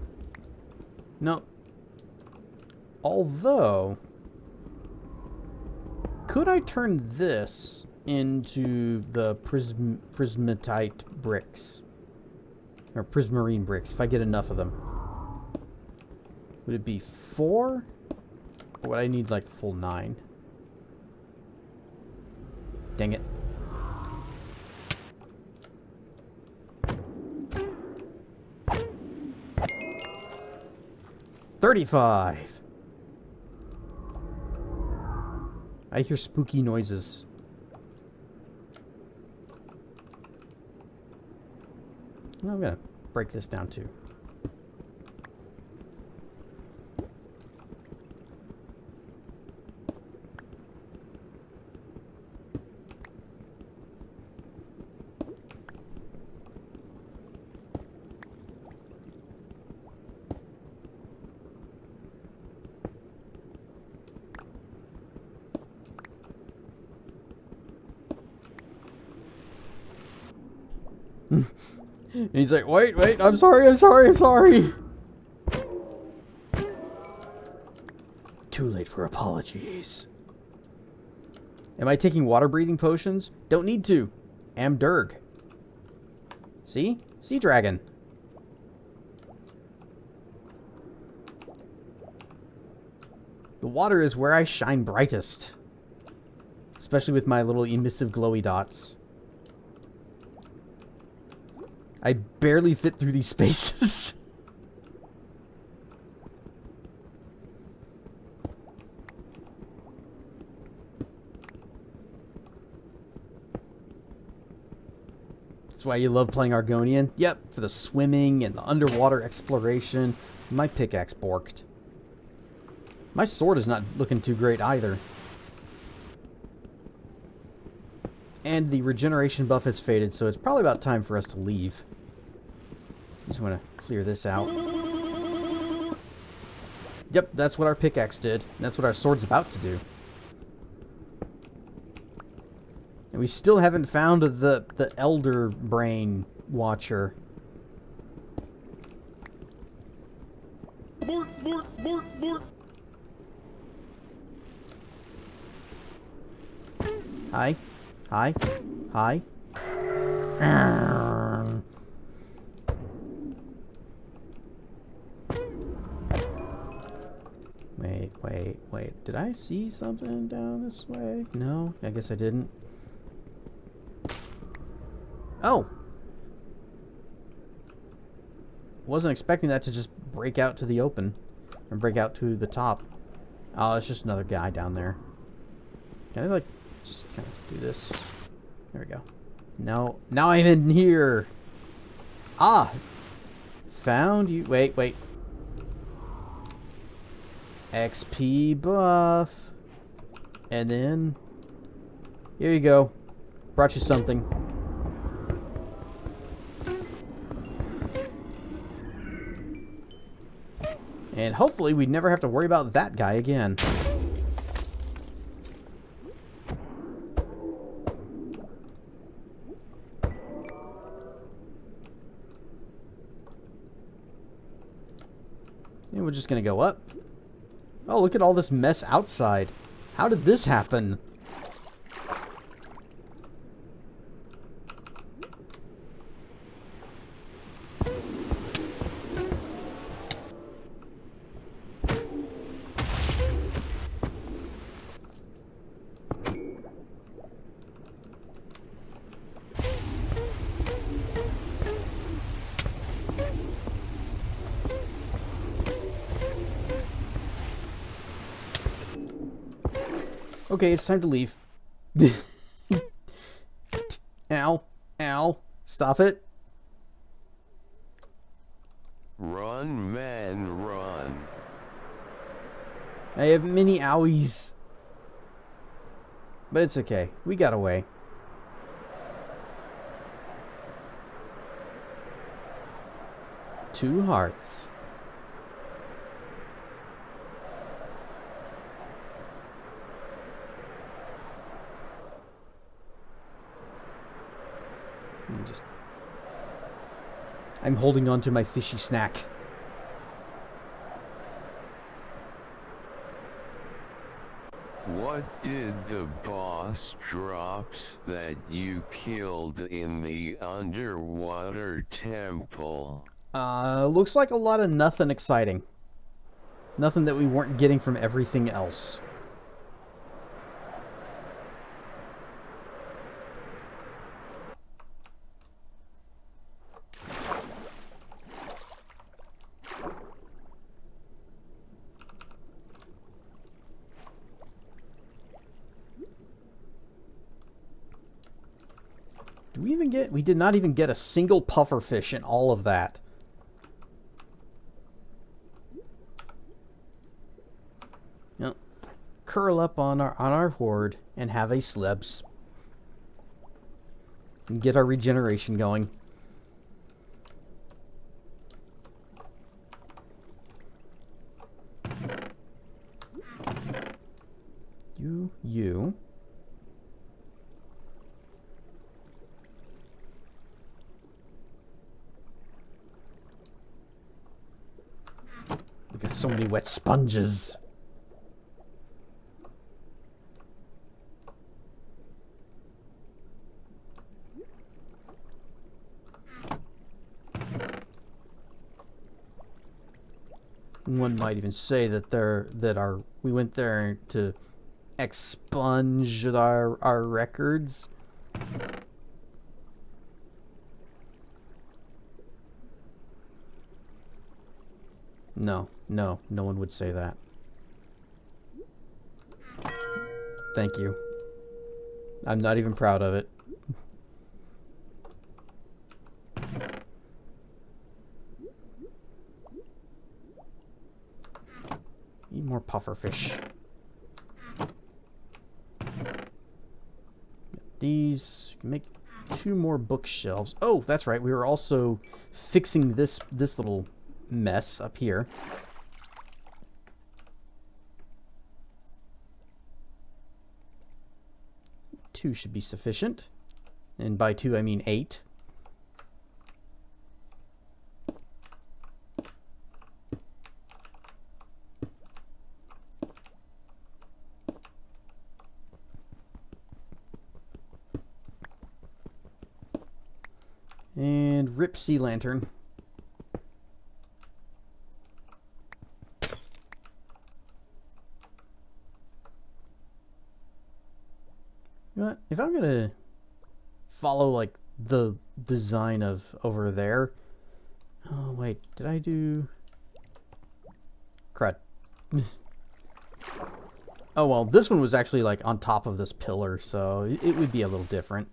S1: No. Although, could I turn this into the prismatite bricks? Or prismarine bricks, if I get enough of them. Would it be 4? Or would I need like full 9? Dang it. $35. I hear spooky noises. I'm gonna break this down too. And he's like, wait, I'm sorry. Too late for apologies. Am I taking water breathing potions? Don't need to. Am Durg. See? Sea dragon. The water is where I shine brightest. Especially with my little emissive glowy dots. I barely fit through these spaces. That's why you love playing Argonian? Yep, for the swimming and the underwater exploration. My pickaxe borked. My sword is not looking too great either. And the regeneration buff has faded, so it's probably about time for us to leave. Just want to clear this out. Yep, that's what our pickaxe did. And that's what our sword's about to do. And we still haven't found the Elder Brain Watcher. Hi. Hi. Hi. Wait. Did I see something down this way? No, I guess I didn't. Oh! Wasn't expecting that to just break out to the open. Or break out to the top. Oh, it's just another guy down there. Can I, like, just kind of do this? There we go. No. Now I'm in here! Ah! Found you. Wait. XP buff. And then... here you go. Brought you something. And hopefully we never have to worry about that guy again. And we're just gonna go up. Oh, look at all this mess outside. How did this happen? Okay, it's time to leave. Ow. Ow. Stop it.
S4: Run, man, run.
S1: I have many owies. But it's okay. We got away. Two hearts. I'm holding on to my fishy snack.
S4: What did the boss drops that you killed in the underwater temple?
S1: Looks like a lot of nothing exciting. Nothing that we weren't getting from everything else. Do we even get... We did not even get a single pufferfish in all of that. No. Curl up on our hoard and have a slebs. And get our regeneration going. You. We got so many wet sponges. One might even say that we went there to expunge our records. No one would say that. Thank you. I'm not even proud of it. Need more pufferfish. These make 2 more bookshelves. Oh, that's right. We were also fixing this little mess up here. 2 should be sufficient. And by 2 I mean 8. And rip sea lantern. You know what? If I'm gonna follow like the design of over there. Oh wait, did I do crud? Oh well, this one was actually like on top of this pillar, so it would be a little different.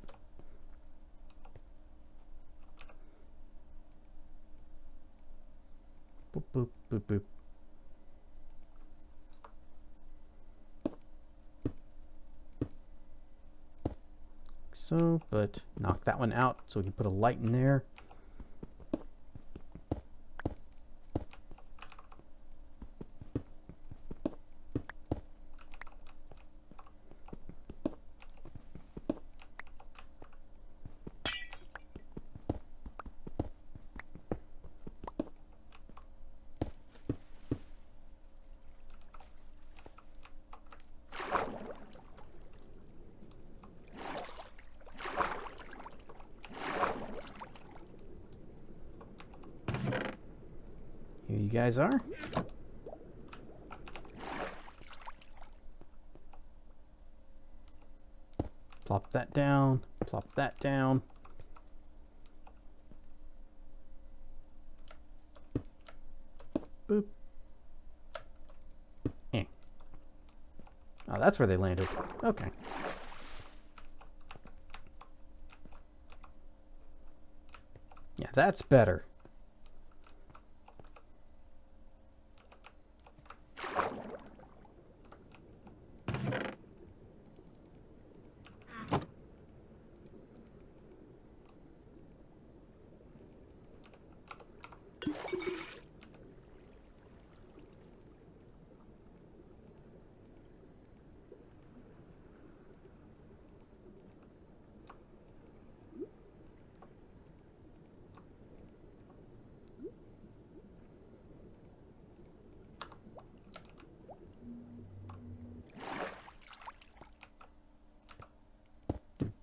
S1: Boop, boop, boop, boop. So, but knock that one out so we can put a light in there. Here you guys are. Plop that down. Plop that down. Boop. Eh. Oh, that's where they landed. Okay. Yeah, that's better.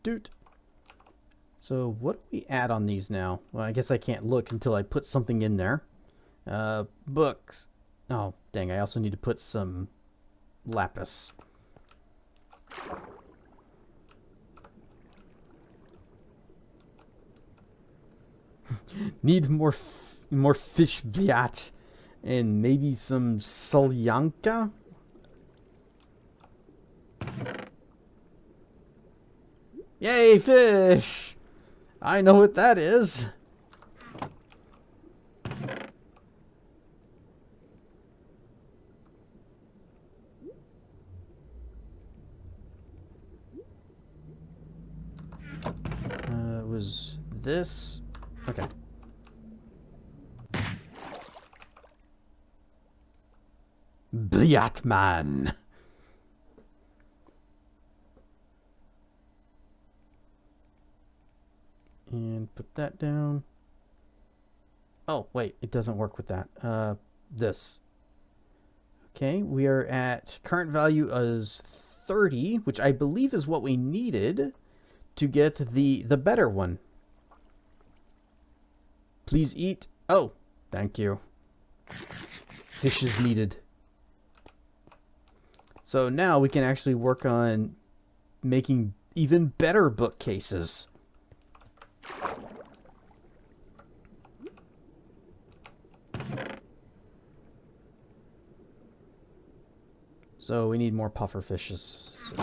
S1: doot. So what do we add on these now? Well, I guess I can't look until I put something in there. Books. Oh, dang, I also need to put some lapis. Need more fish viat and maybe some solyanka. Yay, fish! I know what that is. It was this. Okay. Bliatman. And put that down. Oh, wait, it doesn't work with that. This. Okay, we are at current value is 30, which I believe is what we needed to get the better one. Please eat. Oh, thank you. Fish is needed. So now we can actually work on making even better bookcases. So we need more puffer fishes.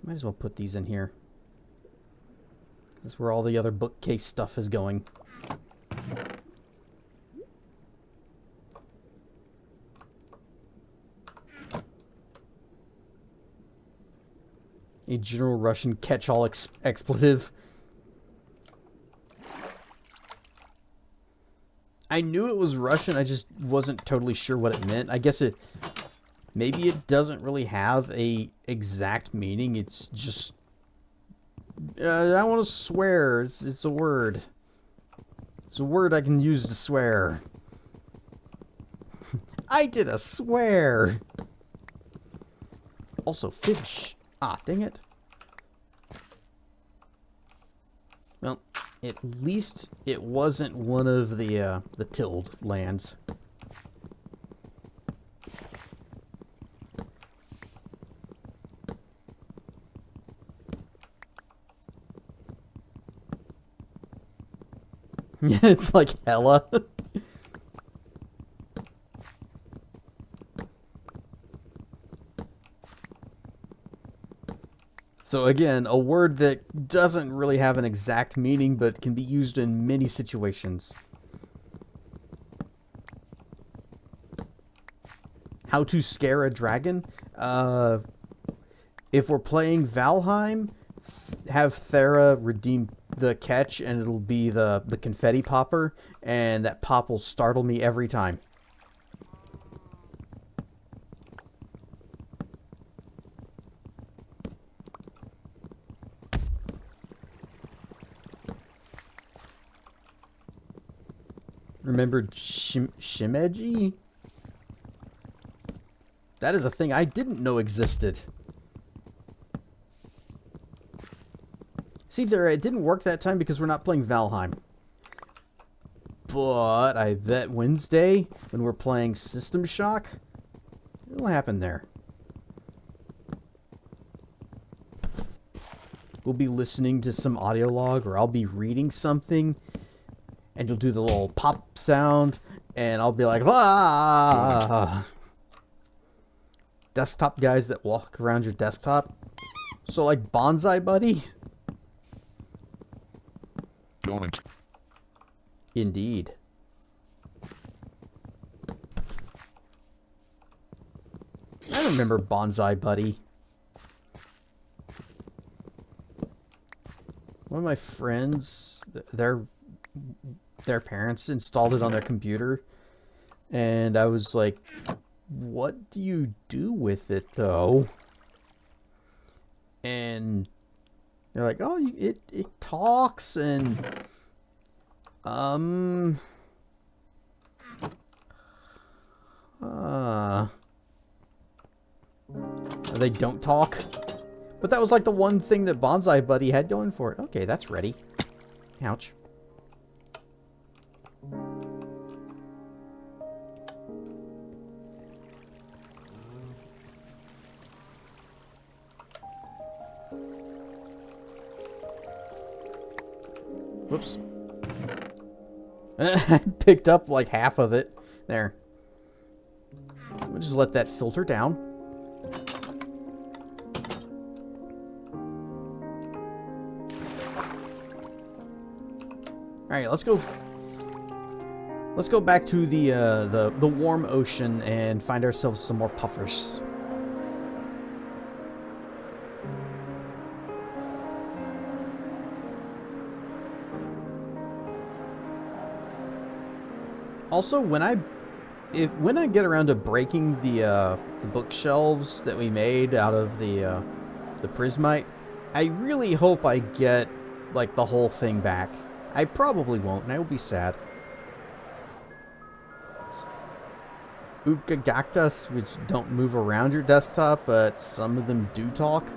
S1: Might as well put these in here. That's where all the other bookcase stuff is going. A general Russian catch-all expletive. I knew it was Russian, I just wasn't totally sure what it meant. I guess maybe it doesn't really have a exact meaning. It's just I want to swear. It's a word. It's a word I can use to swear. I did a swear. Also fish. Ah, dang it. Well, at least it wasn't one of the tilled lands. Yeah, it's like hella. So again, a word that doesn't really have an exact meaning, but can be used in many situations. How to scare a dragon? If we're playing Valheim, have Thera redeem the catch, and it'll be the confetti popper, and that pop will startle me every time. Remember Shimeji? That is a thing I didn't know existed. See, there, it didn't work that time because we're not playing Valheim. But I bet Wednesday, when we're playing System Shock, it'll happen there. We'll be listening to some audio log, or I'll be reading something, and you'll do the little pop sound, and I'll be like, ah! Desktop guys that walk around your desktop. So like Bonsai Buddy?
S5: Don't.
S1: Indeed. I remember Bonsai Buddy. One of my friends, their parents installed it on their computer, and I was like, what do you do with it though? And they're like, oh, it talks and Or they don't talk. But that was like the one thing that Bonsai Buddy had going for it. Okay, that's ready. Ouch. Whoops. I picked up like half of it. There. We'll just let that filter down. Alright, let's go. Let's go back to the warm ocean and find ourselves some more puffers. Also, when I get around to breaking the bookshelves that we made out of the prismite, I really hope I get like the whole thing back. I probably won't, and I will be sad. Ukagakas, which don't move around your desktop, but some of them do talk.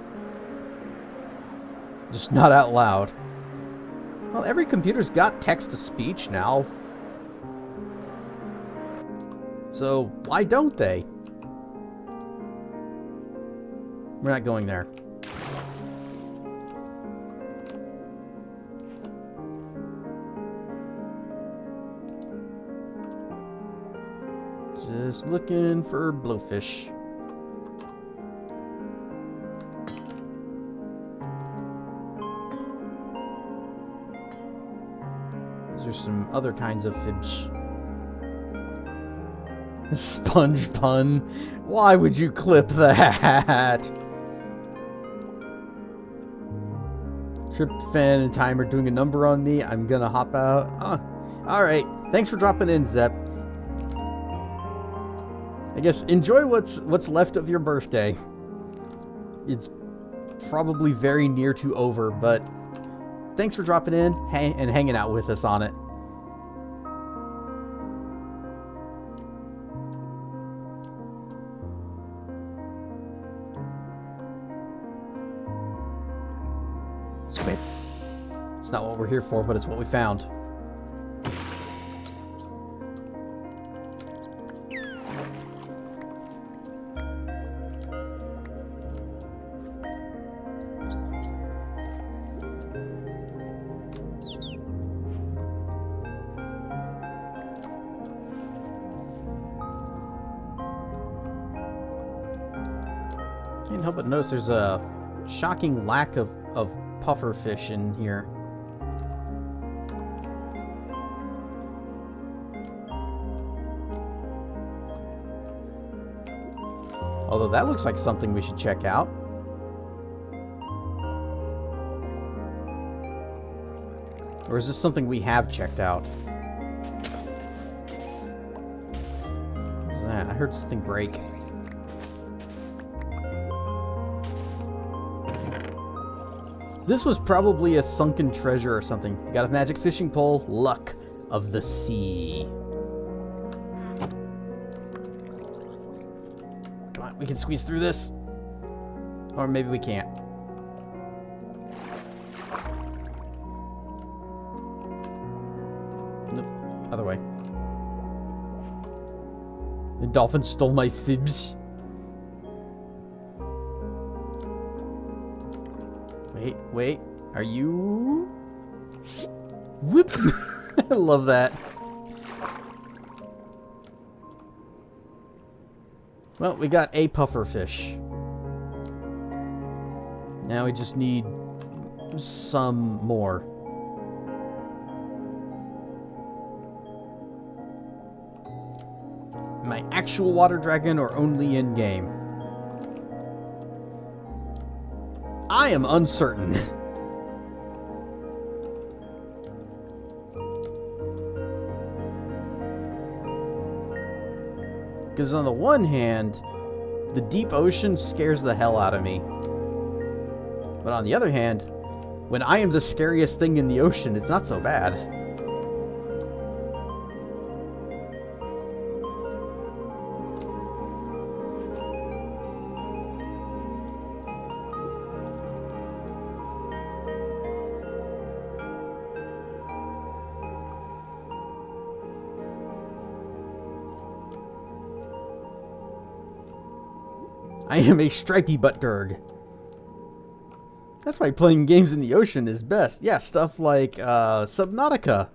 S1: Just not out loud. Well, every computer's got text-to-speech now. So, why don't they? We're not going there. Just looking for blowfish. These are some other kinds of fish. Sponge pun. Why would you clip that? Tryptophan and Time are doing a number on me. I'm gonna hop out. Alright. Thanks for dropping in, Zep. I guess enjoy what's left of your birthday. It's probably very near to over, but thanks for dropping in and hanging out with us on it. Squid. It's not what we're here for, but it's what we found. Can't help but notice there's a shocking lack of puffer fish in here. Although that looks like something we should check out. Or is this something we have checked out? What was that? I heard something break. This was probably a sunken treasure or something. Got a magic fishing pole. Luck of the sea. Come on, we can squeeze through this. Or maybe we can't. Nope. Other way. The dolphin stole my fibs. Wait, are you? Whoop! I love that. Well, we got a puffer fish. Now we just need some more. Am I actual water dragon or only in game? I am uncertain. Because on the one hand, the deep ocean scares the hell out of me. But on the other hand, when I am the scariest thing in the ocean, it's not so bad. I am a stripy butt Durg. That's why playing games in the ocean is best. Yeah, stuff like Subnautica.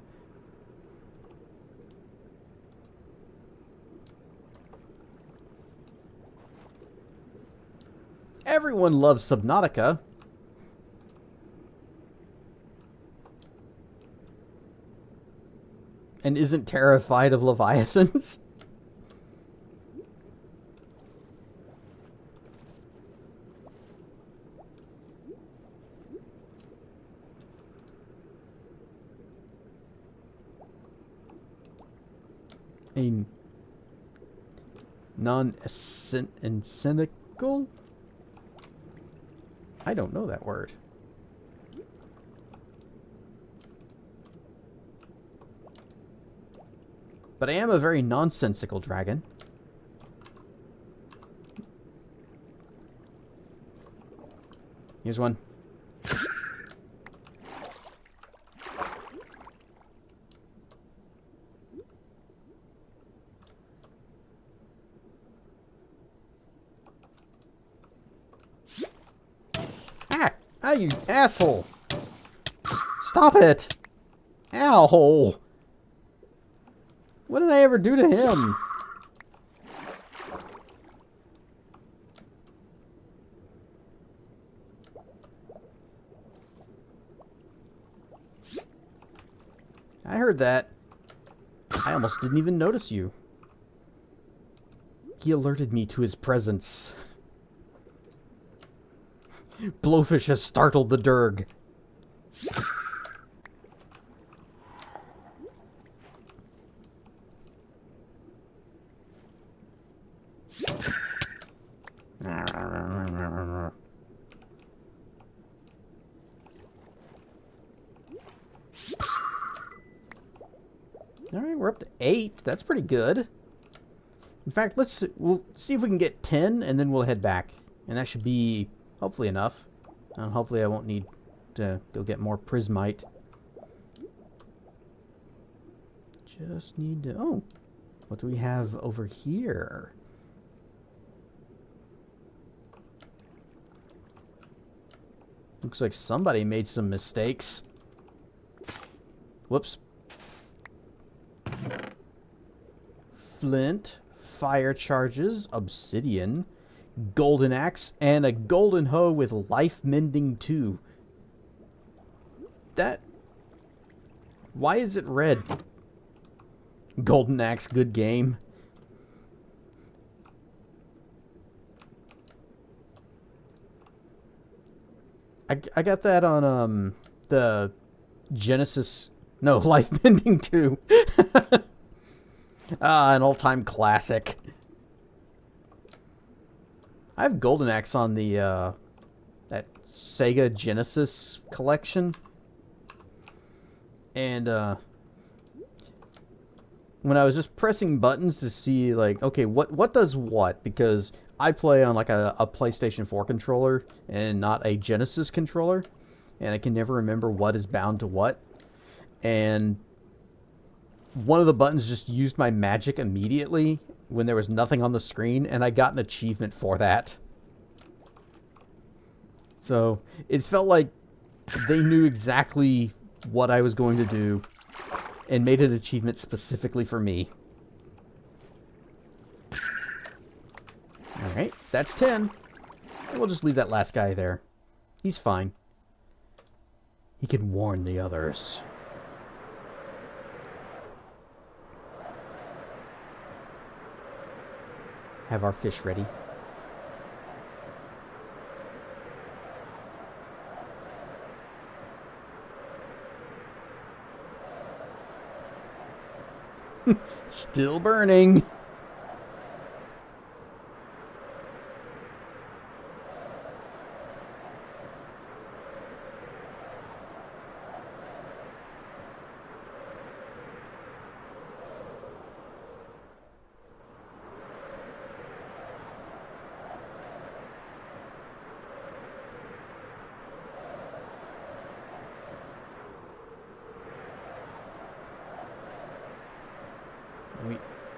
S1: Everyone loves Subnautica. And isn't terrified of leviathans. A non-cynical? I don't know that word. But I am a very nonsensical dragon. Here's one. Ah, you asshole! Stop it! Ow! What did I ever do to him? I heard that. I almost didn't even notice you. He alerted me to his presence. Blowfish has startled the Durg. Alright, we're up to 8. That's pretty good. In fact, we'll see if we can get 10, and then we'll head back. And that should be, hopefully, enough. Hopefully I won't need to go get more prismite. Just need to... Oh! What do we have over here? Looks like somebody made some mistakes. Whoops. Flint, fire charges, obsidian, golden axe, and a golden hoe with life mending 2. That... Why is it red? Golden axe, good game. I got that on the Genesis... No, life mending 2. An all-time classic. I have Golden Axe on the, that Sega Genesis collection. And, when I was just pressing buttons to see, like, okay, what does what? Because I play on, like, a PlayStation 4 controller and not a Genesis controller. And I can never remember what is bound to what. And one of the buttons just used my magic immediately when there was nothing on the screen, and I got an achievement for that. So it felt like they knew exactly what I was going to do and made an achievement specifically for me. Alright, that's 10. And we'll just leave that last guy there. He's fine. He can warn the others. Have our fish ready. Still burning.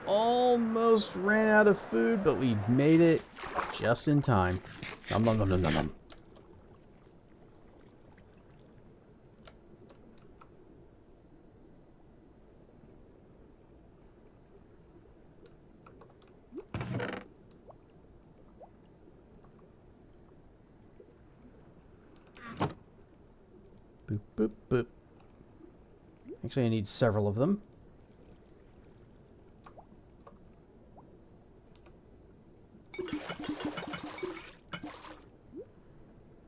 S1: almost ran out of food, but we made it just in time. Nom nom nom nom nom nom. Boop, boop, boop. Actually, I need several of them.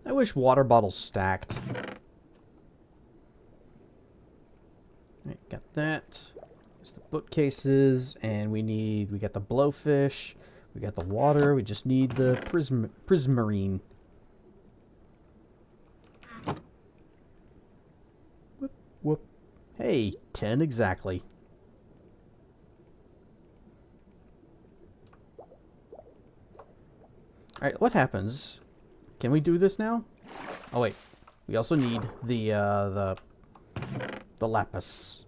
S1: I wish water bottles stacked. Alright, got that. There's the bookcases, and we got the blowfish, we got the water, we just need the prismarine. Whoop, whoop. Hey, 10 exactly. Alright, what happens? Can we do this now? Oh wait, we also need the lapis,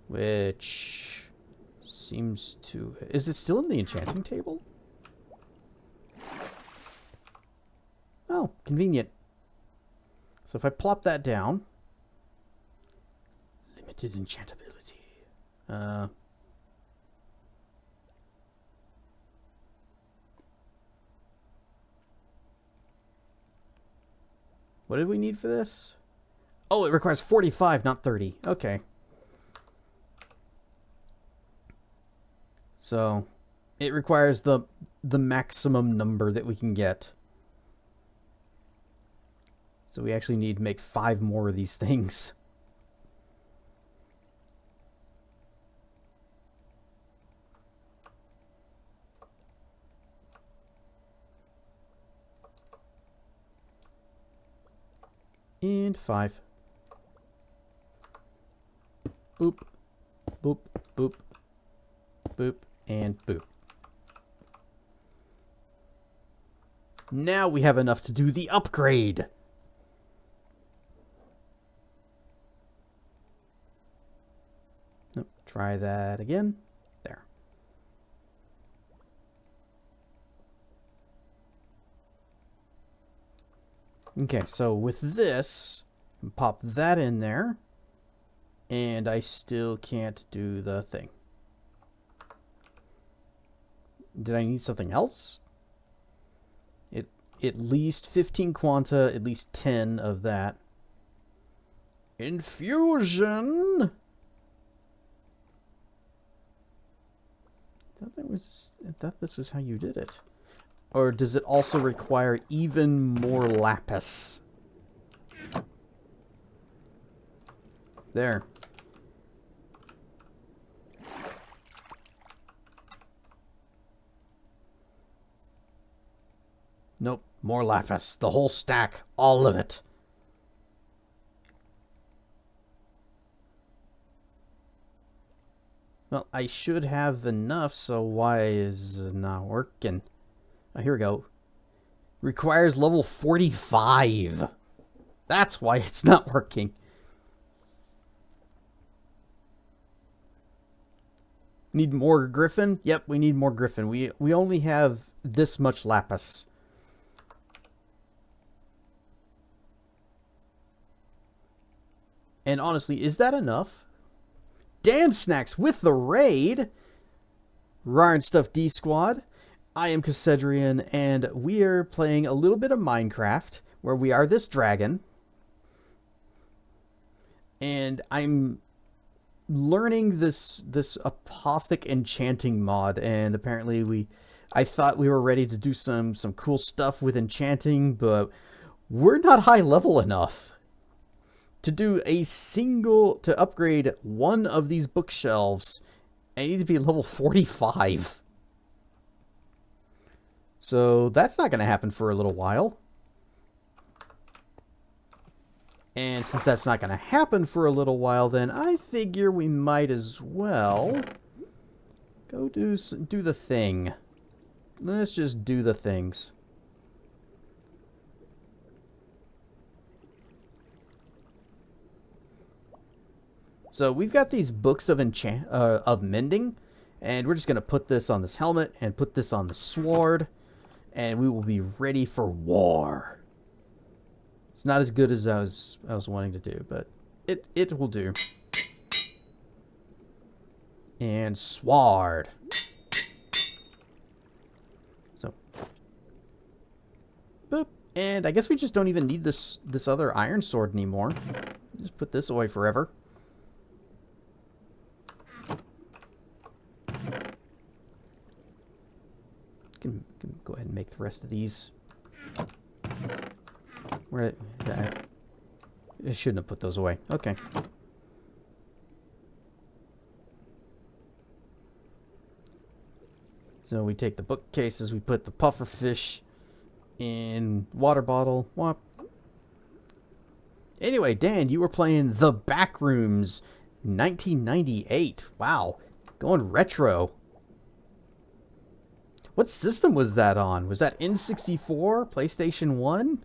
S1: which seems to... Is it still in the enchanting table? Oh, convenient. So if I plop that down, limited enchantability. What did we need for this? Oh, it requires 45, not 30. Okay. So, it requires the maximum number that we can get. So we actually need to make 5 more of these things. And 5. Boop, boop, boop, boop, and boop. Now we have enough to do the upgrade. Nope, try that again. There. Okay, so with this, pop that in there, and I still can't do the thing. Did I need something else? At least 15 quanta, at least 10 of that. Infusion! I thought this was how you did it. Or does it also require even more lapis? There. Nope, more lapis. The whole stack. All of it. Well, I should have enough, so why is it not working? Oh, here we go. Requires level 45. That's why it's not working. Need more griffin? Yep, we need more griffin. We only have this much lapis. And honestly, is that enough? Dan Snacks with the raid. Rar and Stuff D Squad. I am Cassedrian, and we are playing a little bit of Minecraft, where we are this dragon. And I'm learning this apothic enchanting mod, and apparently I thought we were ready to do some cool stuff with enchanting, but we're not high level enough to do to upgrade one of these bookshelves. I need to be level 45. So that's not going to happen for a little while. And since that's not going to happen for a little while, then I figure we might as well go do the thing. Let's just do the things. So we've got these books of mending, And we're just going to put this on this helmet and put this on the sword. And we will be ready for war. It's not as good as I was wanting to do, but it will do. And sword. So, boop. And I guess we just don't even need this other iron sword anymore. Just put this away forever. Can go ahead and make the rest of these. Where I shouldn't have put those away. Okay. So we take the bookcases, we put the puffer fish in water bottle. Whop. Anyway, Dan, you were playing The Backrooms 1998. Wow. Going retro. What system was that on? Was that N64? PlayStation 1?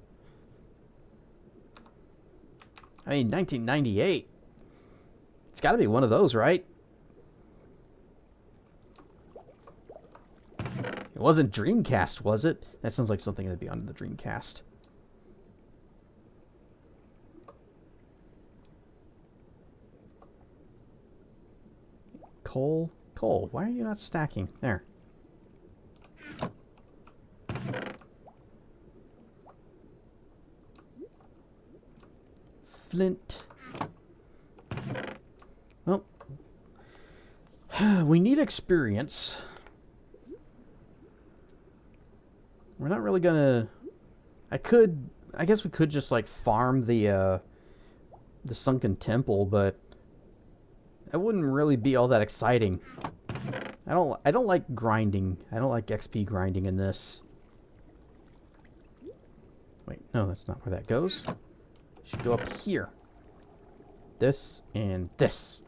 S1: I mean, 1998. It's got to be one of those, right? It wasn't Dreamcast, was it? That sounds like something that'd be on the Dreamcast. Coal? Coal. Why are you not stacking? There. Flint. Well, we need experience. We're not really gonna... I guess we could just like farm the sunken temple, but that wouldn't really be all that exciting. I don't like grinding. I don't like XP grinding in this. Wait, no, that's not where that goes. Should go up here. This and this.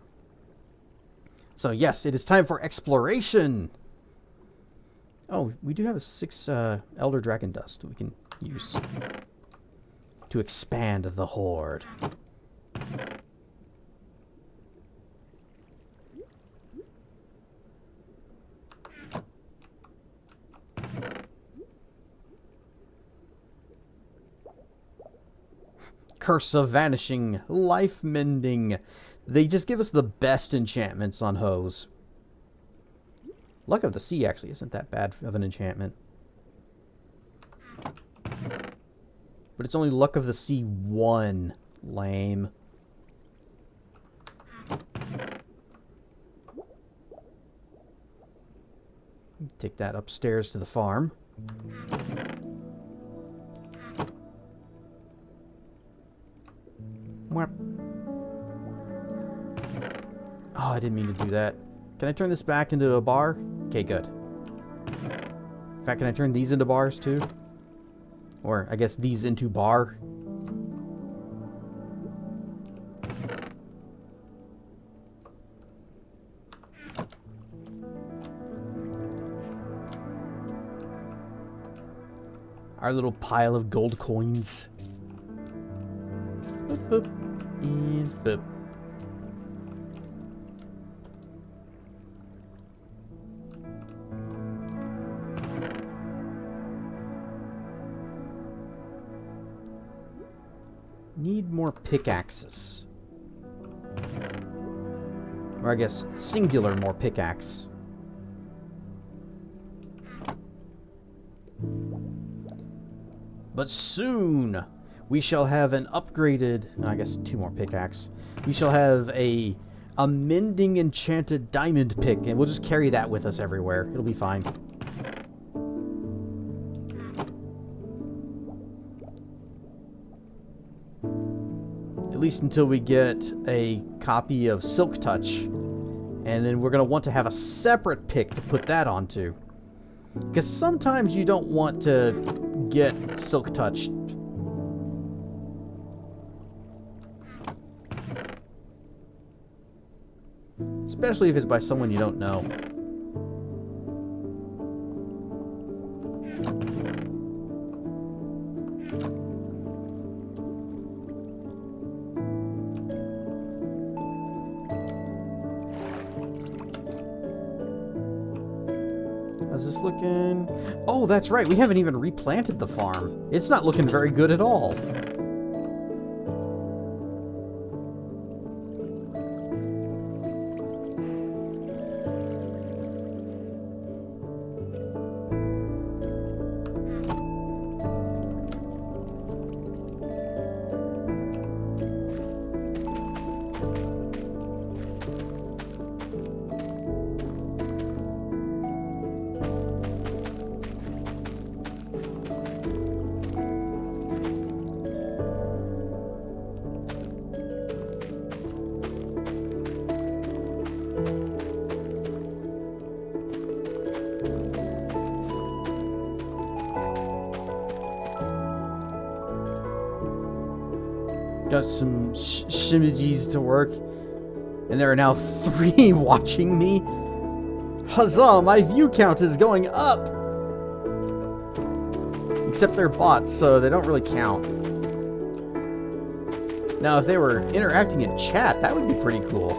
S1: So yes, it is time for exploration. Oh, we do have 6 Elder Dragon Dust we can use to expand the horde. Curse of Vanishing, Life Mending. They just give us the best enchantments on hoes. Luck of the Sea actually isn't that bad of an enchantment. But it's only Luck of the Sea 1. Lame. Take that upstairs to the farm. Oh, I didn't mean to do that. Can I turn this back into a bar? Okay, good. In fact, can I turn these into bars too? Or, I guess, these into bar? Our little pile of gold coins. Boop, boop, and boop. Need more pickaxes. Or I guess, singular more pickaxe. But soon, we shall have an upgraded, I guess 2 more pickaxe. We shall have a mending enchanted diamond pick, and we'll just carry that with us everywhere. It'll be fine. At least until we get a copy of Silk Touch. And then we're going to want to have a separate pick to put that onto. Because sometimes you don't want to get Silk Touch. Especially if it's by someone you don't know. How's this looking? Oh, that's right. We haven't even replanted the farm. It's not looking very good at all. Got some shimmies to work, and there are now 3 watching me. Huzzah, my view count is going up! Except they're bots, so they don't really count. Now, if they were interacting in chat, that would be pretty cool.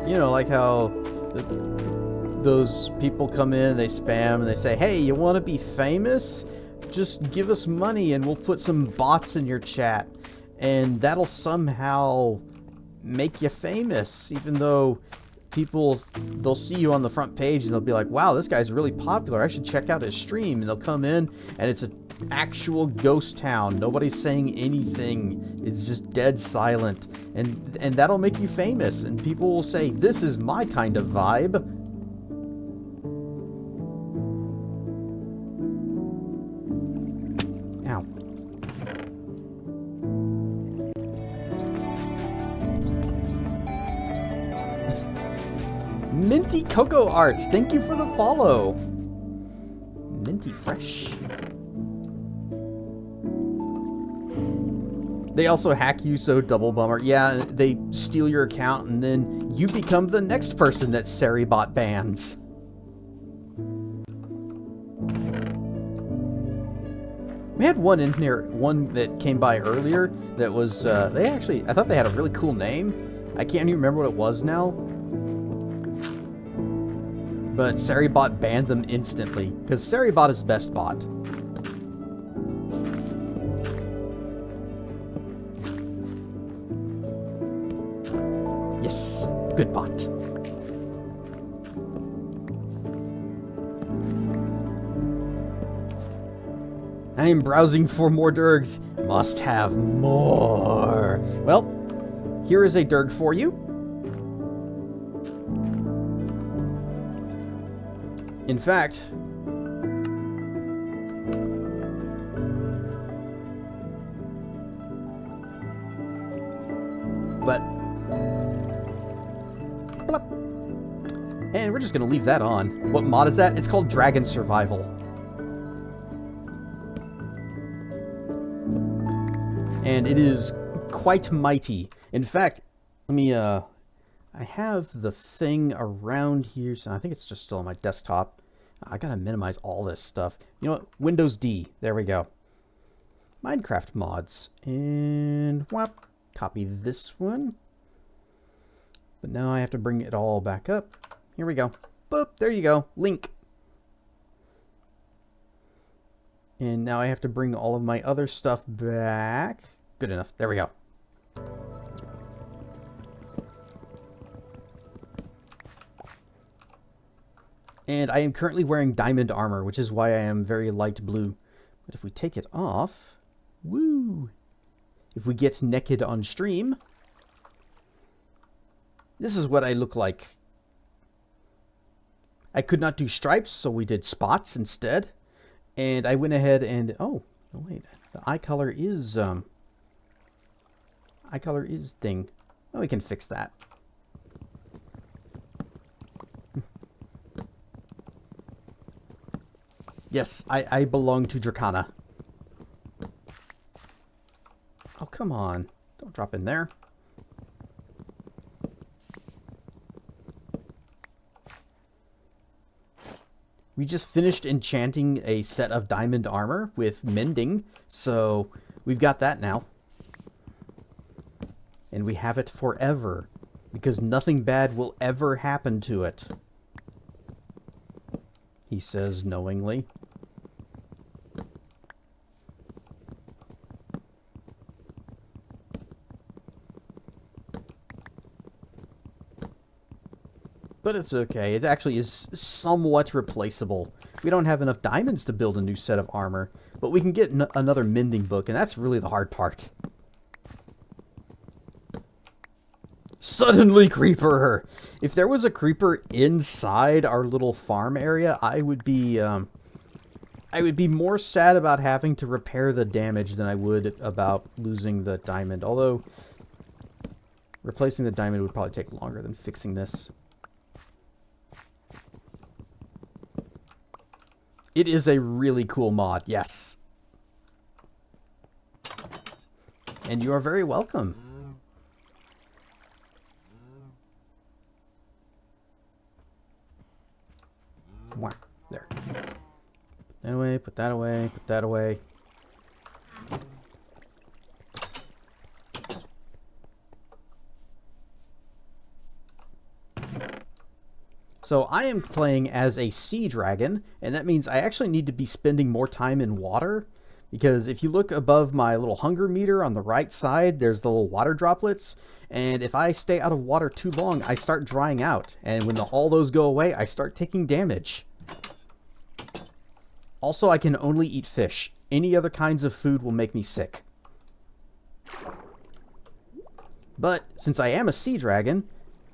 S1: You know, like how those people come in and they spam and they say, hey, you want to be famous? Just give us money and we'll put some bots in your chat. And that'll somehow make you famous, even though people, they'll see you on the front page and they'll be like, wow, this guy's really popular. I should check out his stream. And they'll come in and it's an actual ghost town. Nobody's saying anything. It's just dead silent. And that'll make you famous. And people will say, this is my kind of vibe. Ow. Minty Cocoa Arts, thank you for the follow. Minty Fresh. They also hack you, so double bummer. Yeah, they steal your account and then you become the next person that Seribot bans. We had one in here, one that came by earlier that was, I thought they had a really cool name. I can't even remember what it was now. But Seribot banned them instantly, because Seribot is best bot. Yes, good bot. I am browsing for more Durgs. Must have more. Well, here is a Durg for you. In fact, and we're just going to leave that on. What mod is that? It's called Dragon Survival. And it is quite mighty. In fact, let me, I have the thing around here, so I think it's just still on my desktop. I gotta minimize all this stuff. You know what? Windows D. There we go. Minecraft mods. And whop, copy this one. But now I have to bring it all back up. Here we go. Boop, there you go. Link. And now I have to bring all of my other stuff back. Good enough. There we go. And I am currently wearing diamond armor, which is why I am very light blue. But if we take it off, woo! If we get naked on stream, this is what I look like. I could not do stripes, so we did spots instead. And I went ahead and, oh, wait, the eye color is thing. Oh, we can fix that. Yes, I belong to Dracana. Oh, come on. Don't drop in there. We just finished enchanting a set of diamond armor with mending, so we've got that now. And we have it forever, because nothing bad will ever happen to it. He says knowingly. But it's okay. It actually is somewhat replaceable. We don't have enough diamonds to build a new set of armor, but we can get another mending book, and that's really the hard part. Suddenly, creeper! If there was a creeper inside our little farm area, I would be more sad about having to repair the damage than I would about losing the diamond. Although, replacing the diamond would probably take longer than fixing this. It is a really cool mod, yes. And you are very welcome. There. Put that away, put that away, put that away. So I am playing as a sea dragon, and that means I actually need to be spending more time in water, because if you look above my little hunger meter on the right side, there's the little water droplets, and if I stay out of water too long, I start drying out, and when all those go away, I start taking damage. Also, I can only eat fish. Any other kinds of food will make me sick. But since I am a sea dragon,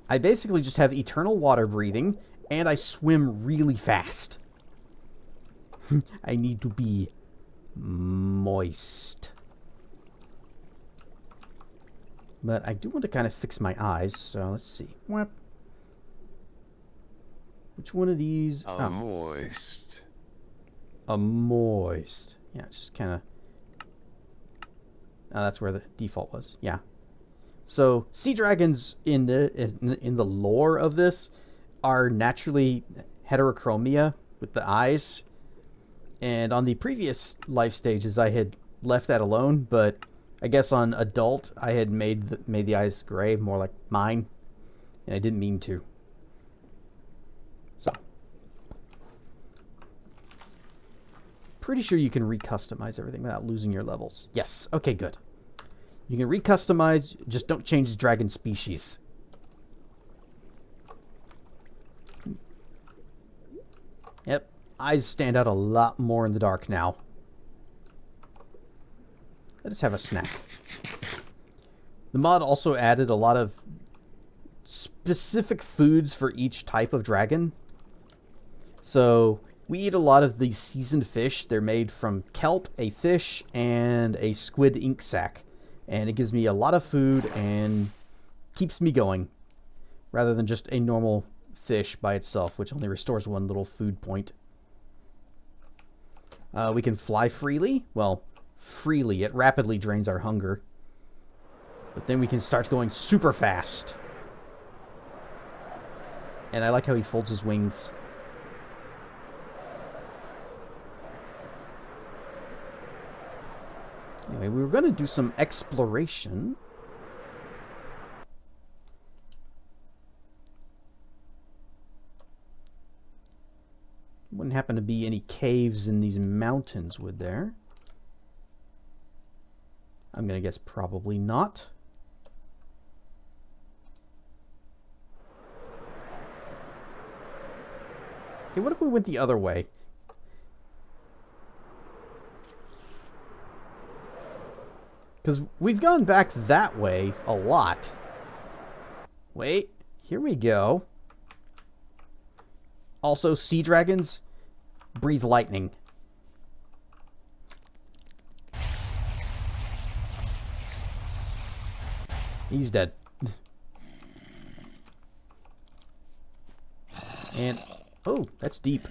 S1: I basically just have eternal water breathing, and I swim really fast. I need to be moist. But I do want to kind of fix my eyes, so let's see. Which one of these?
S4: Moist.
S1: A moist. Yeah, it's just kind of... Oh, that's where the default was. Yeah. So, sea dragons in the lore of this are naturally heterochromia with the eyes. And on the previous life stages, I had left that alone, but I guess on adult, I had made the eyes gray, more like mine, and I didn't mean to. So, pretty sure you can recustomize everything without losing your levels. Yes. Okay, good. You can recustomize, just don't change the dragon species. Yep, eyes stand out a lot more in the dark now. Let us have a snack. The mod also added a lot of specific foods for each type of dragon. So, we eat a lot of these seasoned fish. They're made from kelp, a fish, and a squid ink sac. And it gives me a lot of food and keeps me going, rather than just a normal fish by itself, which only restores one little food point. We can fly freely. Well, freely. It rapidly drains our hunger. But then we can start going super fast. And I like how he folds his wings. Anyway, we were going to do some exploration. Wouldn't happen to be any caves in these mountains, would there? I'm going to guess probably not. Okay, what if we went the other way? Because we've gone back that way a lot. Wait, here we go. Also, sea dragons breathe lightning. He's dead. And, oh, that's deep.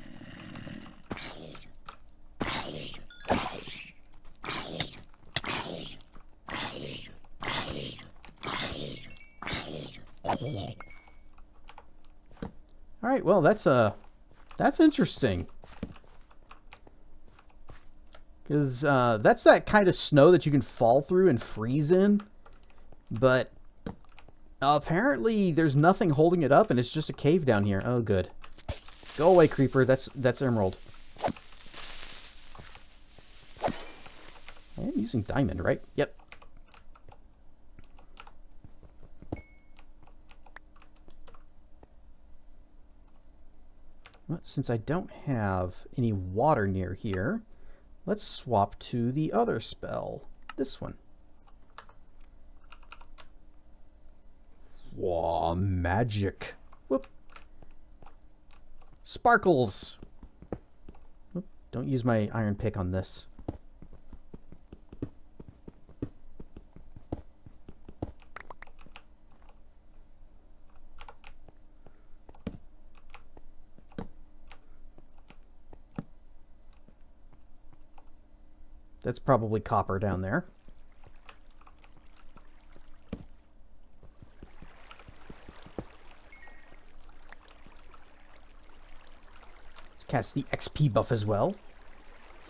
S1: All right, well, that's interesting. Because that's that kind of snow that you can fall through and freeze in. But apparently there's nothing holding it up and it's just a cave down here. Oh, good. Go away, creeper. That's emerald. I am using diamond, right? Yep. Well, since I don't have any water near here, let's swap to the other spell. This one. Whoa, magic. Whoop. Sparkles. Whoop. Don't use my iron pick on this. That's probably copper down there. Let's cast the XP buff as well.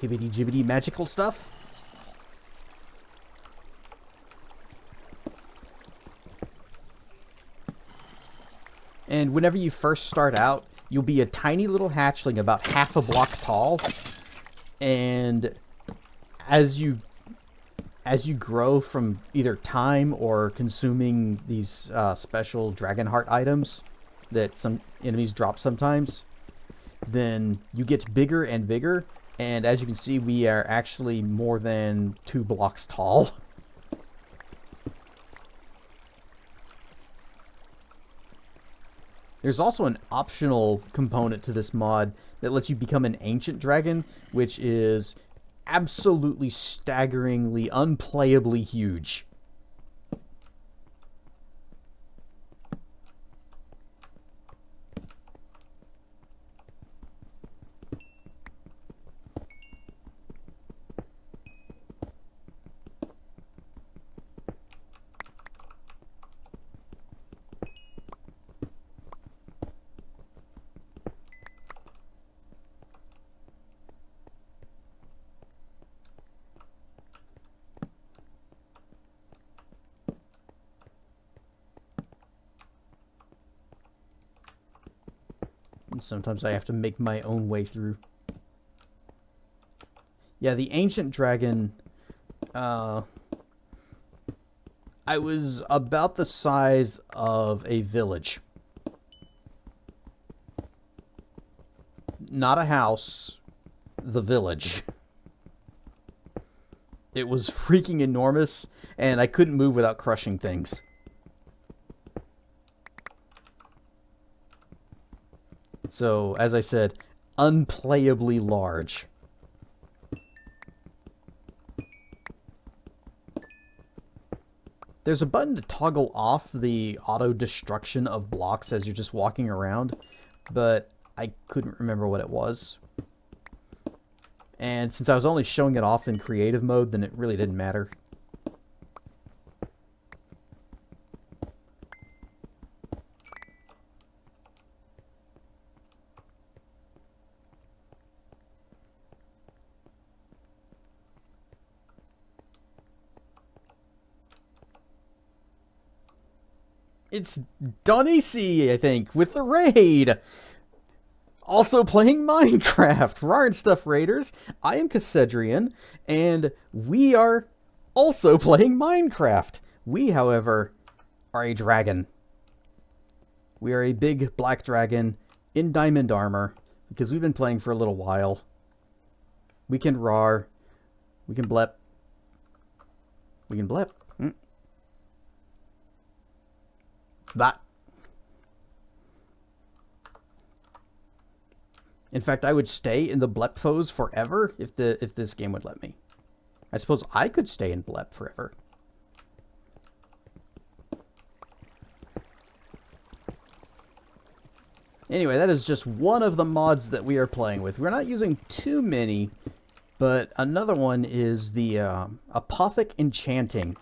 S1: Hibbity jibbity magical stuff. And whenever you first start out, you'll be a tiny little hatchling about half a block tall. And as you grow from either time or consuming these special dragon heart items that some enemies drop sometimes, then you get bigger and bigger. And as you can see, we are actually more than 2 blocks tall. There's also an optional component to this mod that lets you become an ancient dragon, which is absolutely staggeringly, unplayably huge. Sometimes I have to make my own way through. Yeah, the ancient dragon, I was about the size of a village. Not a house, the village. It was freaking enormous, and I couldn't move without crushing things. So, as I said, unplayably large. There's a button to toggle off the auto-destruction of blocks as you're just walking around, but I couldn't remember what it was. And since I was only showing it off in creative mode, then it really didn't matter. It's Donisi, I think, with the raid. Also playing Minecraft. Rar and Stuff Raiders. I am Cassedrian, and we are also playing Minecraft. We, however, are a dragon. We are a big black dragon in diamond armor, because we've been playing for a little while. We can rar. We can blep. We can blep. That. In fact, I would stay in the blep pose forever if this game would let me. I suppose I could stay in blep forever. Anyway, that is just one of the mods that we are playing with. We're not using too many, but another one is the Apothic Enchanting.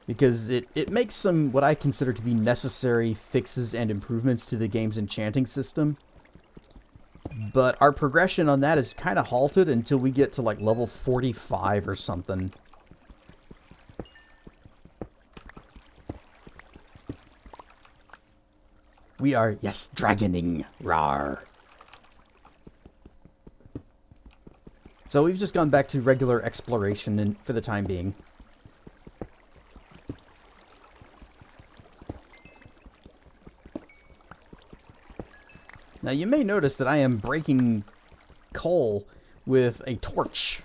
S1: Because it makes some, what I consider to be necessary fixes and improvements to the game's enchanting system. But our progression on that is kind of halted until we get to like level 45 or something. We are, yes, dragoning. Rawr. So we've just gone back to regular exploration for the time being. Now you may notice that I am breaking coal with a torch.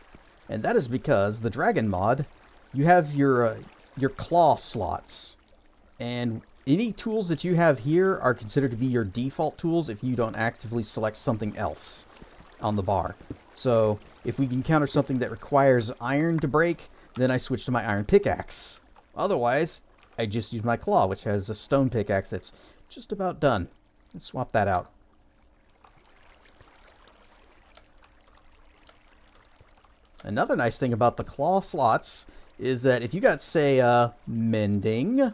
S1: And that is because the dragon mod, you have your claw slots. And any tools that you have here are considered to be your default tools if you don't actively select something else on the bar. So if we encounter something that requires iron to break, then I switch to my iron pickaxe. Otherwise, I just use my claw, which has a stone pickaxe that's just about done. Let's swap that out. Another nice thing about the claw slots is that if you got, say, mending...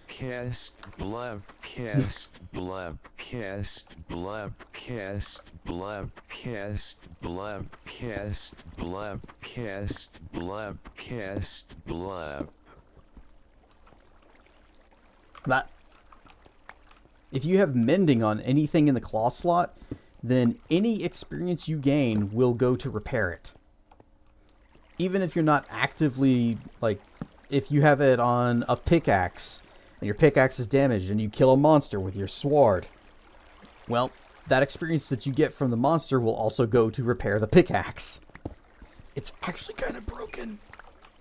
S4: Cast blep, cast blep, cast blep, cast blep, cast blep, cast blep, cast blep, cast blep.
S1: That. If you have mending on anything in the claw slot, then any experience you gain will go to repair it. Even if you're not actively, like, if you have it on a pickaxe, and your pickaxe is damaged, and you kill a monster with your sword, well, that experience that you get from the monster will also go to repair the pickaxe. It's actually kind of broken,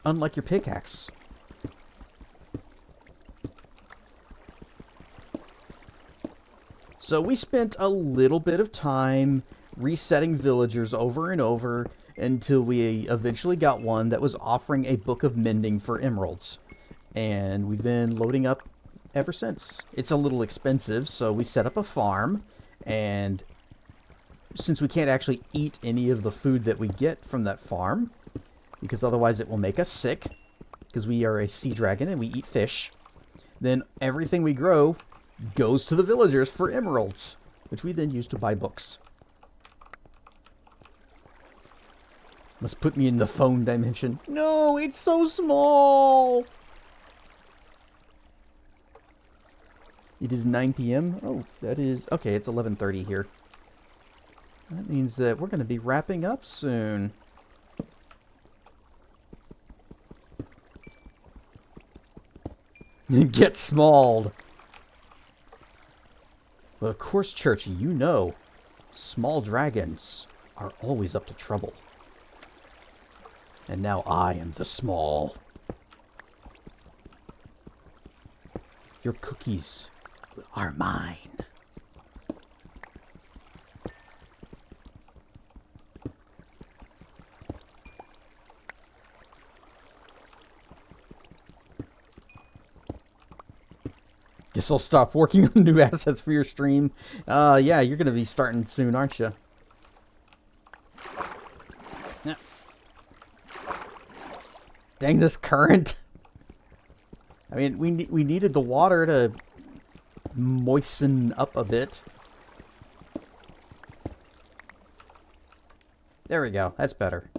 S1: unlike your pickaxe. So we spent a little bit of time resetting villagers over and over until we eventually got one that was offering a book of mending for emeralds. And we've been loading up ever since. It's a little expensive, so we set up a farm, and since we can't actually eat any of the food that we get from that farm, because otherwise it will make us sick, because we are a sea dragon and we eat fish, then everything we grow goes to the villagers for emeralds, which we then use to buy books. Must put me in the phone dimension. No, it's so small! It is 9 p.m. Oh, that is... Okay, it's 11:30 here. That means that we're going to be wrapping up soon. Get smalled! Well, of course, Churchy, you know, small dragons are always up to trouble. And now I am the small. Your cookies are mine. Guess I'll stop working on new assets for your stream. Yeah, you're going to be starting soon, aren't you? Yeah. Dang this current. I mean, we needed the water to moisten up a bit. There we go. That's better.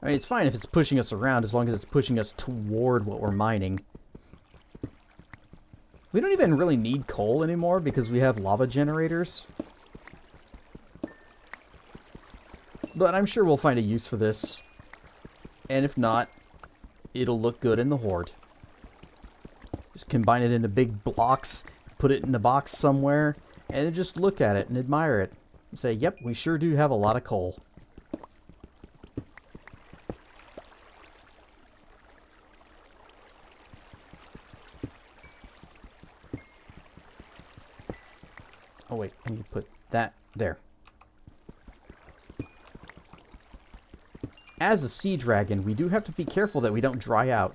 S1: I mean, it's fine if it's pushing us around as long as it's pushing us toward what we're mining. We don't even really need coal anymore because we have lava generators. But I'm sure we'll find a use for this. And if not, it'll look good in the Horde. Just combine it into big blocks, put it in a box somewhere, and then just look at it and admire it. And say, yep, we sure do have a lot of coal. Oh wait, I need to put that there. As a sea dragon, we do have to be careful that we don't dry out.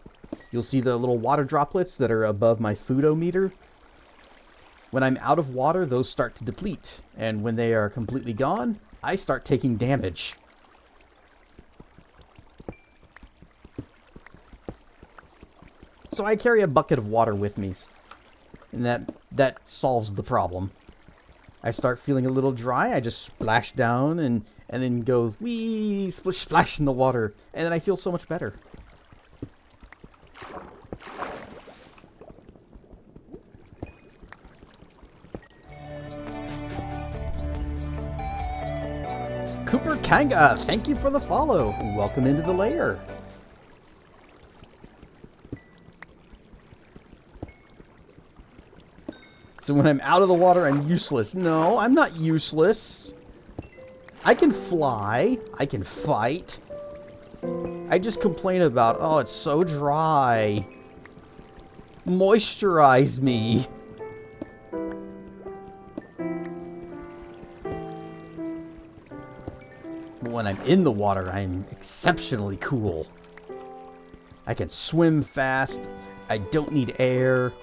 S1: You'll see the little water droplets that are above my foodometer. When I'm out of water, those start to deplete. And when they are completely gone, I start taking damage. So I carry a bucket of water with me. And that solves the problem. I start feeling a little dry, I just splash down and then go wee, splish splash in the water, and then I feel so much better. Cooper Kanga, thank you for the follow. Welcome into the lair. So when I'm out of the water, I'm useless. No, I'm not useless. I can fly. I can fight. I just complain about, oh, it's so dry. Moisturize me. But when I'm in the water, I'm exceptionally cool. I can swim fast. I don't need air.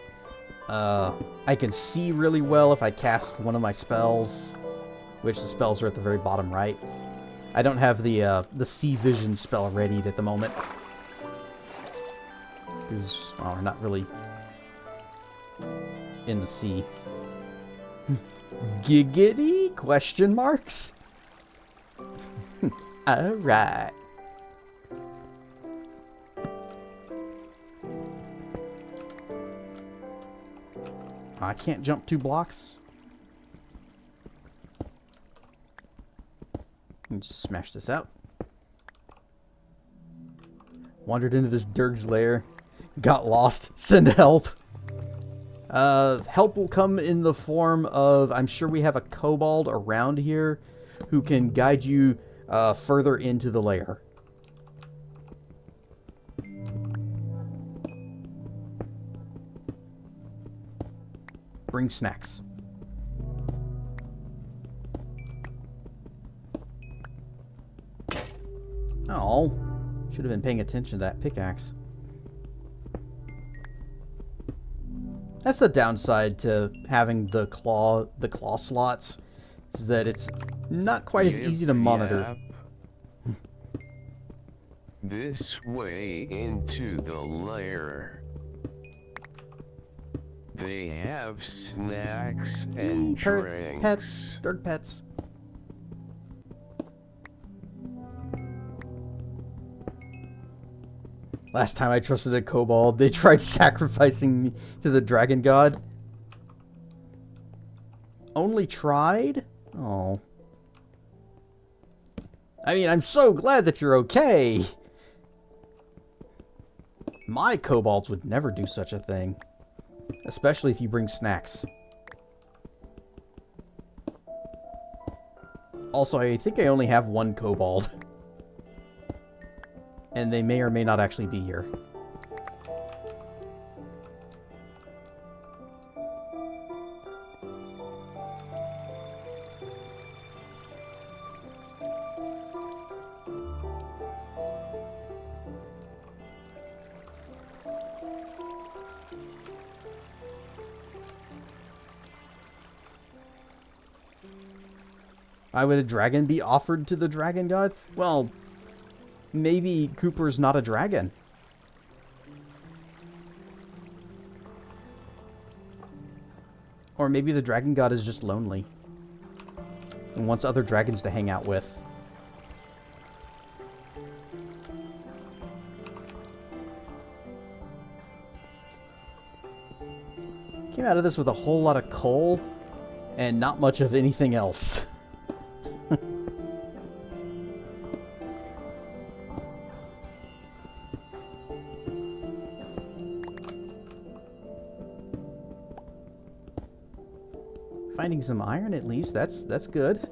S1: I can see really well if I cast one of my spells, which the spells are at the very bottom right. I don't have the sea vision spell readied at the moment, because we're not really in the sea. Giggity? Question marks? Alright. I can't jump 2 blocks. Let me just smash this out. Wandered into this Durg's lair. Got lost. Send help. Help will come in the form of, I'm sure we have a kobold around here who can guide you further into the lair. Bring snacks. Oh, should have been paying attention to that pickaxe. That's the downside to having the claw slots, is that it's not quite as easy to monitor.
S4: This way into the lair. They have snacks and drinks.
S1: Pets. Dirk pets. Last time I trusted a kobold, they tried sacrificing me to the dragon god. Only tried? Oh. I mean, I'm so glad that you're okay. My kobolds would never do such a thing. Especially if you bring snacks. Also, I think I only have 1 kobold. And they may or may not actually be here. Why would a dragon be offered to the dragon god? Well, maybe Cooper's not a dragon. Or maybe the dragon god is just lonely and wants other dragons to hang out with. Came out of this with a whole lot of coal and not much of anything else. Finding some iron at least, that's good.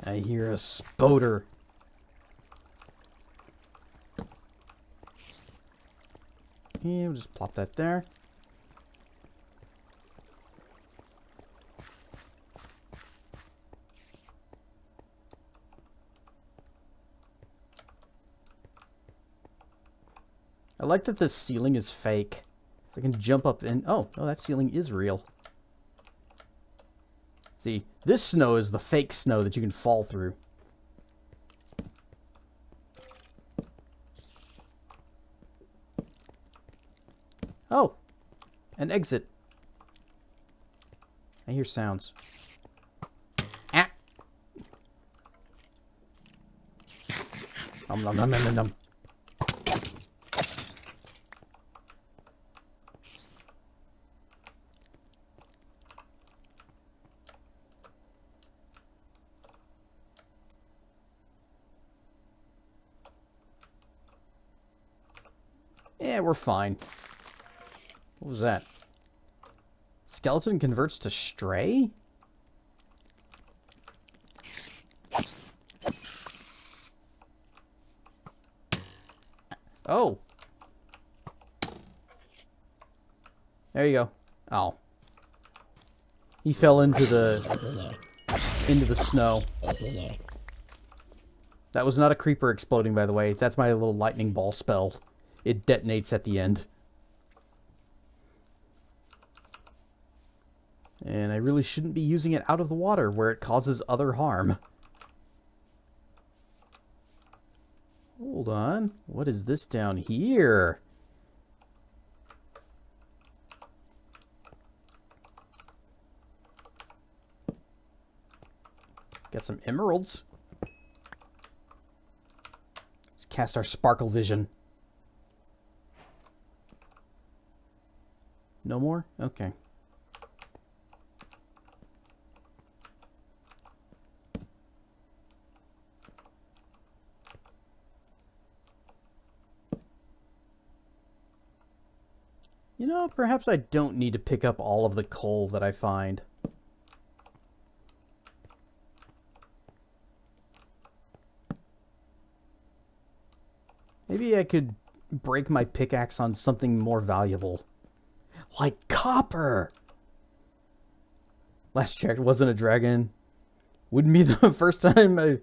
S1: I hear a spoder. Yeah, we'll just plop that there. I like that this ceiling is fake. So I can jump up and... Oh, no, that ceiling is real. See, this snow is the fake snow that you can fall through. Oh, an exit. I hear sounds. Ah. Nom nom nom nom nom nom. Yeah, we're fine. What was that? Skeleton converts to stray? Oh. There you go. Oh. He fell into the snow. That was not a creeper exploding, by the way. That's my little lightning ball spell. It detonates at the end. And I really shouldn't be using it out of the water where it causes other harm. Hold on. What is this down here? Got some emeralds. Let's cast our sparkle vision. No more? Okay. You know, perhaps I don't need to pick up all of the coal that I find. Maybe I could break my pickaxe on something more valuable. Like copper! Last check wasn't a dragon. Wouldn't be the first time I've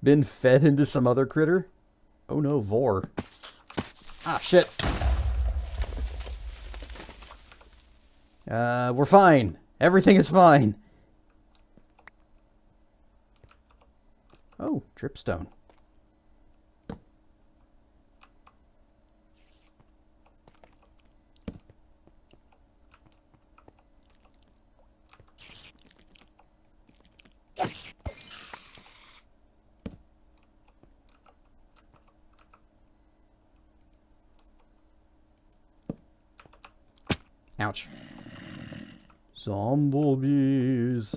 S1: been fed into some other critter. Oh no, Vor. Ah, shit. We're fine. Everything is fine. Oh, dripstone. Ouch. Zombies.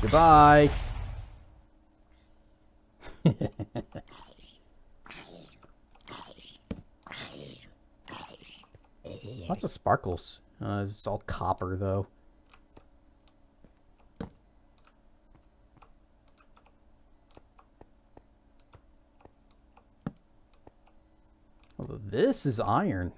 S1: Goodbye. Lots of sparkles. It's all copper, though. Although this is iron.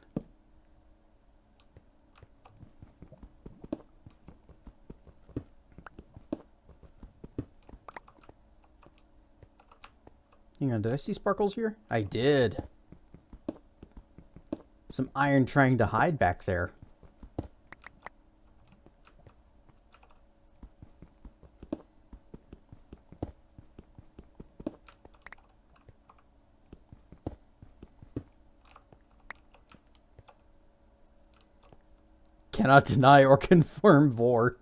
S1: Hang on, did I see sparkles here? I did. Some iron trying to hide back there. Cannot deny or confirm Vor.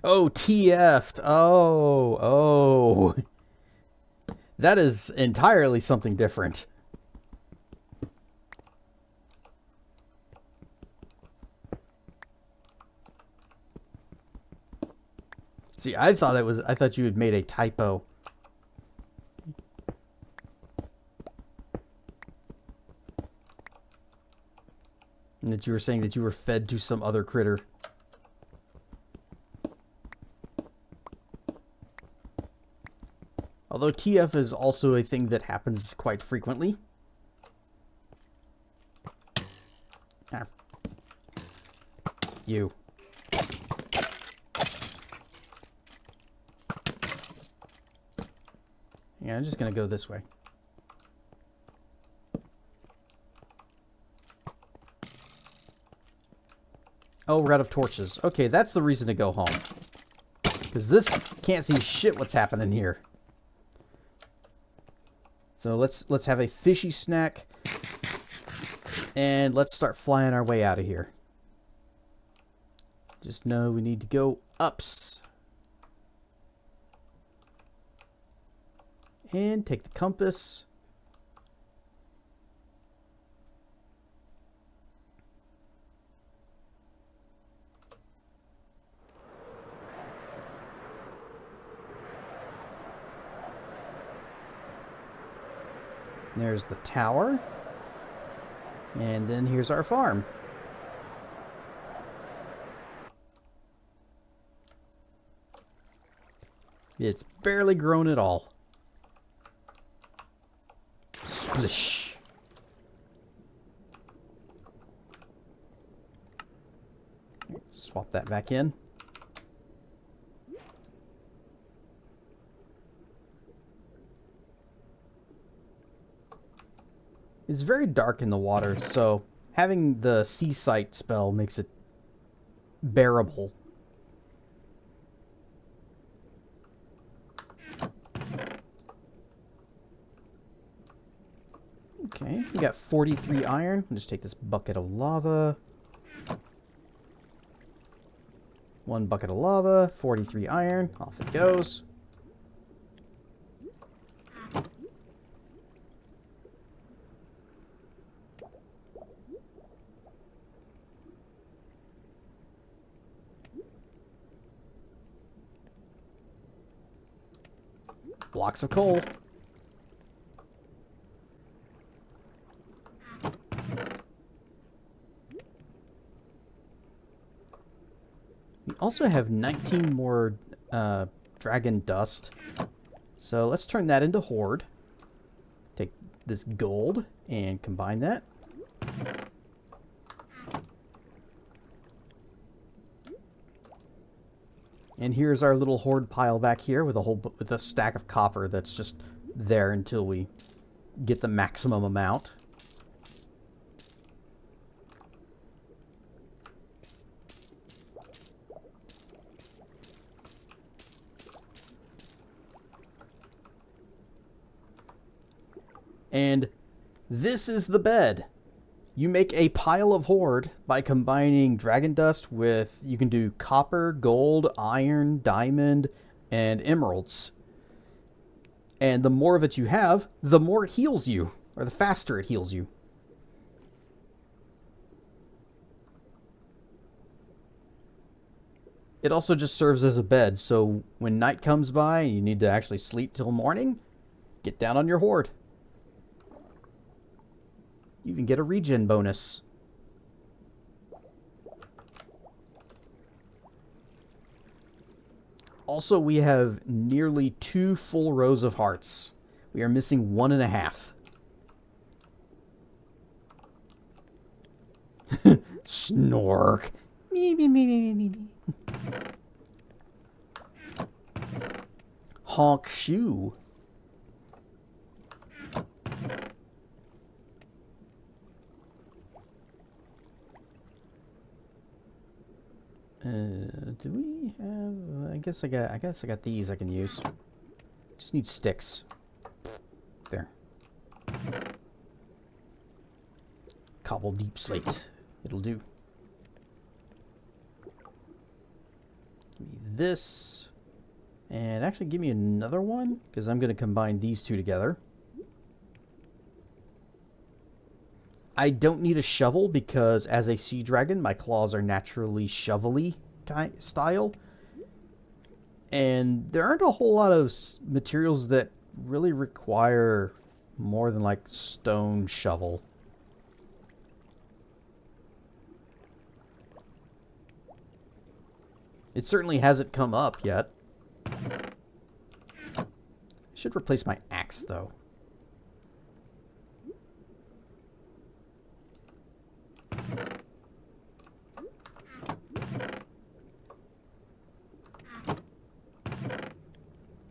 S1: Oh, TF'd. Oh. That is entirely something different. See, I thought you had made a typo. And that you were saying that you were fed to some other critter. Although TF is also a thing that happens quite frequently. Ah. You. Yeah, I'm just gonna go this way. Oh, we're out of torches. Okay, that's the reason to go home. Because this can't see shit what's happening here. So let's have a fishy snack. And let's start flying our way out of here. Just know we need to go ups. And take the compass. There's the tower. And then here's our farm. It's barely grown at all. Splish. Swap that back in. It's very dark in the water, so having the sea sight spell makes it bearable. Okay, we got 43 iron. I'll just take this bucket of lava. 1 bucket of lava, 43 iron. Off it goes. Blocks of coal. We also have 19 more dragon dust. So let's turn that into horde. Take this gold and combine that. And here's our little horde pile back here with a stack of copper that's just there until we get the maximum amount. And this is the bed. You make a pile of horde by combining dragon dust with, you can do copper, gold, iron, diamond, and emeralds. And the more of it you have, the more it heals you, or the faster it heals you. It also just serves as a bed, so when night comes by and you need to actually sleep till morning, get down on your horde. You even get a regen bonus. Also, we have nearly 2 full rows of hearts. We are missing 1.5. Snork. Me, me, me, me, me, me. Honk shoe. Do we have? I guess I got these I can use. Just need sticks. There. Cobble deep slate. It'll do. Give me this. And actually give me another one, because I'm going to combine these two together. I don't need a shovel because as a sea dragon, my claws are naturally shovelly style. And there aren't a whole lot of materials that really require more than like stone shovel. It certainly hasn't come up yet. I should replace my axe though.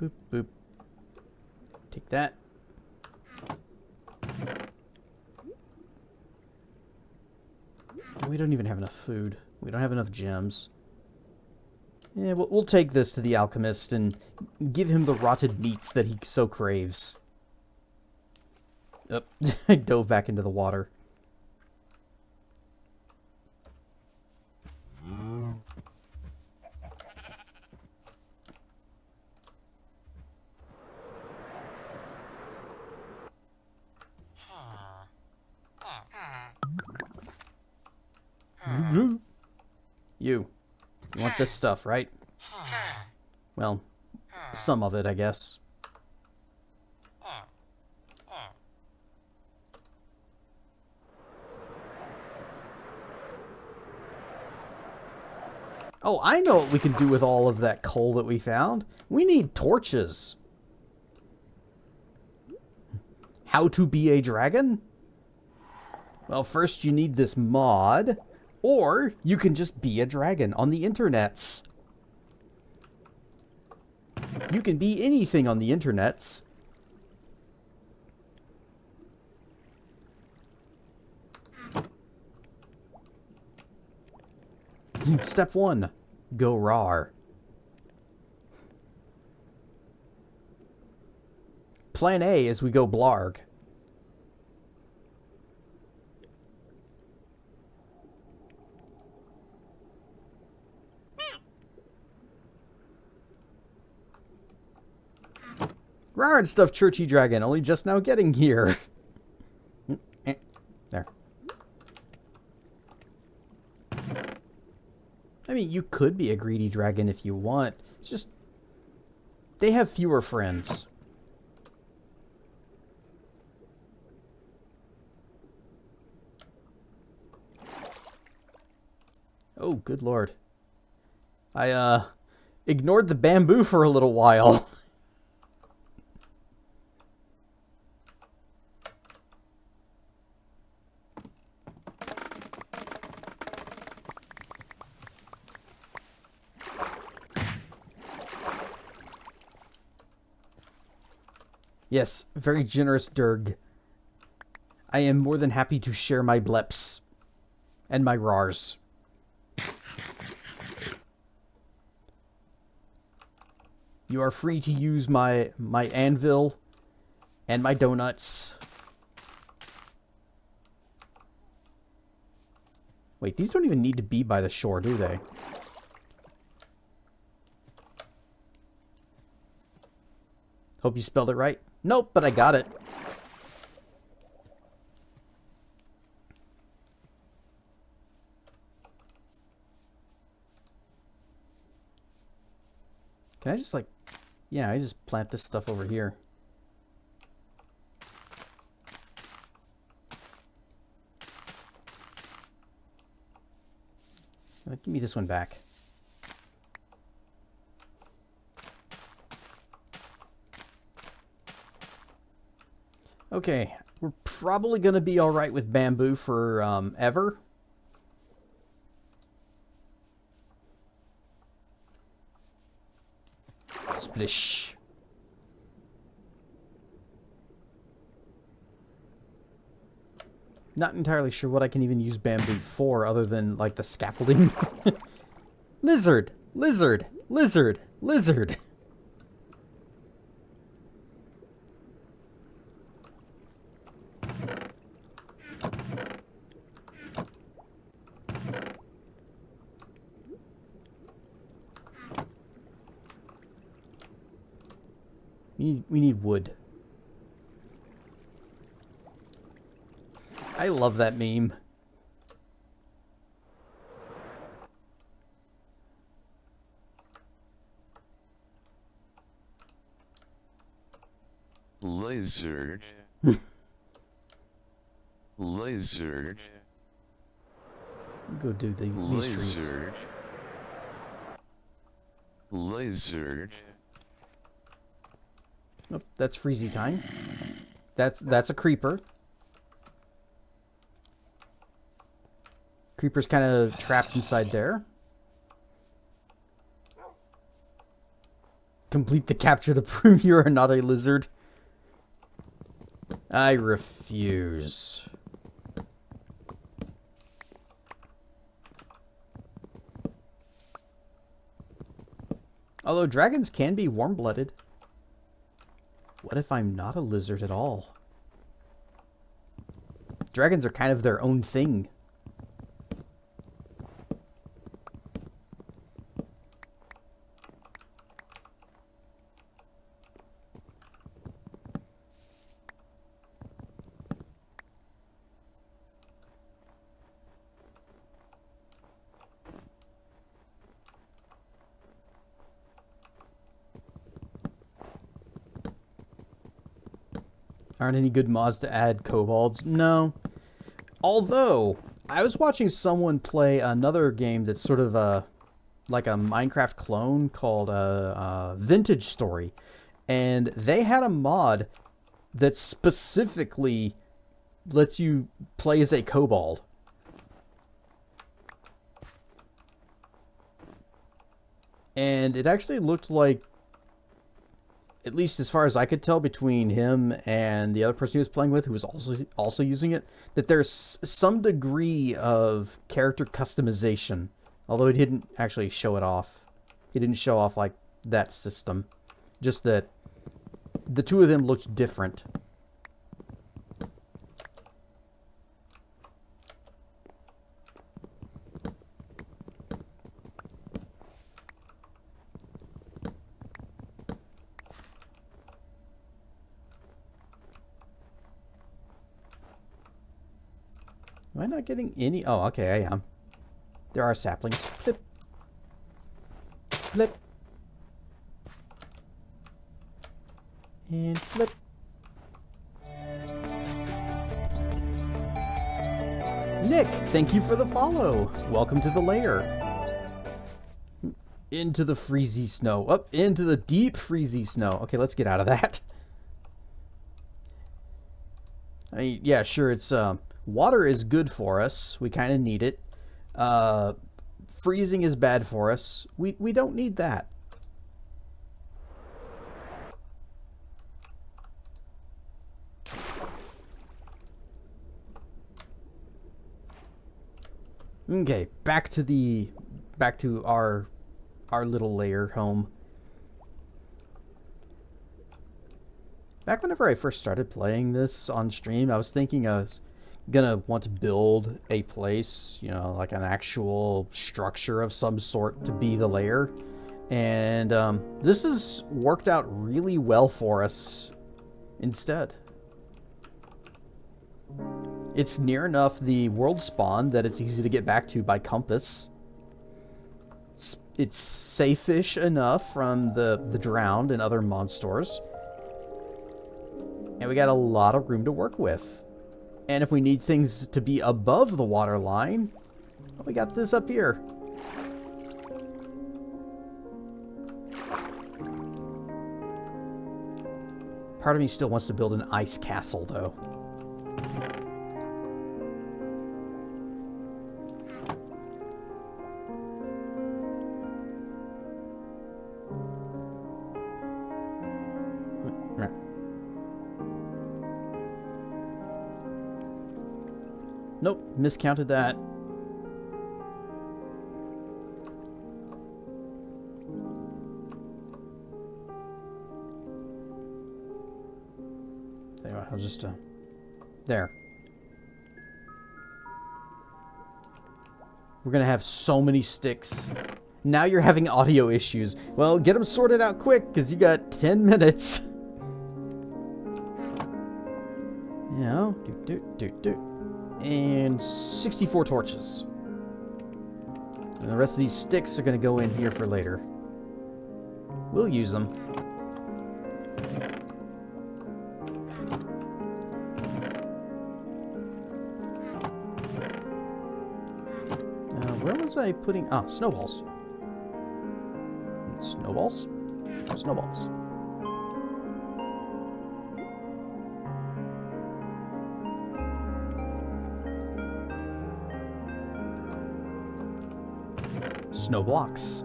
S1: Boop, boop. Take that. We don't even have enough food. We don't have enough gems. Yeah, we'll take this to the alchemist and give him the rotted meats that he so craves. Oh, I dove back into the water. You want this stuff, right? Well, some of it, I guess. Oh, I know what we can do with all of that coal that we found. We need torches. How to be a dragon? Well, first you need this mod, or you can just be a dragon on the internets. You can be anything on the internets. Step 1. Go rawr. Plan A is we go blarg. Rawr and stuff, churchy dragon, only just now getting here. There. I mean, you could be a greedy dragon if you want. It's just, they have fewer friends. Oh, good lord. I, ignored the bamboo for a little while. Yes, very generous Durg. I am more than happy to share my bleps. And my rars. You are free to use my anvil and my donuts. Wait, these don't even need to be by the shore, do they? Hope you spelled it right. Nope, but I got it. Can I just, like... Yeah, I just plant this stuff over here. Give me this one back. Okay, we're probably going to be alright with bamboo for ever. Splish. Not entirely sure what I can even use bamboo for other than, like, the scaffolding. Lizard! Lizard! Lizard! Lizard! We need wood. I love that meme.
S4: Lizard. Lizard.
S1: Go do these trees.
S4: Lizard. Lizard.
S1: Oh, that's freezy time. That's a creeper. Creeper's kind of trapped inside there. Complete the capture to prove you are not a lizard. I refuse. Although dragons can be warm-blooded. What if I'm not a lizard at all? Dragons are kind of their own thing. Aren't any good mods to add kobolds? No. Although, I was watching someone play another game that's sort of like a Minecraft clone called Vintage Story. And they had a mod that specifically lets you play as a kobold. And it actually looked like, at least as far as I could tell between him and the other person he was playing with, who was also using it, that there's some degree of character customization. Although he didn't actually show it off. He didn't show off like that system. Just that the two of them looked different. Am I not getting any? Oh, okay, I am. There are saplings. Flip. Flip. And flip. Nick, thank you for the follow. Welcome to the lair. Into the freezy snow. Up into the deep freezy snow. Okay, let's get out of that. I mean, yeah, sure, it's water is good for us. We kind of need it. Freezing is bad for us. We don't need that. Okay, back to our little lair home. Back whenever I first started playing this on stream, I was thinking I was gonna want to build a place, you know, like an actual structure of some sort to be the lair. And this has worked out really well for us instead. It's near enough the world spawn that it's easy to get back to by compass. It's safe-ish enough from the drowned and other monsters. And we got a lot of room to work with. And if we need things to be above the water line, we got this up here. Part of me still wants to build an ice castle, though. Nope, miscounted that. Anyway, I'll just, there. We're gonna have so many sticks. Now you're having audio issues. Well, get them sorted out quick, because you got 10 minutes. Yeah, and 64 torches. And the rest of these sticks are going to go in here for later. We'll use them. Where was I putting... Ah, snowballs. Snowballs? Snowballs. Snow blocks.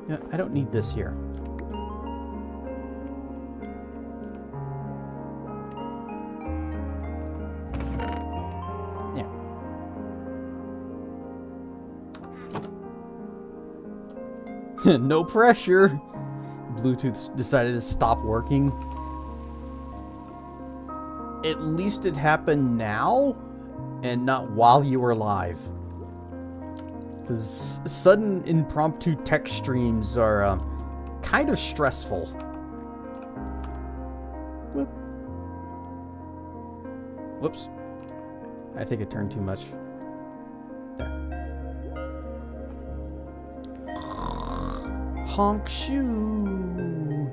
S1: Yeah, I don't need this here. Yeah. No pressure. Bluetooth decided to stop working. At least it happened now and not while you were live. Because sudden impromptu tech streams are kind of stressful. Whoop. Whoops. I think it turned too much. There. Honk shoe.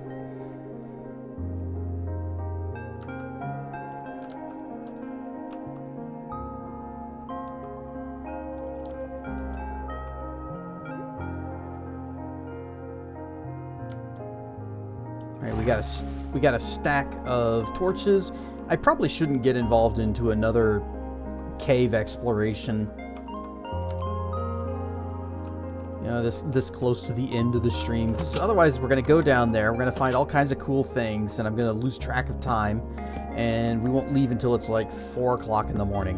S1: Alright, we got a stack of torches. I probably shouldn't get involved into another cave exploration. You know, this close to the end of the stream, because otherwise we're gonna go down there, we're gonna find all kinds of cool things, and I'm gonna lose track of time, and we won't leave until it's like 4 o'clock in the morning.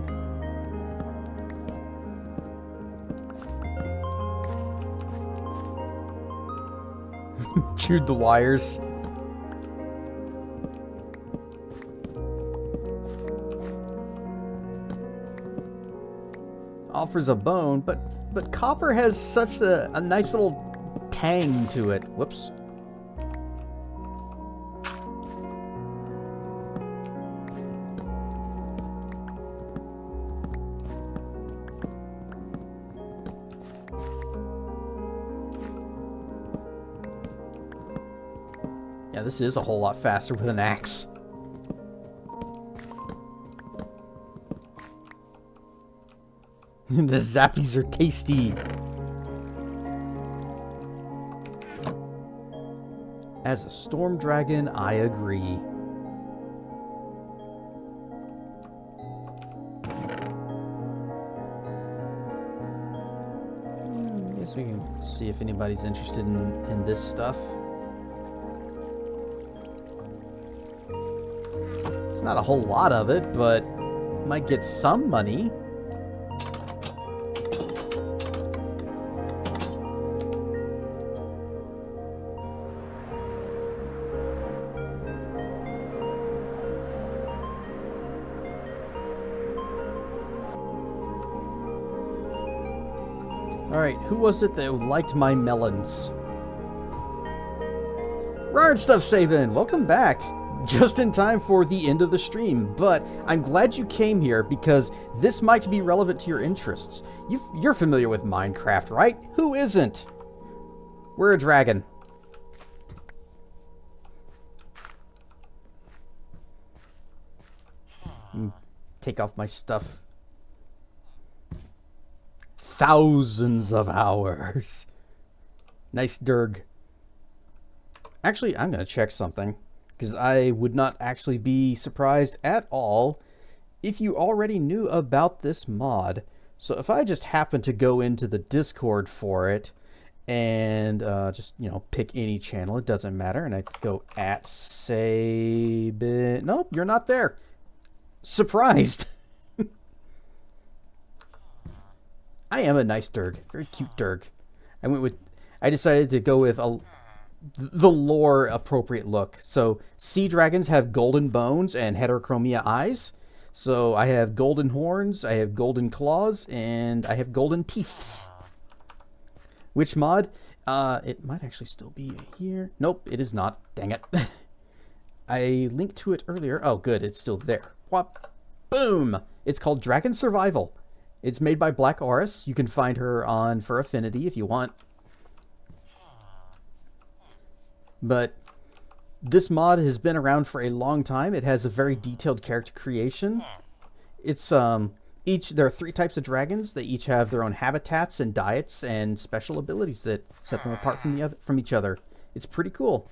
S1: Chewed the wires. Offers a bone, but copper has such a nice little tang to it. Whoops. Yeah, this is a whole lot faster with an axe. The zappies are tasty. As a storm dragon, I agree. I guess we can see if anybody's interested in this stuff. It's not a whole lot of it, but might get some money. Alright, who was it that liked my melons? Rard Stuff Savin, welcome back! Just in time for the end of the stream, but I'm glad you came here because this might be relevant to your interests. You're familiar with Minecraft, right? Who isn't? We're a dragon. Take off my stuff. Thousands of hours. Nice Durg. Actually, I'm going to check something, because I would not actually be surprised at all if you already knew about this mod. So if I just happen to go into the Discord for it and just, you know, pick any channel, it doesn't matter, and I go at Sabin. Nope, you're not there. Surprised. I am a nice Durg. Very cute Durg. I decided to go with the lore appropriate look. So sea dragons have golden bones and heterochromia eyes. So I have golden horns, I have golden claws, and I have golden teeths. Which mod? It might actually still be here. Nope, it is not. Dang it. I linked to it earlier. Oh, good. It's still there. Whop. Boom. It's called Dragon Survival. It's made by Black Oris. You can find her on For Affinity if you want. But this mod has been around for a long time. It has a very detailed character creation. It's there are 3 types of dragons. They each have their own habitats and diets and special abilities that set them apart from each other. It's pretty cool.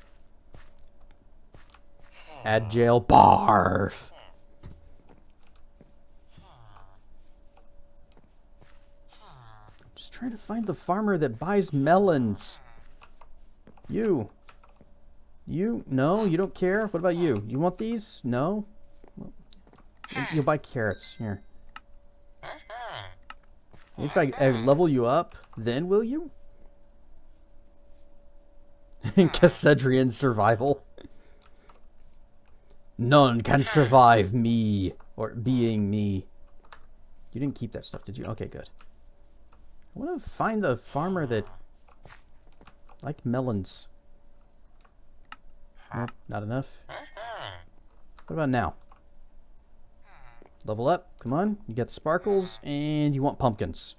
S1: Add jail. Barf. Just trying to find the farmer that buys melons. You. No, you don't care? What about you? You want these? No? You'll buy carrots. Here. If I level you up, then will you? Cassedrian survival. None can survive me. Or being me. You didn't keep that stuff, did you? Okay, good. I want to find the farmer that liked melons. Nope, not enough. What about now? Level up. Come on. You got the sparkles, and you want pumpkins.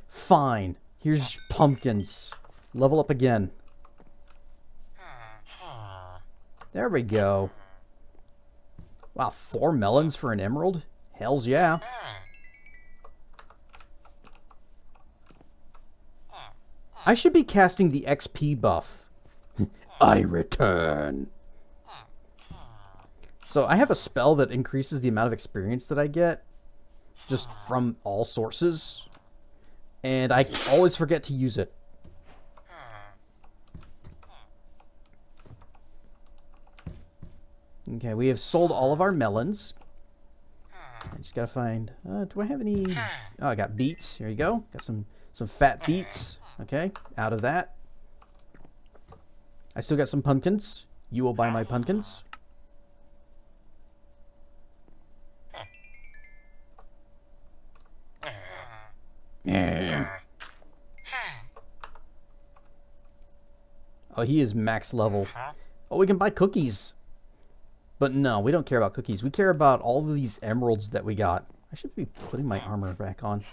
S1: Fine. Here's pumpkins. Level up again. There we go. Wow, 4 melons for an emerald? Hells yeah. I should be casting the XP buff. I return. So I have a spell that increases the amount of experience that I get just from all sources. And I always forget to use it. Okay, we have sold all of our melons. I just gotta find... do I have any... Oh, I got beets. Here you go. Got some fat beets. Okay, out of that. I still got some pumpkins. You will buy my pumpkins. Oh, he is max level. Oh, we can buy cookies. But no, we don't care about cookies. We care about all of these emeralds that we got. I should be putting my armor back on.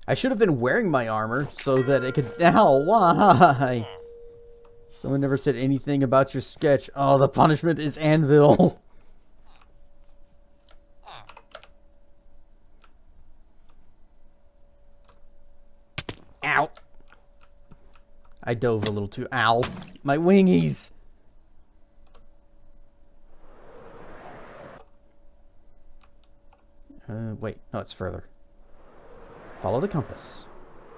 S1: I should have been wearing my armor so that it could... Ow, why? Someone never said anything about your sketch. Oh, the punishment is anvil. Ow. I dove a little too... Ow. My wingies. Wait. No, it's further. Follow the compass.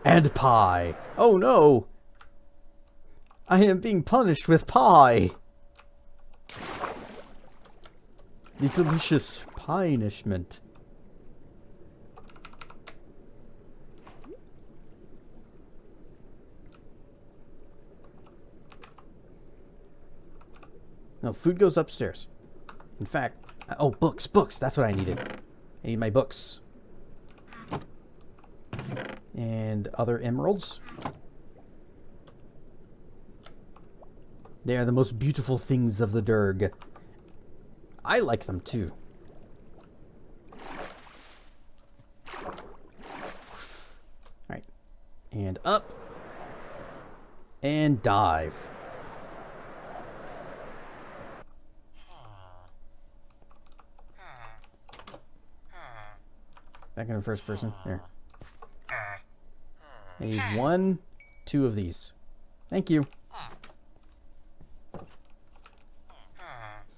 S1: And pie. Oh, no. I am being punished with pie. The delicious punishment. No, food goes upstairs. In fact, oh, books, books. That's what I needed. I need my books. And other emeralds. They are the most beautiful things of the Derg. I like them too. Alright. And up. And dive. Back in the first person. There. I need 1, 2 of these. Thank you.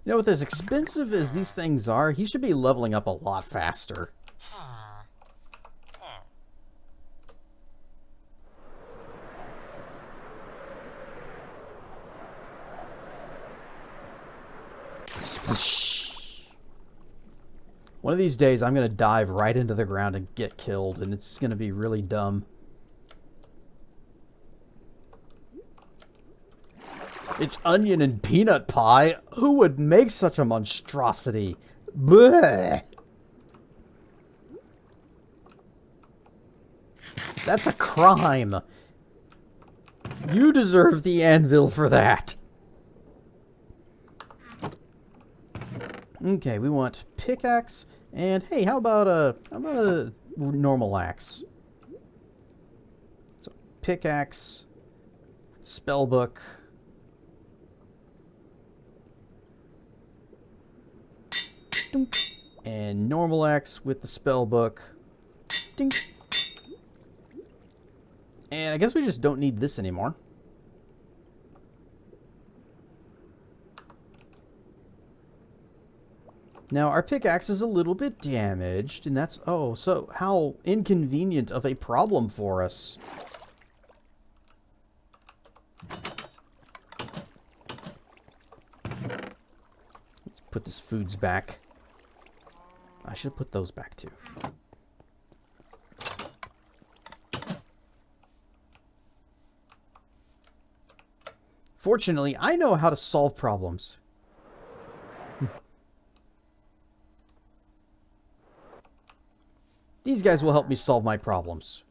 S1: You know, with as expensive as these things are, he should be leveling up a lot faster. One of these days, I'm going to dive right into the ground and get killed, and it's going to be really dumb. It's onion and peanut pie? Who would make such a monstrosity? Blech! That's a crime. You deserve the anvil for that. Okay, we want pickaxe, and hey, how about a normal axe? So pickaxe, spellbook. And normal axe with the spellbook. Ding. And I guess we just don't need this anymore. Now, our pickaxe is a little bit damaged, and that's... Oh, so how inconvenient of a problem for us. Let's put this foods back. I should have put those back, too. Fortunately, I know how to solve problems. These guys will help me solve my problems.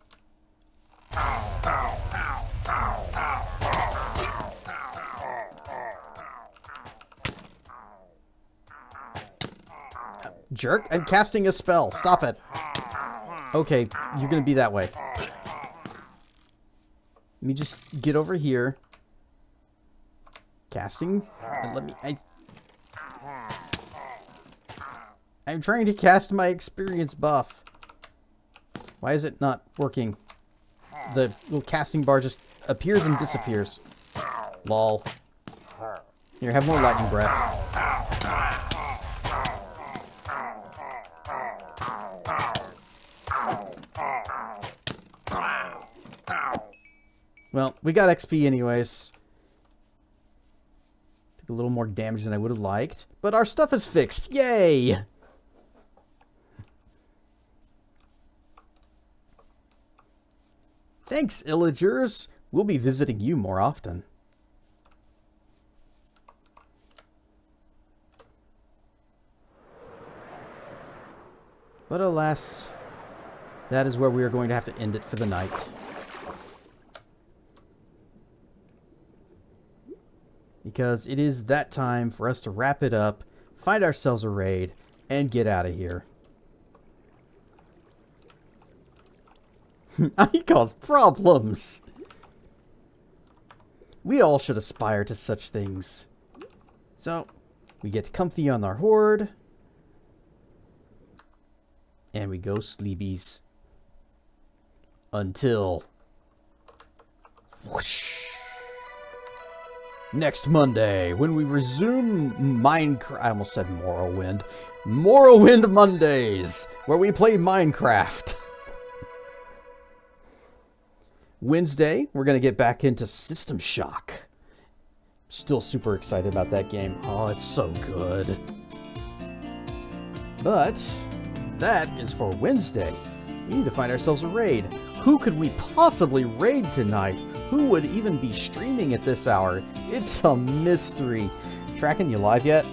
S1: Jerk, I'm casting a spell. Stop it. Okay, you're gonna be that way. Let me just get over here. Casting. Let me. I'm trying to cast my experience buff. Why is it not working? The little casting bar just appears and disappears. Lol. Here, have more lightning breath. Well, we got XP anyways. Took a little more damage than I would have liked. But our stuff is fixed. Yay! Thanks, Illagers. We'll be visiting you more often. But alas, that is where we are going to have to end it for the night. Because it is that time for us to wrap it up, find ourselves a raid, and get out of here. I cause problems. We all should aspire to such things. So, we get comfy on our horde. And we go sleepies. Until... whoosh. Next Monday, when we resume Minecraft... I almost said Morrowind. Morrowind Mondays, where we play Minecraft. Wednesday, we're going to get back into System Shock. Still super excited about that game. Oh, it's so good. But that is for Wednesday. We need to find ourselves a raid. Who could we possibly raid tonight? Who would even be streaming at this hour? It's a mystery. Tracking, you live yet?